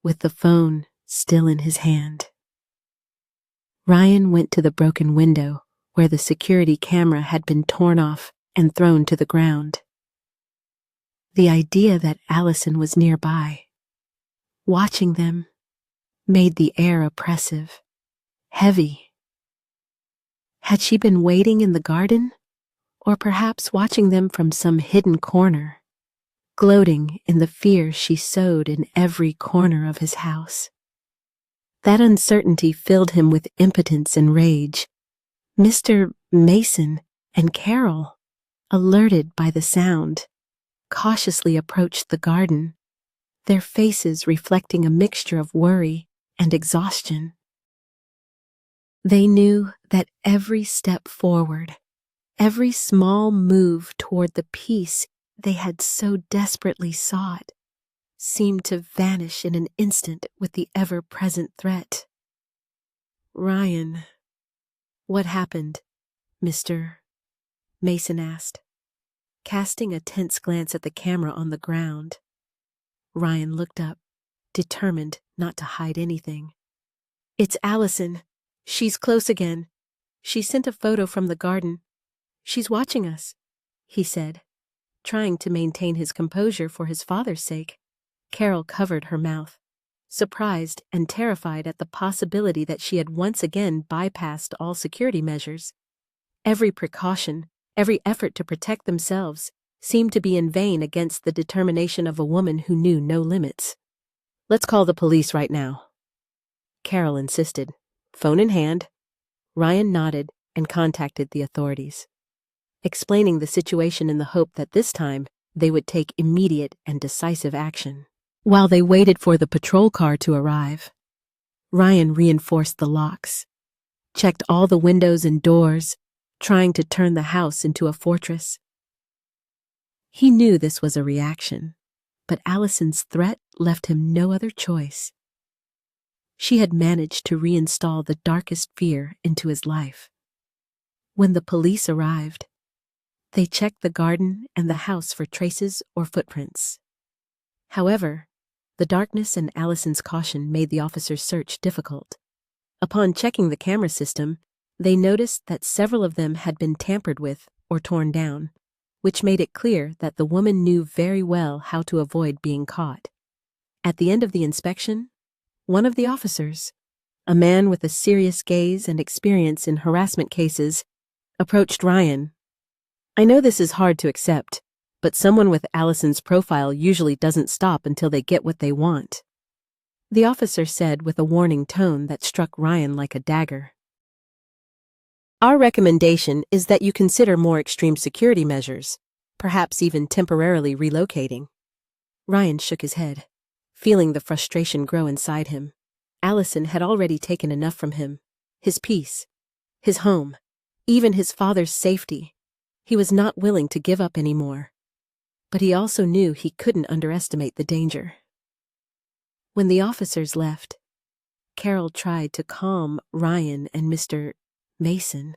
Speaker 1: With the phone still in his hand, Ryan went to the broken window where the security camera had been torn off and thrown to the ground. The idea that Allison was nearby, watching them, made the air oppressive, heavy. Had she been waiting in the garden, or perhaps watching them from some hidden corner, gloating in the fear she sowed in every corner of his house? That uncertainty filled him with impotence and rage. Mr. Mason and Carol, alerted by the sound, cautiously approached the garden, their faces reflecting a mixture of worry and exhaustion. They knew that every step forward, every small move toward the peace they had so desperately sought, seemed to vanish in an instant with the ever-present threat. "Ryan, what happened?" Mr. Mason asked, casting a tense glance at the camera on the ground. Ryan looked up, determined not to hide anything. "It's Allison. She's close again. She sent a photo from the garden. She's watching us," he said, trying to maintain his composure for his father's sake. Carol covered her mouth, surprised and terrified at the possibility that she had once again bypassed all security measures. Every precaution, every effort to protect themselves, seemed to be in vain against the determination of a woman who knew no limits. "Let's call the police right now," Carol insisted. Phone in hand, Ryan nodded and contacted the authorities, explaining the situation in the hope that this time they would take immediate and decisive action. While they waited for the patrol car to arrive, Ryan reinforced the locks, checked all the windows and doors, trying to turn the house into a fortress. He knew this was a reaction, but Allison's threat left him no other choice. She had managed to reinstall the darkest fear into his life. When the police arrived, they checked the garden and the house for traces or footprints. However, the darkness and Allison's caution made the officers' search difficult. Upon checking the camera system, they noticed that several of them had been tampered with or torn down, which made it clear that the woman knew very well how to avoid being caught. At the end of the inspection, one of the officers, a man with a serious gaze and experience in harassment cases, approached Ryan. "I know this is hard to accept, but someone with Allison's profile usually doesn't stop until they get what they want," the officer said with a warning tone that struck Ryan like a dagger. "Our recommendation is that you consider more extreme security measures, perhaps even temporarily relocating." Ryan shook his head, feeling the frustration grow inside him. Allison had already taken enough from him, his peace, his home, even his father's safety. He was not willing to give up anymore, but he also knew he couldn't underestimate the danger. When the officers left, Carol tried to calm Ryan and Mr. Mason,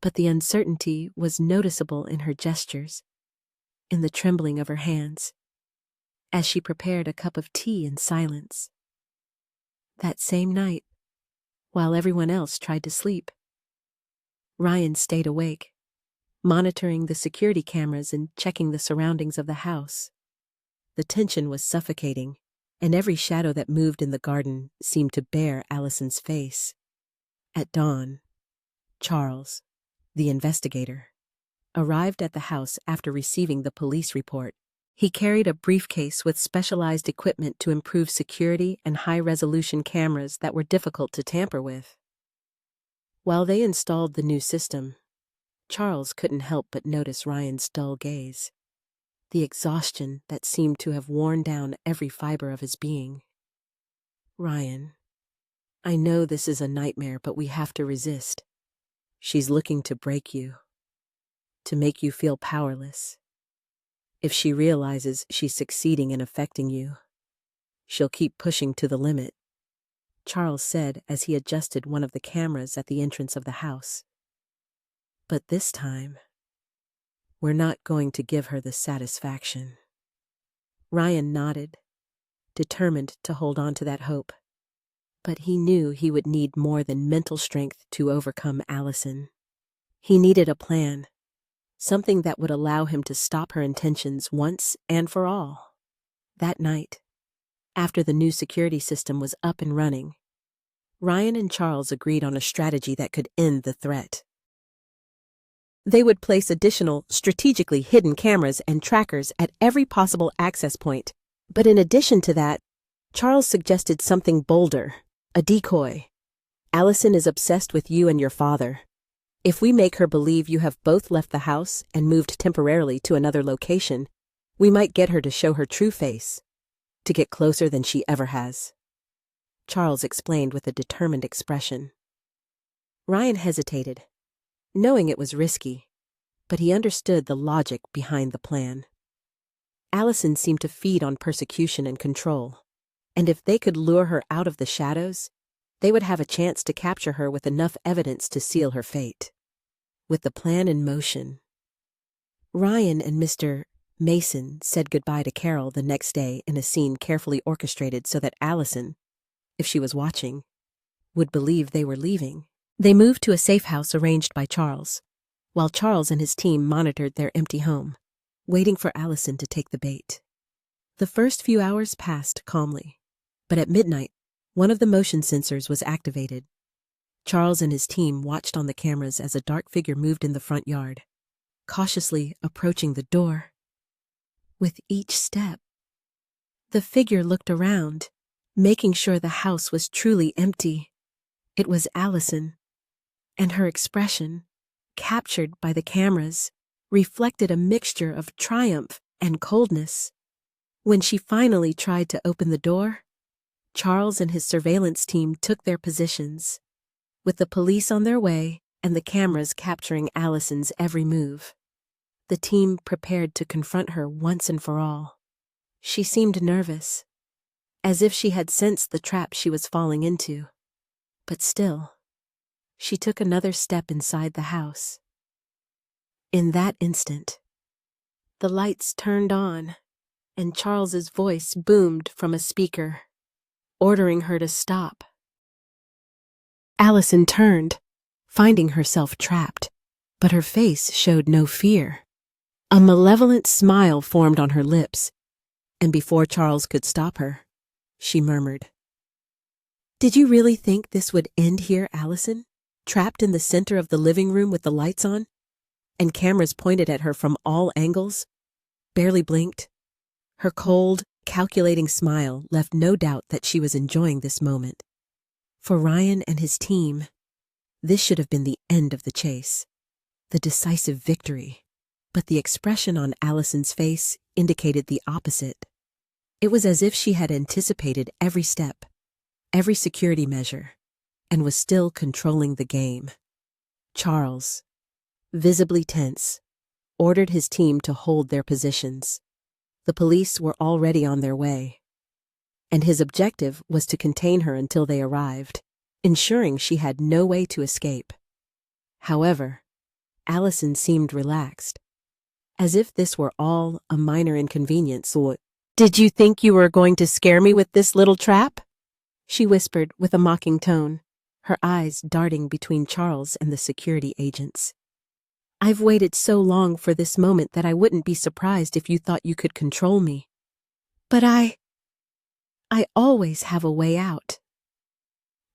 Speaker 1: but the uncertainty was noticeable in her gestures, in the trembling of her hands, as she prepared a cup of tea in silence. That same night, while everyone else tried to sleep, Ryan stayed awake, monitoring the security cameras and checking the surroundings of the house. The tension was suffocating, and every shadow that moved in the garden seemed to bear Allison's face. At dawn, Charles, the investigator, arrived at the house after receiving the police report. He carried a briefcase with specialized equipment to improve security and high-resolution cameras that were difficult to tamper with. While they installed the new system, Charles couldn't help but notice Ryan's dull gaze, the exhaustion that seemed to have worn down every fiber of his being. "Ryan, I know this is a nightmare, but we have to resist. She's looking to break you, to make you feel powerless. If she realizes she's succeeding in affecting you, she'll keep pushing to the limit," Charles said as he adjusted one of the cameras at the entrance of the house. "But this time, we're not going to give her the satisfaction." Ryan nodded, determined to hold on to that hope. But he knew he would need more than mental strength to overcome Allison. He needed a plan, something that would allow him to stop her intentions once and for all. That night, after the new security system was up and running, Ryan and Charles agreed on a strategy that could end the threat. They would place additional, strategically hidden cameras and trackers at every possible access point. But in addition to that, Charles suggested something bolder, a decoy. "Allison is obsessed with you and your father. If we make her believe you have both left the house and moved temporarily to another location, we might get her to show her true face, to get closer than she ever has," Charles explained with a determined expression. Ryan hesitated, knowing it was risky, but he understood the logic behind the plan. Allison seemed to feed on persecution and control, and if they could lure her out of the shadows, they would have a chance to capture her with enough evidence to seal her fate. With the plan in motion, Ryan and Mr. Mason said goodbye to Carol the next day in a scene carefully orchestrated so that Allison, if she was watching, would believe they were leaving. They moved to a safe house arranged by Charles, while Charles and his team monitored their empty home, waiting for Allison to take the bait. The first few hours passed calmly, but at midnight, one of the motion sensors was activated. Charles and his team watched on the cameras as a dark figure moved in the front yard, cautiously approaching the door. With each step, the figure looked around, making sure the house was truly empty. It was Allison, and her expression, captured by the cameras, reflected a mixture of triumph and coldness. When she finally tried to open the door, Charles and his surveillance team took their positions, with the police on their way and the cameras capturing Allison's every move. The team prepared to confront her once and for all. She seemed nervous, as if she had sensed the trap she was falling into. But still, she took another step inside the house. In that instant, the lights turned on, and Charles's voice boomed from a speaker, ordering her to stop. Allison turned, finding herself trapped, but her face showed no fear. A malevolent smile formed on her lips, and before Charles could stop her, she murmured, "Did you really think this would end here, Allison? Trapped in the center of the living room with the lights on, and cameras pointed at her from all angles, barely blinked." Her cold, calculating smile left no doubt that she was enjoying this moment. For Ryan and his team, this should have been the end of the chase, the decisive victory. But the expression on Allison's face indicated the opposite. It was as if she had anticipated every step, every security measure, and was still controlling the game. Charles, visibly tense, ordered his team to hold their positions. The police were already on their way, and his objective was to contain her until they arrived, ensuring she had no way to escape. However, Allison seemed relaxed, as if this were all a minor inconvenience. "Did you think you were going to scare me with this little trap?" she whispered with a mocking tone, her eyes darting between Charles and the security agents. "I've waited so long for this moment that I wouldn't be surprised if you thought you could control me. But I always have a way out.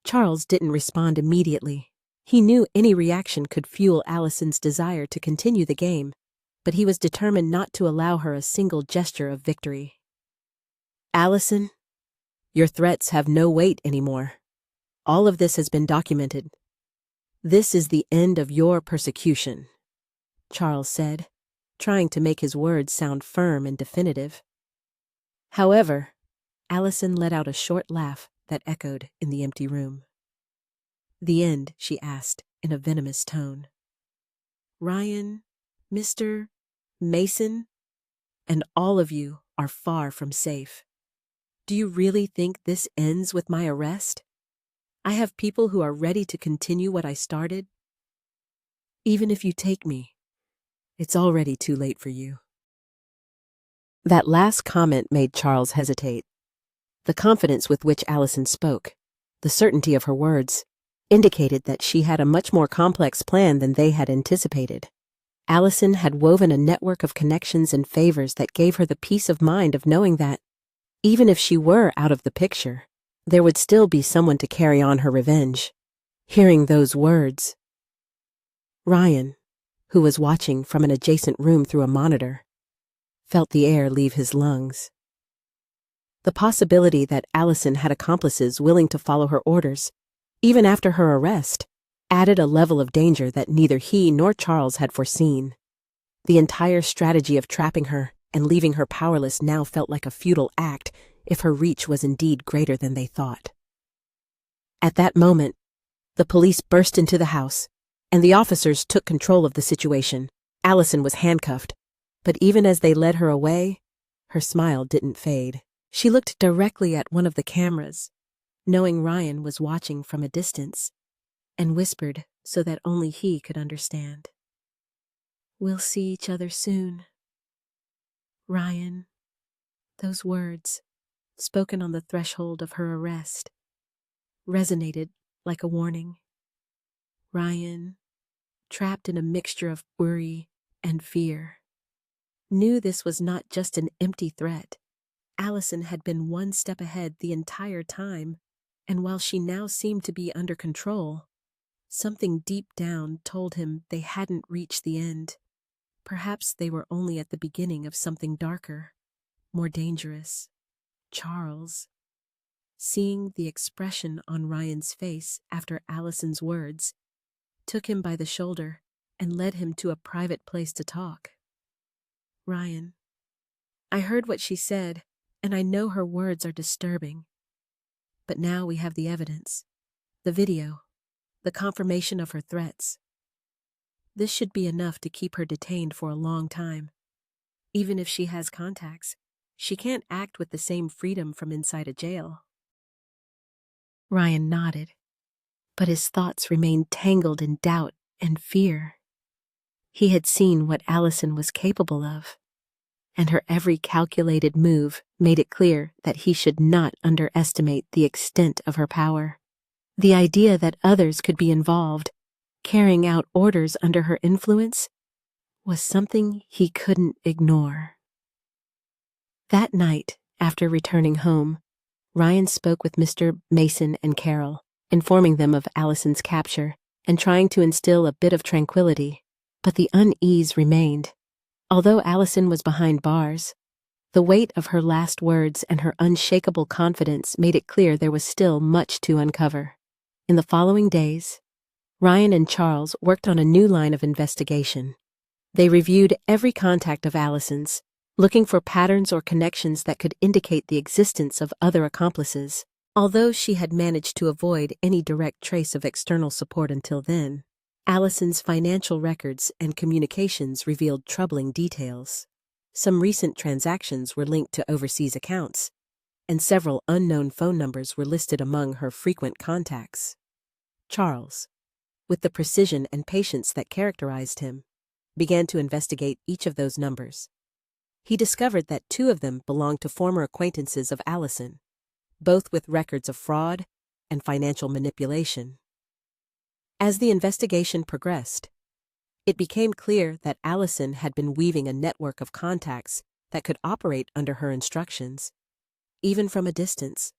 Speaker 1: Charles didn't respond immediately. He knew any reaction could fuel Allison's desire to continue the game, but he was determined not to allow her a single gesture of victory. Allison, your threats have no weight anymore. All of this has been documented. This is the end of your persecution, Charles said, trying to make his words sound firm and definitive. However, Allison let out a short laugh that echoed in the empty room. The end, she asked in a venomous tone. Ryan, Mr. Mason, and all of you are far from safe. Do you really think this ends with my arrest? I have people who are ready to continue what I started. Even if you take me, it's already too late for you. That last comment made Charles hesitate. The confidence with which Allison spoke, the certainty of her words, indicated that she had a much more complex plan than they had anticipated. Allison had woven a network of connections and favors that gave her the peace of mind of knowing that, even if she were out of the picture, there would still be someone to carry on her revenge. Hearing those words, Ryan, who was watching from an adjacent room through a monitor, felt the air leave his lungs. The possibility that Allison had accomplices willing to follow her orders, even after her arrest, added a level of danger that neither he nor Charles had foreseen. The entire strategy of trapping her and leaving her powerless now felt like a futile act if her reach was indeed greater than they thought. At that moment, the police burst into the house, and the officers took control of the situation. Allison was handcuffed, but even as they led her away, her smile didn't fade. She looked directly at one of the cameras, knowing Ryan was watching from a distance, and whispered so that only he could understand. We'll see each other soon. Ryan. Those words, spoken on the threshold of her arrest, resonated like a warning. Ryan, trapped in a mixture of worry and fear, knew this was not just an empty threat. Allison had been one step ahead the entire time, and while she now seemed to be under control, something deep down told him they hadn't reached the end. Perhaps they were only at the beginning of something darker, more dangerous. Charles, seeing the expression on Ryan's face after Allison's words, took him by the shoulder and led him to a private place to talk. Ryan, I heard what she said, and I know her words are disturbing. But now we have the evidence, the video, the confirmation of her threats. This should be enough to keep her detained for a long time. Even if she has contacts, she can't act with the same freedom from inside a jail. Ryan nodded, but his thoughts remained tangled in doubt and fear. He had seen what Allison was capable of, and her every calculated move made it clear that he should not underestimate the extent of her power. The idea that others could be involved, carrying out orders under her influence, was something he couldn't ignore. That night, after returning home, Ryan spoke with Mr. Mason and Carol, informing them of Allison's capture and trying to instill a bit of tranquility, but the unease remained. Although Allison was behind bars, the weight of her last words and her unshakable confidence made it clear there was still much to uncover. In the following days, Ryan and Charles worked on a new line of investigation. They reviewed every contact of Allison's, looking for patterns or connections that could indicate the existence of other accomplices. Although she had managed to avoid any direct trace of external support until then, Allison's financial records and communications revealed troubling details. Some recent transactions were linked to overseas accounts, and several unknown phone numbers were listed among her frequent contacts. Charles, with the precision and patience that characterized him, began to investigate each of those numbers. He discovered that 2 of them belonged to former acquaintances of Allison, both with records of fraud and financial manipulation. As the investigation progressed, it became clear that Allison had been weaving a network of contacts that could operate under her instructions. even from a distance.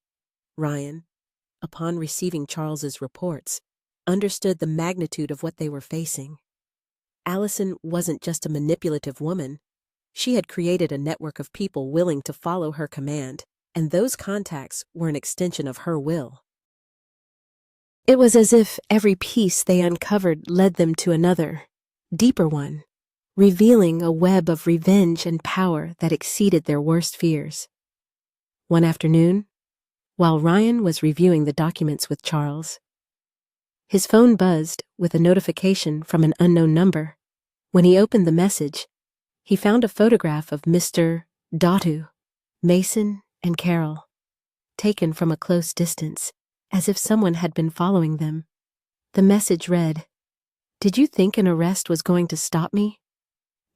Speaker 1: Ryan, upon receiving Charles's reports, understood the magnitude of what they were facing. Allison wasn't just a manipulative woman. She had created a network of people willing to follow her command, and those contacts were an extension of her will. It was as if every piece they uncovered led them to another, deeper one, revealing a web of revenge and power that exceeded their worst fears. One afternoon, while Ryan was reviewing the documents with Charles, his phone buzzed with a notification from an unknown number. When he opened the message, he found a photograph of Mr. Mason and Carol, taken from a close distance, as if someone had been following them. The message read, "Did you think an arrest was going to stop me?"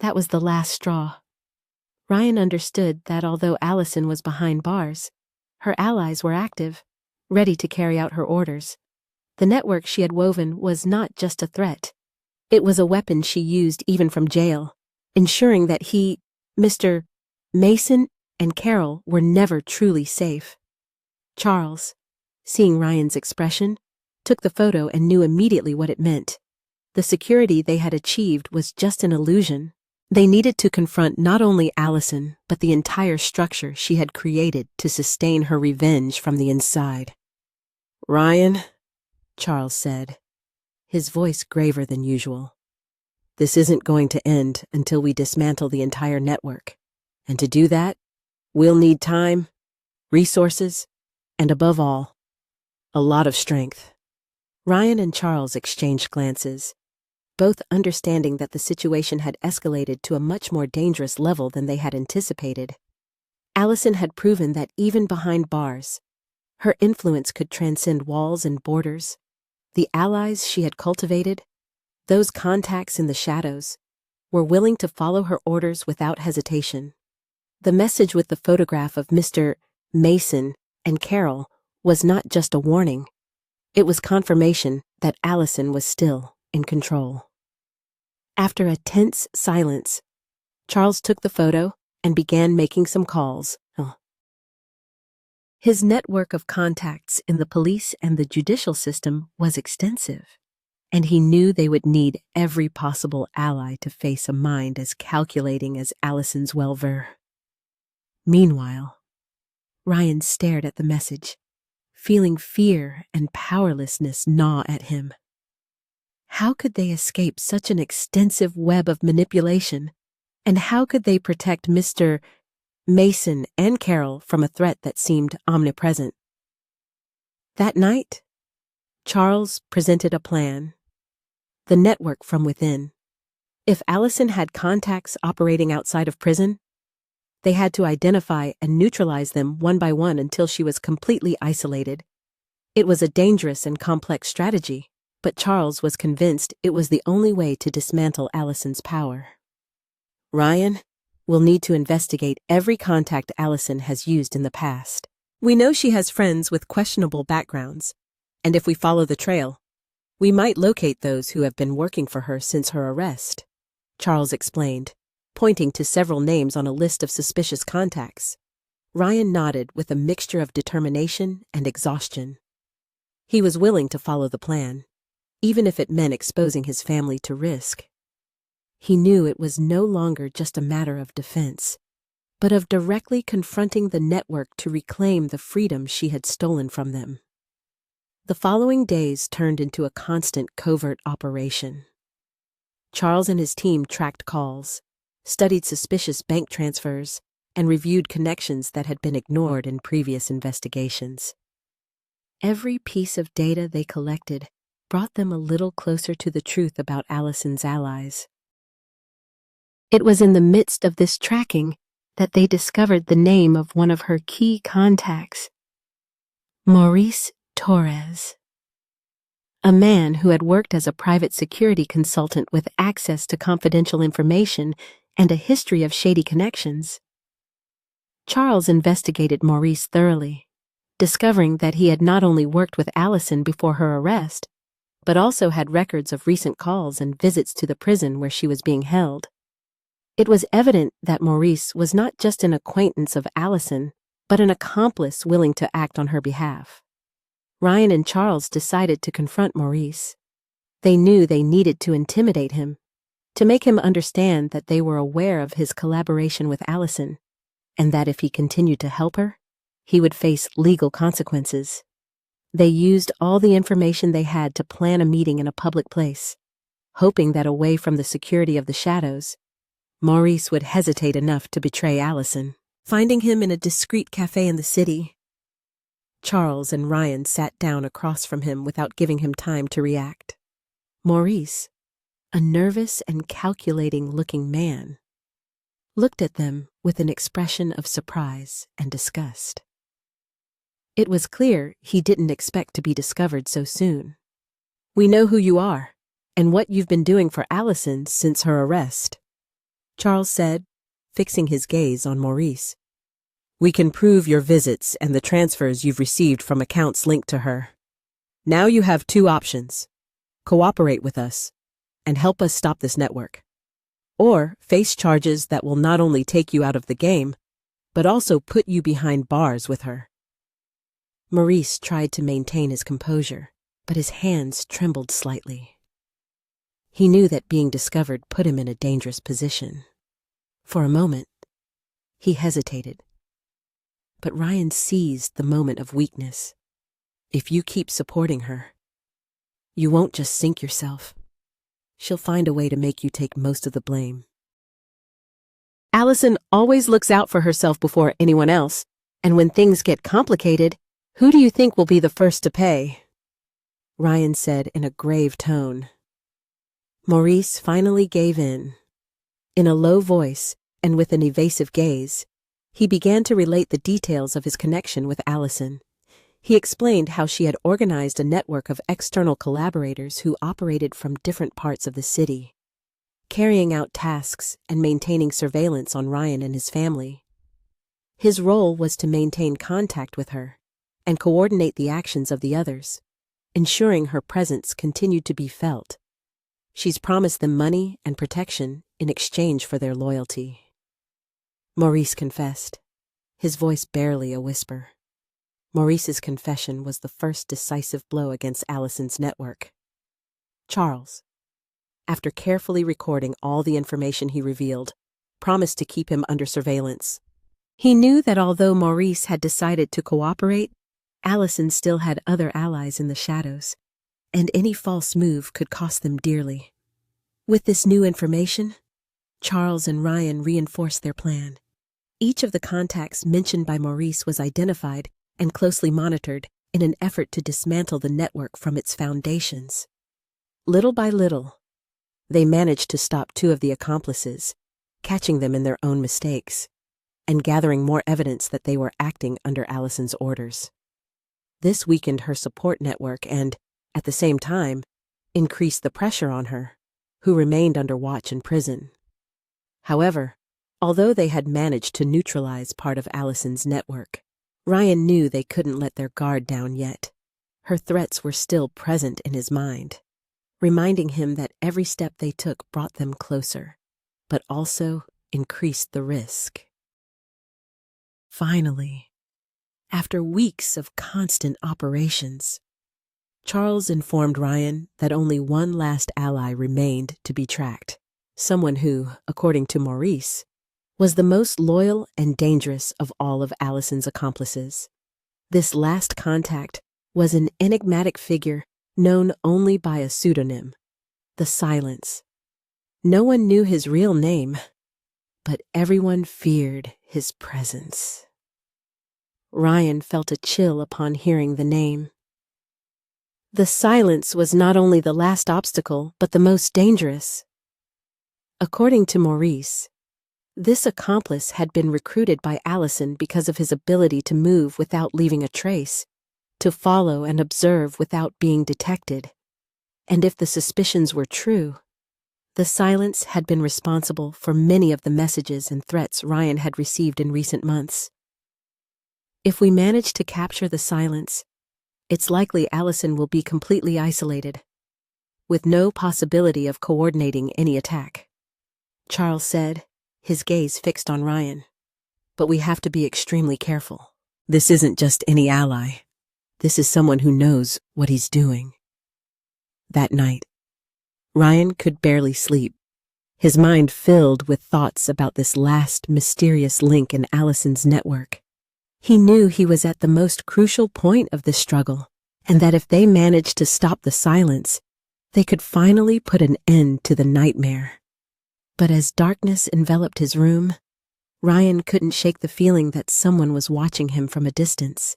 Speaker 1: That was the last straw. Ryan understood that although Allison was behind bars, her allies were active, ready to carry out her orders. The network she had woven was not just a threat. It was a weapon she used even from jail, ensuring that Mr. Mason, and Carol were never truly safe. Charles, seeing Ryan's expression, took the photo and knew immediately what it meant. The security they had achieved was just an illusion. They needed to confront not only Allison, but the entire structure she had created to sustain her revenge from the inside. "Ryan," Charles said, his voice graver than usual, "this isn't going to end until we dismantle the entire network. And to do that, we'll need time, resources, and above all, a lot of strength." Ryan and Charles exchanged glances, both understanding that the situation had escalated to a much more dangerous level than they had anticipated. Allison had proven that even behind bars, her influence could transcend walls and borders. The allies she had cultivated, those contacts in the shadows, were willing to follow her orders without hesitation. The message with the photograph of Mr. Mason and Carol was not just a warning. It was confirmation that Allison was still in control. After a tense silence, Charles took the photo and began making some calls. His network of contacts in the police and the judicial system was extensive, and he knew they would need every possible ally to face a mind as calculating as Allison's well-ver. Meanwhile, Ryan stared at the message, feeling fear and powerlessness gnaw at him. How could they escape such an extensive web of manipulation? And how could they protect Mr. Mason and Carol from a threat that seemed omnipresent? That night, Charles presented a plan: the network from within. If Allison had contacts operating outside of prison, they had to identify and neutralize them one by one until she was completely isolated. It was a dangerous and complex strategy, but Charles was convinced it was the only way to dismantle Allison's power. "Ryan, we'll need to investigate every contact Allison has used in the past. We know she has friends with questionable backgrounds, and if we follow the trail, we might locate those who have been working for her since her arrest," Charles explained, pointing to several names on a list of suspicious contacts. Ryan nodded with a mixture of determination and exhaustion. He was willing to follow the plan, even if it meant exposing his family to risk. He knew it was no longer just a matter of defense, but of directly confronting the network to reclaim the freedom she had stolen from them. The following days turned into a constant covert operation. Charles and his team tracked calls, studied suspicious bank transfers, and reviewed connections that had been ignored in previous investigations. Every piece of data they collected brought them a little closer to the truth about Allison's allies. It was in the midst of this tracking that they discovered the name of one of her key contacts, Maurice Torres, a man who had worked as a private security consultant with access to confidential information and a history of shady connections. Charles investigated Maurice thoroughly, discovering that he had not only worked with Allison before her arrest, but also had records of recent calls and visits to the prison where she was being held. It was evident that Maurice was not just an acquaintance of Allison, but an accomplice willing to act on her behalf. Ryan and Charles decided to confront Maurice. They knew they needed to intimidate him, to make him understand that they were aware of his collaboration with Allison, and that if he continued to help her, he would face legal consequences. They used all the information they had to plan a meeting in a public place, hoping that away from the security of the shadows, Maurice would hesitate enough to betray Allison. Finding him in a discreet cafe in the city, Charles and Ryan sat down across from him without giving him time to react. Maurice, a nervous and calculating-looking man, looked at them with an expression of surprise and disgust. It was clear he didn't expect to be discovered so soon. "We know who you are, and what you've been doing for Allison since her arrest," Charles said, fixing his gaze on Maurice. "We can prove your visits and the transfers you've received from accounts linked to her. Now you have two options: cooperate with us and help us stop this network, or face charges that will not only take you out of the game, but also put you behind bars with her." Maurice tried to maintain his composure, but his hands trembled slightly. He knew that being discovered put him in a dangerous position. For a moment, he hesitated. But Ryan seized the moment of weakness. "If you keep supporting her, you won't just sink yourself. She'll find a way to make you take most of the blame." "Allison always looks out for herself before anyone else, and when things get complicated, who do you think will be the first to pay?" Ryan said in a grave tone. Maurice finally gave in. In a low voice and with an evasive gaze, he began to relate the details of his connection with Allison. He explained how she had organized a network of external collaborators who operated from different parts of the city, carrying out tasks and maintaining surveillance on Ryan and his family. His role was to maintain contact with her and coordinate the actions of the others, ensuring her presence continued to be felt. She's promised them money and protection in exchange for their loyalty. Maurice confessed, his voice barely a whisper. Maurice's confession was the first decisive blow against Allison's network. Charles, after carefully recording all the information he revealed, promised to keep him under surveillance. He knew that although Maurice had decided to cooperate, Allison still had other allies in the shadows, and any false move could cost them dearly. With this new information, Charles and Ryan reinforced their plan. Each of the contacts mentioned by Maurice was identified and closely monitored in an effort to dismantle the network from its foundations. Little by little, they managed to stop two of the accomplices, catching them in their own mistakes, and gathering more evidence that they were acting under Allison's orders. This weakened her support network and, at the same time, increased the pressure on her, who remained under watch in prison. However, although they had managed to neutralize part of Allison's network, Ryan knew they couldn't let their guard down yet. Her threats were still present in his mind, reminding him that every step they took brought them closer, but also increased the risk. Finally, after weeks of constant operations, Charles informed Ryan that only one last ally remained to be tracked, someone who, according to Maurice, was the most loyal and dangerous of all of Allison's accomplices. This last contact was an enigmatic figure known only by a pseudonym, the Silence. No one knew his real name, but everyone feared his presence. Ryan felt a chill upon hearing the name. The Silence was not only the last obstacle, but the most dangerous. According to Maurice, this accomplice had been recruited by Allison because of his ability to move without leaving a trace, to follow and observe without being detected. And if the suspicions were true, the Silence had been responsible for many of the messages and threats Ryan had received in recent months. If we manage to capture the Silence, it's likely Allison will be completely isolated, with no possibility of coordinating any attack, Charles said, his gaze fixed on Ryan. But we have to be extremely careful. This isn't just any ally. This is someone who knows what he's doing. That night, Ryan could barely sleep, his mind filled with thoughts about this last mysterious link in Allison's network. He knew he was at the most crucial point of this struggle, and that if they managed to stop the silence, they could finally put an end to the nightmare. But as darkness enveloped his room, Ryan couldn't shake the feeling that someone was watching him from a distance,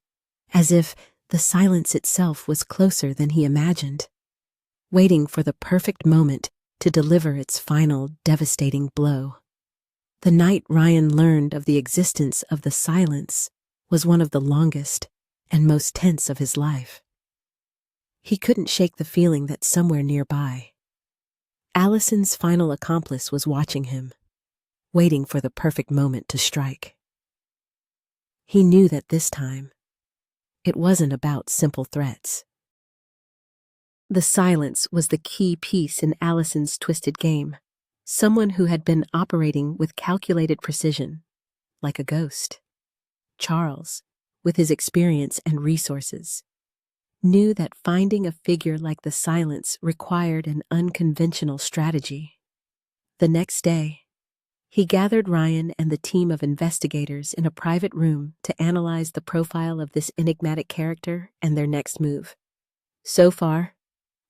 Speaker 1: as if the silence itself was closer than he imagined, waiting for the perfect moment to deliver its final devastating blow. The night Ryan learned of the existence of the silence was one of the longest and most tense of his life. He couldn't shake the feeling that somewhere nearby, Allison's final accomplice was watching him, waiting for the perfect moment to strike. He knew that this time, it wasn't about simple threats. The silence was the key piece in Allison's twisted game, someone who had been operating with calculated precision, like a ghost. Charles, with his experience and resources, knew that finding a figure like the silence required an unconventional strategy. The next day, he gathered Ryan and the team of investigators in a private room to analyze the profile of this enigmatic character and their next move. So far,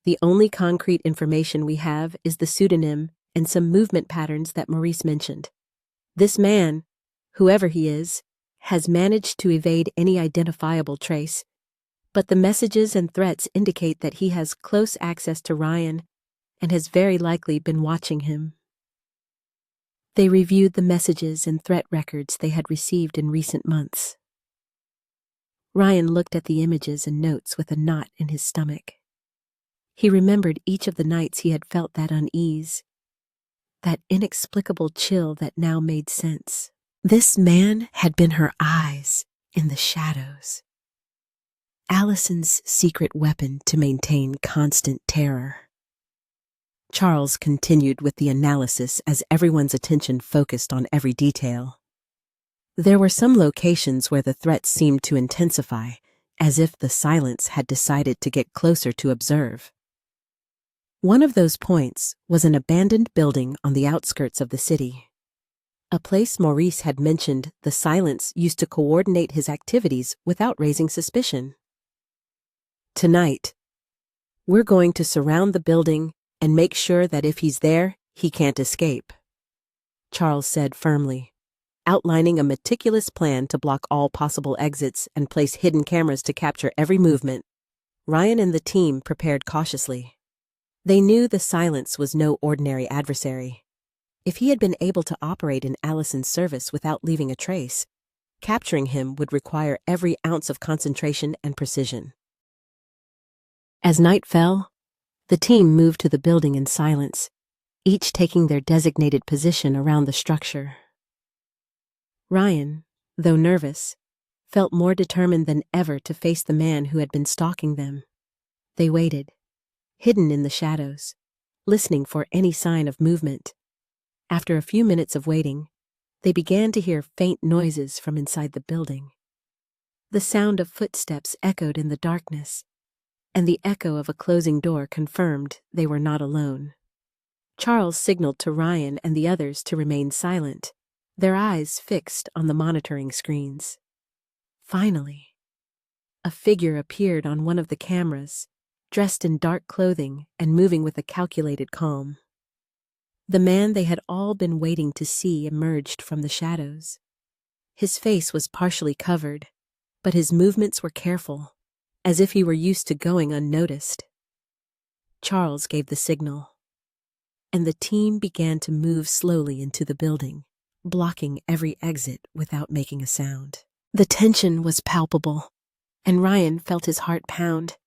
Speaker 1: the only concrete information we have is the pseudonym and some movement patterns that Maurice mentioned. This man, whoever he is, has managed to evade any identifiable trace, but the messages and threats indicate that he has close access to Ryan and has very likely been watching him. They reviewed the messages and threat records they had received in recent months. Ryan looked at the images and notes with a knot in his stomach. He remembered each of the nights he had felt that unease, that inexplicable chill that now made sense. This man had been her eyes in the shadows, Allison's secret weapon to maintain constant terror. Charles continued with the analysis as everyone's attention focused on every detail. There were some locations where the threats seemed to intensify, as if the silence had decided to get closer to observe. One of those points was an abandoned building on the outskirts of the city, a place Maurice had mentioned the silence used to coordinate his activities without raising suspicion. Tonight, we're going to surround the building and make sure that if he's there, he can't escape, Charles said firmly, outlining a meticulous plan to block all possible exits and place hidden cameras to capture every movement. Ryan and the team prepared cautiously. They knew the silence was no ordinary adversary. If he had been able to operate in Allison's service without leaving a trace, capturing him would require every ounce of concentration and precision. As night fell, the team moved to the building in silence, each taking their designated position around the structure. Ryan, though nervous, felt more determined than ever to face the man who had been stalking them. They waited, hidden in the shadows, listening for any sign of movement. After a few minutes of waiting, they began to hear faint noises from inside the building. The sound of footsteps echoed in the darkness, and the echo of a closing door confirmed they were not alone. Charles signaled to Ryan and the others to remain silent, their eyes fixed on the monitoring screens. Finally, a figure appeared on one of the cameras, dressed in dark clothing and moving with a calculated calm. The man they had all been waiting to see emerged from the shadows. His face was partially covered, but his movements were careful, as if he were used to going unnoticed. Charles gave the signal, and the team began to move slowly into the building, blocking every exit without making a sound. The tension was palpable, and Ryan felt his heart pound.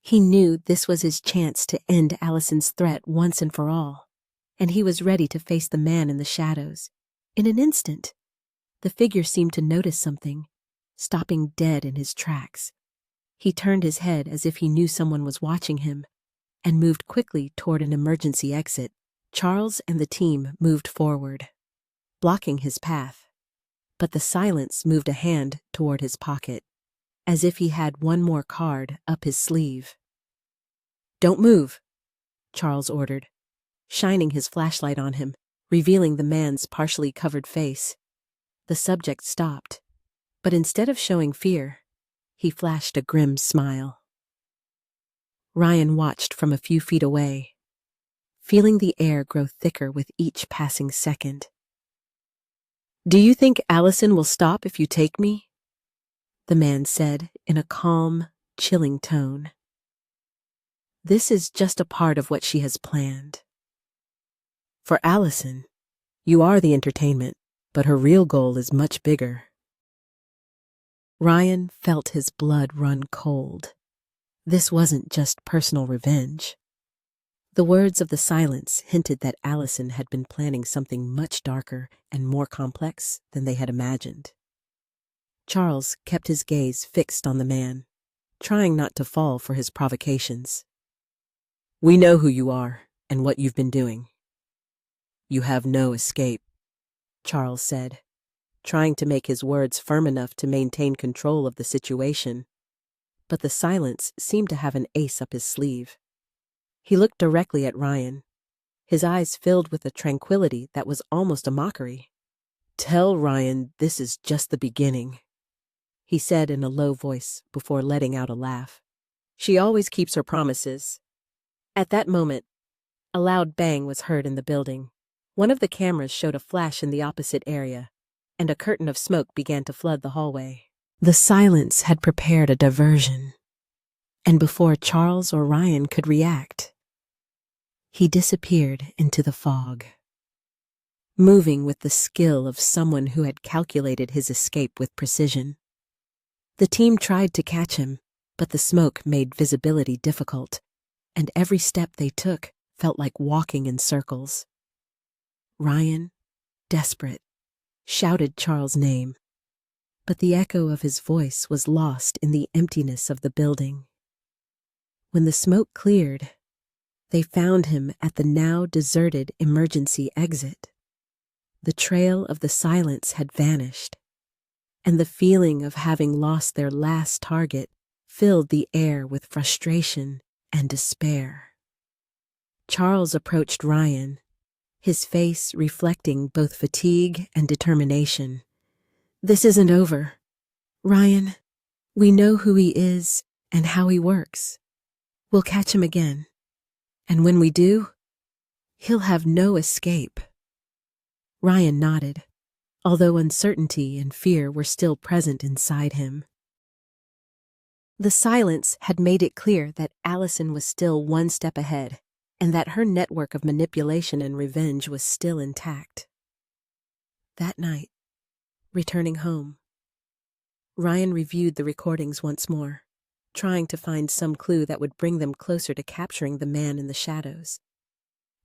Speaker 1: He knew this was his chance to end Allison's threat once and for all, and he was ready to face the man in the shadows. In an instant, the figure seemed to notice something, stopping dead in his tracks. He turned his head as if he knew someone was watching him, and moved quickly toward an emergency exit. Charles and the team moved forward, blocking his path. but the silence moved a hand toward his pocket, as if he had one more card up his sleeve. "Don't move," Charles ordered, shining his flashlight on him, revealing the man's partially covered face. The subject stopped, but instead of showing fear, he flashed a grim smile. Ryan watched from a few feet away, feeling the air grow thicker with each passing second. "Do you think Allison will stop if you take me?" the man said in a calm, chilling tone. "This is just a part of what she has planned. For Allison, you are the entertainment, but her real goal is much bigger." Ryan felt his blood run cold. This wasn't just personal revenge. The words of the silence hinted that Allison had been planning something much darker and more complex than they had imagined. Charles kept his gaze fixed on the man, trying not to fall for his provocations. "We know who you are and what you've been doing. You have no escape," Charles said, trying to make his words firm enough to maintain control of the situation. But the silence seemed to have an ace up his sleeve. He looked directly at Ryan, his eyes filled with a tranquility that was almost a mockery. "Tell Ryan this is just the beginning," he said in a low voice before letting out a laugh. "She always keeps her promises." At that moment, a loud bang was heard in the building. One of the cameras showed a flash in the opposite area, and a curtain of smoke began to flood the hallway. The silence had prepared a diversion, and before Charles or Ryan could react, he disappeared into the fog, moving with the skill of someone who had calculated his escape with precision. The team tried to catch him, but the smoke made visibility difficult, and every step they took felt like walking in circles. Ryan, desperate, shouted Charles' name, but the echo of his voice was lost in the emptiness of the building. When the smoke cleared, they found him at the now deserted emergency exit. The trail of the silence had vanished, and the feeling of having lost their last target filled the air with frustration and despair. Charles approached Ryan, his face reflecting both fatigue and determination. "This isn't over. Ryan, we know who he is and how he works. We'll catch him again. And when we do, he'll have no escape." Ryan nodded, although uncertainty and fear were still present inside him. The silence had made it clear that Allison was still one step ahead, and that her network of manipulation and revenge was still intact. That night, returning home, Ryan reviewed the recordings once more, trying to find some clue that would bring them closer to capturing the man in the shadows.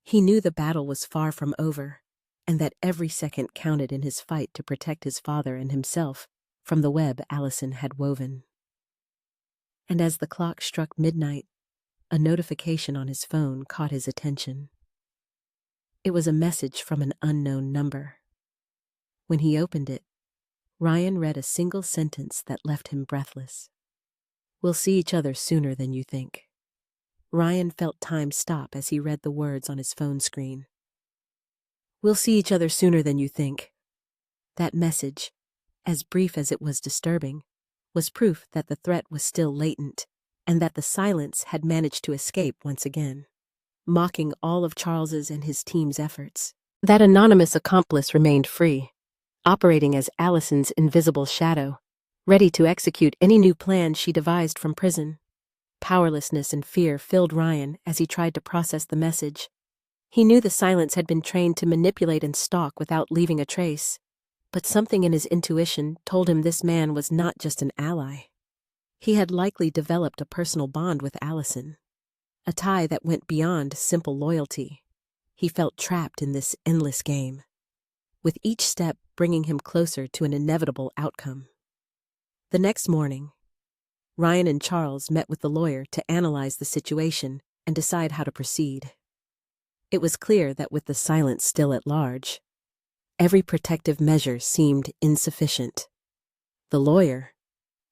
Speaker 1: He knew the battle was far from over, and that every second counted in his fight to protect his father and himself from the web Allison had woven. And as the clock struck midnight, a notification on his phone caught his attention. It was a message from an unknown number. When he opened it, Ryan read a single sentence that left him breathless. "We'll see each other sooner than you think." Ryan felt time stop as he read the words on his phone screen. "We'll see each other sooner than you think." That message, as brief as it was disturbing, was proof that the threat was still latent, and that the silence had managed to escape once again, mocking all of Charles's and his team's efforts. That anonymous accomplice remained free, operating as Allison's invisible shadow, ready to execute any new plan she devised from prison. Powerlessness and fear filled Ryan as he tried to process the message. He knew the silence had been trained to manipulate and stalk without leaving a trace, but something in his intuition told him this man was not just an ally. He had likely developed a personal bond with Allison, a tie that went beyond simple loyalty. He felt trapped in this endless game, with each step bringing him closer to an inevitable outcome. The next morning, Ryan and Charles met with the lawyer to analyze the situation and decide how to proceed. It was clear that with the silence still at large, Every protective measure seemed insufficient. The lawyer,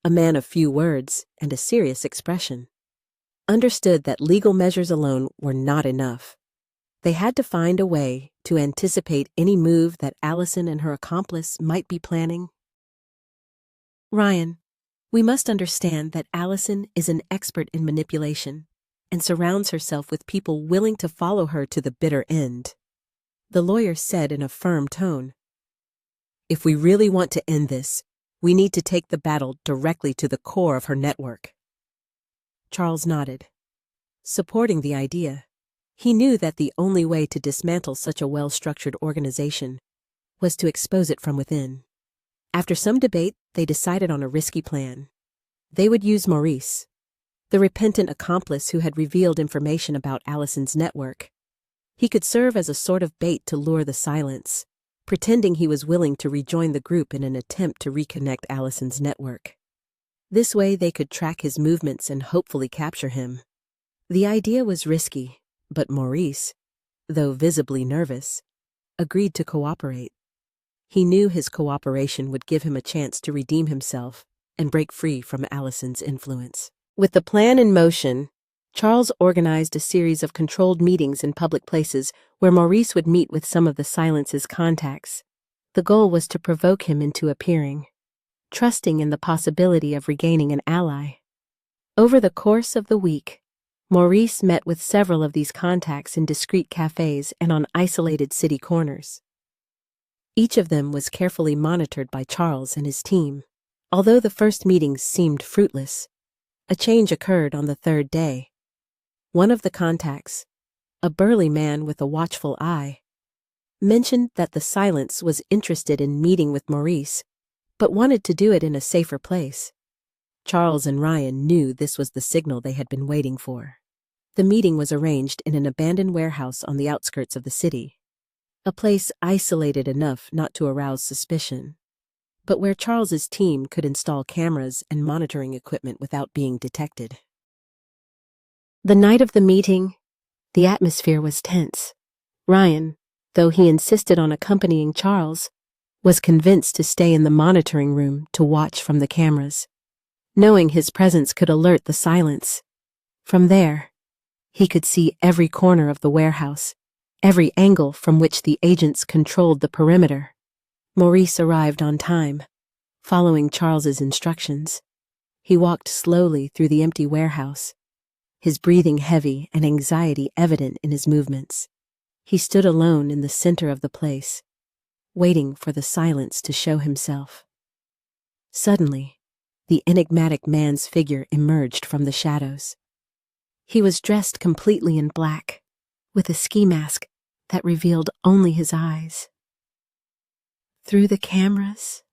Speaker 1: a man of few words and a serious expression, understood that legal measures alone were not enough. They had to find a way to anticipate any move that Allison and her accomplice might be planning. Ryan, we must understand that Allison is an expert in manipulation and surrounds herself with people willing to follow her to the bitter end, the lawyer said in a firm tone. If we really want to end this, we need to take the battle directly to the core of her network. Charles nodded, supporting the idea. He knew that the only way to dismantle such a well-structured organization was to expose it from within. After some debate, they decided on a risky plan. They would use Maurice, the repentant accomplice who had revealed information about Allison's network. He could serve as a sort of bait to lure the silence, pretending he was willing to rejoin the group in an attempt to reconnect Allison's network. This way they could track his movements and hopefully capture him. The idea was risky, but Maurice, though visibly nervous, agreed to cooperate. He knew his cooperation would give him a chance to redeem himself and break free from Allison's influence. With the plan in motion, Charles organized a series of controlled meetings in public places where Maurice would meet with some of the Silence's contacts. The goal was to provoke him into appearing, trusting in the possibility of regaining an ally. Over the course of the week, Maurice met with several of these contacts in discreet cafes and on isolated city corners. Each of them was carefully monitored by Charles and his team. Although the first meetings seemed fruitless, a change occurred on the third day. One of the contacts, a burly man with a watchful eye, mentioned that the Silence was interested in meeting with Maurice, but wanted to do it in a safer place. Charles and Ryan knew this was the signal they had been waiting for. The meeting was arranged in an abandoned warehouse on the outskirts of the city, a place isolated enough not to arouse suspicion, but where Charles's team could install cameras and monitoring equipment without being detected. The night of the meeting, the atmosphere was tense. Ryan, though he insisted on accompanying Charles, was convinced to stay in the monitoring room to watch from the cameras, knowing his presence could alert the Silence. From there, he could see every corner of the warehouse, every angle from which the agents controlled the perimeter. Maurice arrived on time, following Charles's instructions. He walked slowly through the empty warehouse, his breathing heavy and anxiety evident in his movements. He stood alone in the center of the place, waiting for the Silence to show himself. Suddenly, the enigmatic man's figure emerged from the shadows. He was dressed completely in black, with a ski mask that revealed only his eyes. Through the cameras,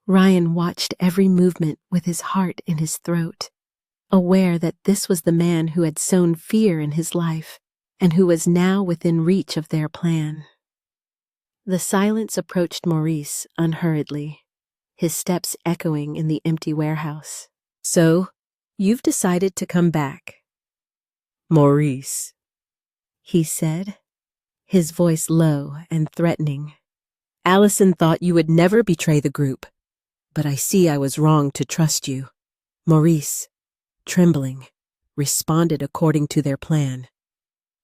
Speaker 1: Ryan watched every movement with his heart in his throat, aware that this was the man who had sown fear in his life and who was now within reach of their plan. The Silence approached Maurice unhurriedly, his steps echoing in the empty warehouse. "So, you've decided to come back, Maurice," he said, his voice low and threatening. "Allison thought you would never betray the group, but I see I was wrong to trust you." Maurice, trembling, responded according to their plan.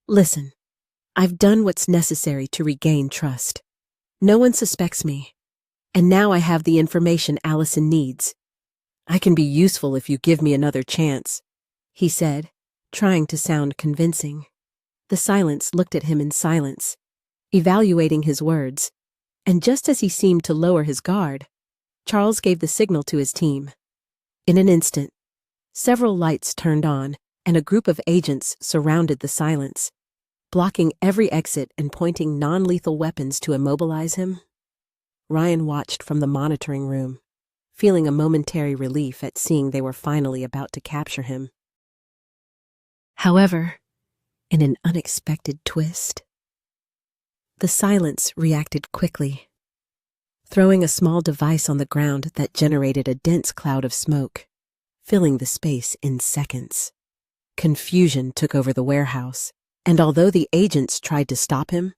Speaker 1: "Listen, I've done what's necessary to regain trust. No one suspects me, and now I have the information Allison needs. I can be useful if you give me another chance," he said, trying to sound convincing. The Silence looked at him in silence, evaluating his words, and just as he seemed to lower his guard, Charles gave the signal to his team. In an instant, several lights turned on, and a group of agents surrounded the Silence, blocking every exit and pointing non-lethal weapons to immobilize him. Ryan watched from the monitoring room, feeling a momentary relief at seeing they were finally about to capture him. However, in an unexpected twist, the Silence reacted quickly, throwing a small device on the ground that generated a dense cloud of smoke, filling the space in seconds. Confusion took over the warehouse, and although the agents tried to stop him,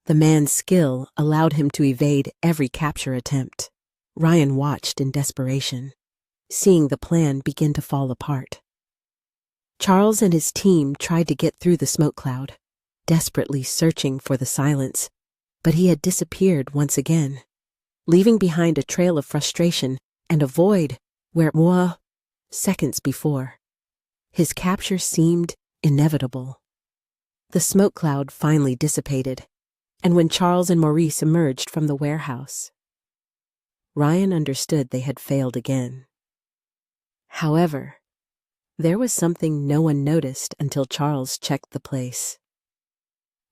Speaker 1: The man's skill allowed him to evade every capture attempt. Ryan watched in desperation, seeing the plan begin to fall apart. Charles and his team tried to get through the smoke cloud, desperately searching for the silence, but he had disappeared once again, leaving behind a trail of frustration and a void where seconds before. His capture seemed inevitable. The smoke cloud finally dissipated, and when Charles and Maurice emerged from the warehouse, Ryan understood they had failed again. However, there was something no one noticed until Charles checked the place.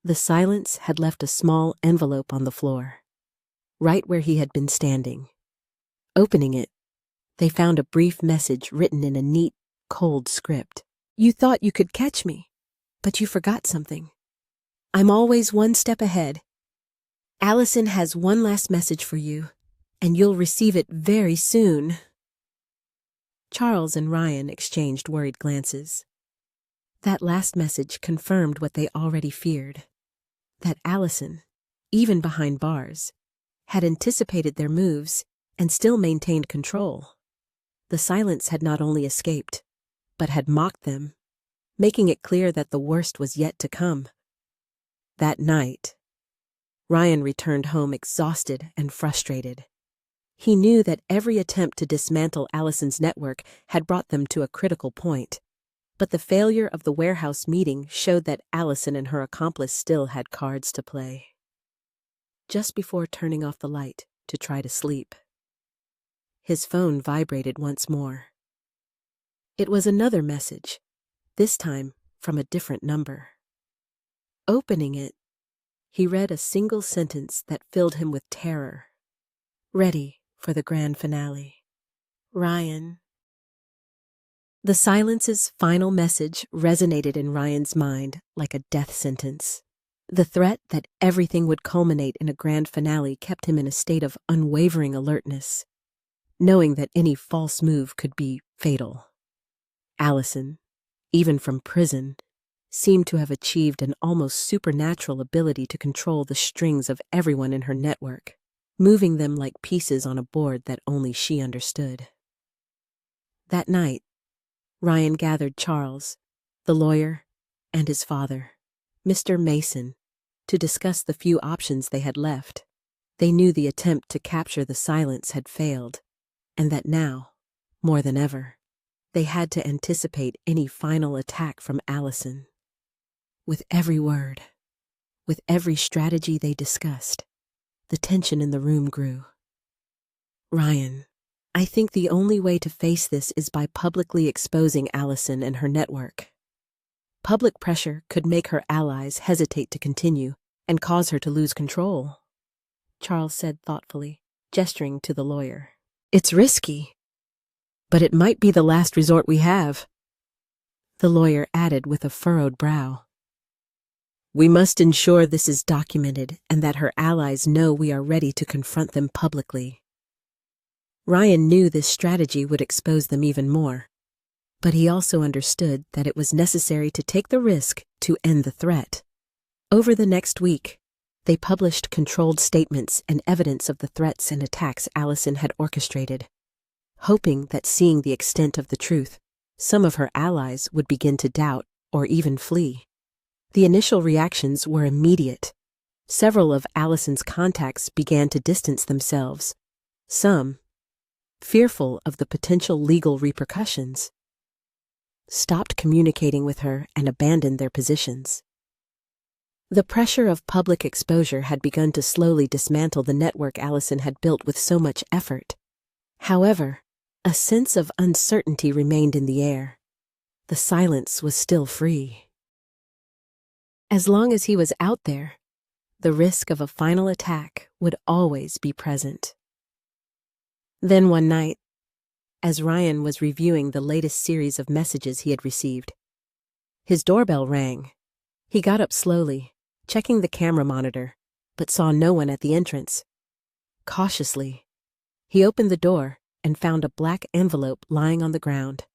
Speaker 1: The silence had left a small envelope on the floor, right where he had been standing. Opening it, they found a brief message written in a neat, cold script. "You thought you could catch me, but you forgot something. I'm always one step ahead. Allison has one last message for you, and you'll receive it very soon." Charles and Ryan exchanged worried glances. That last message confirmed what they already feared, that Allison, even behind bars, had anticipated their moves and still maintained control. The silence had not only escaped, but had mocked them, making it clear that the worst was yet to come. That night, Ryan returned home exhausted and frustrated. He knew that every attempt to dismantle Allison's network had brought them to a critical point, but the failure of the warehouse meeting showed that Allison and her accomplice still had cards to play. Just before turning off the light to try to sleep, his phone vibrated once more. It was another message, this time from a different number. Opening it, he read a single sentence that filled him with terror. "Ready for the grand finale. Ryan." The silence's final message resonated in Ryan's mind like a death sentence. The threat that everything would culminate in a grand finale kept him in a state of unwavering alertness, knowing that any false move could be fatal. Allison, even from prison, seemed to have achieved an almost supernatural ability to control the strings of everyone in her network, moving them like pieces on a board that only she understood. That night, Ryan gathered Charles, the lawyer, and his father, Mr. Mason, to discuss the few options they had left. They knew the attempt to capture the silence had failed, and that now, more than ever, they had to anticipate any final attack from Allison. With every word, with every strategy they discussed, the tension in the room grew. "Ryan, I think the only way to face this is by publicly exposing Allison and her network. Public pressure could make her allies hesitate to continue and cause her to lose control," Charles said thoughtfully, gesturing to the lawyer. "It's risky, but it might be the last resort we have," the lawyer added with a furrowed brow. "We must ensure this is documented and that her allies know we are ready to confront them publicly." Ryan knew this strategy would expose them even more, but he also understood that it was necessary to take the risk to end the threat. Over the next week, they published controlled statements and evidence of the threats and attacks Allison had orchestrated, hoping that seeing the extent of the truth, some of her allies would begin to doubt or even flee. The initial reactions were immediate. Several of Allison's contacts began to distance themselves. Some, fearful of the potential legal repercussions, stopped communicating with her and abandoned their positions. The pressure of public exposure had begun to slowly dismantle the network Allison had built with so much effort. However, a sense of uncertainty remained in the air. The silence was still free. As long as he was out there, the risk of a final attack would always be present. Then one night, as Ryan was reviewing the latest series of messages he had received, his doorbell rang. He got up slowly, checking the camera monitor, but saw no one at the entrance. Cautiously, he opened the door and found a black envelope lying on the ground.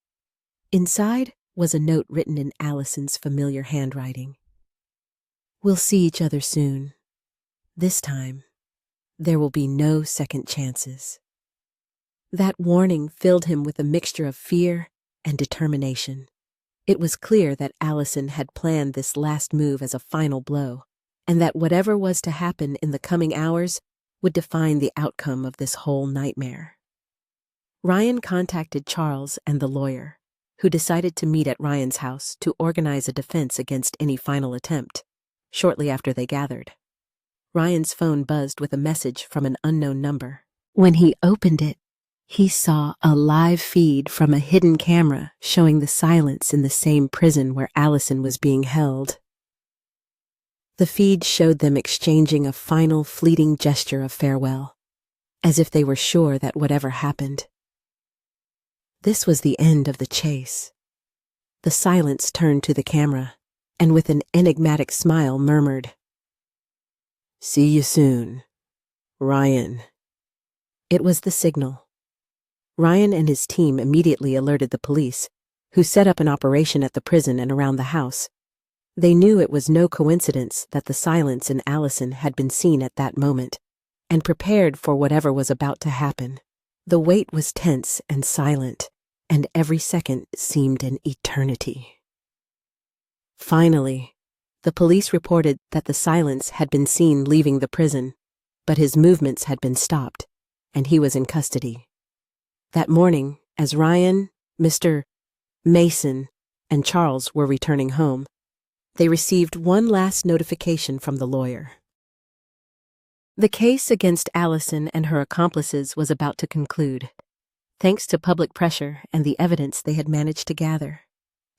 Speaker 1: Inside was a note written in Allison's familiar handwriting. "We'll see each other soon. This time, there will be no second chances. That warning filled him with a mixture of fear and determination. It was clear that Allison had planned this last move as a final blow, and that whatever was to happen in the coming hours would define the outcome of this whole nightmare. Ryan contacted Charles and the lawyer, who decided to meet at Ryan's house to organize a defense against any final attempt, shortly after they gathered. Ryan's phone buzzed with a message from an unknown number. When he opened it, he saw a live feed from a hidden camera showing the silence in the same prison where Allison was being held. The feed showed them exchanging a final fleeting gesture of farewell, as if they were sure that whatever happened, this was the end of the chase. The silence turned to the camera, and with an enigmatic smile murmured, "See you soon, Ryan." It was the signal. Ryan and his team immediately alerted the police, who set up an operation at the prison and around the house. They knew it was no coincidence that the silence in Allison had been seen at that moment, and prepared for whatever was about to happen. The wait was tense and silent, and every second seemed an eternity. Finally, the police reported that the silence had been seen leaving the prison, but his movements had been stopped, and he was in custody. That morning, as Ryan, Mr. Mason, and Charles were returning home, they received one last notification from the lawyer. The case against Allison and her accomplices was about to conclude. Thanks to public pressure and the evidence they had managed to gather,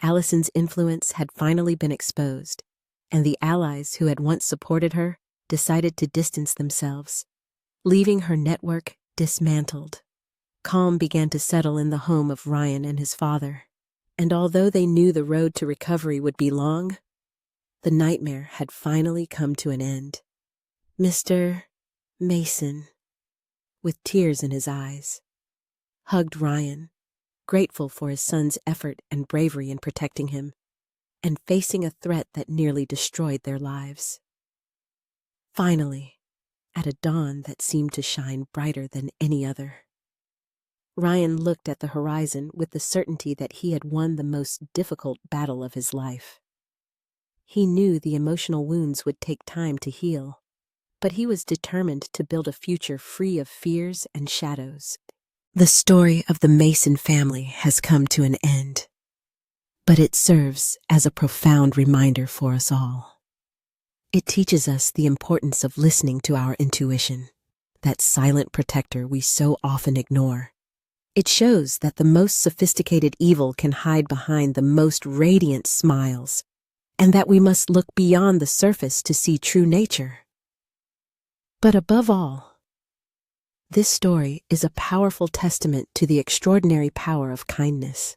Speaker 1: Allison's influence had finally been exposed, and the allies who had once supported her decided to distance themselves, leaving her network dismantled. Calm began to settle in the home of Ryan and his father, and although they knew the road to recovery would be long, the nightmare had finally come to an end. Mr. Mason, with tears in his eyes, hugged Ryan, grateful for his son's effort and bravery in protecting him, and facing a threat that nearly destroyed their lives. Finally, at a dawn that seemed to shine brighter than any other, Ryan looked at the horizon with the certainty that he had won the most difficult battle of his life. He knew the emotional wounds would take time to heal, but he was determined to build a future free of fears and shadows. The story of the Mason family has come to an end, but it serves as a profound reminder for us all. It teaches us the importance of listening to our intuition, that silent protector we so often ignore. It shows that the most sophisticated evil can hide behind the most radiant smiles, and that we must look beyond the surface to see true nature. But above all, this story is a powerful testament to the extraordinary power of kindness.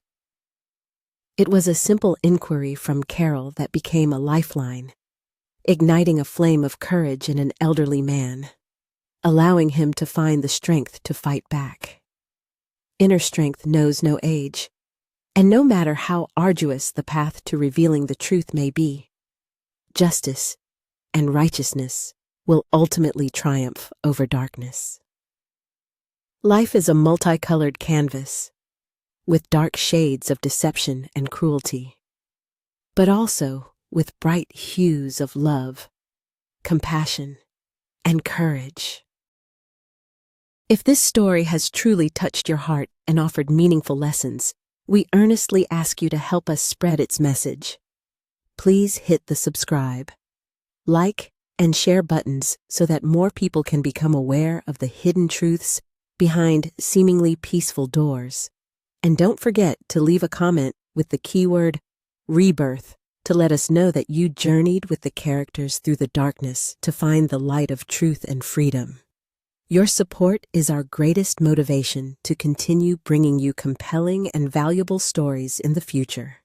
Speaker 1: It was a simple inquiry from Carol that became a lifeline, igniting a flame of courage in an elderly man, allowing him to find the strength to fight back. Inner strength knows no age, and no matter how arduous the path to revealing the truth may be, justice and righteousness will ultimately triumph over darkness. Life is a multicolored canvas, with dark shades of deception and cruelty, but also with bright hues of love, compassion, and courage. If this story has truly touched your heart and offered meaningful lessons, we earnestly ask you to help us spread its message. Please hit the subscribe, like, and share buttons so that more people can become aware of the hidden truths behind seemingly peaceful doors. And don't forget to leave a comment with the keyword rebirth to let us know that you journeyed with the characters through the darkness to find the light of truth and freedom. Your support is our greatest motivation to continue bringing you compelling and valuable stories in the future.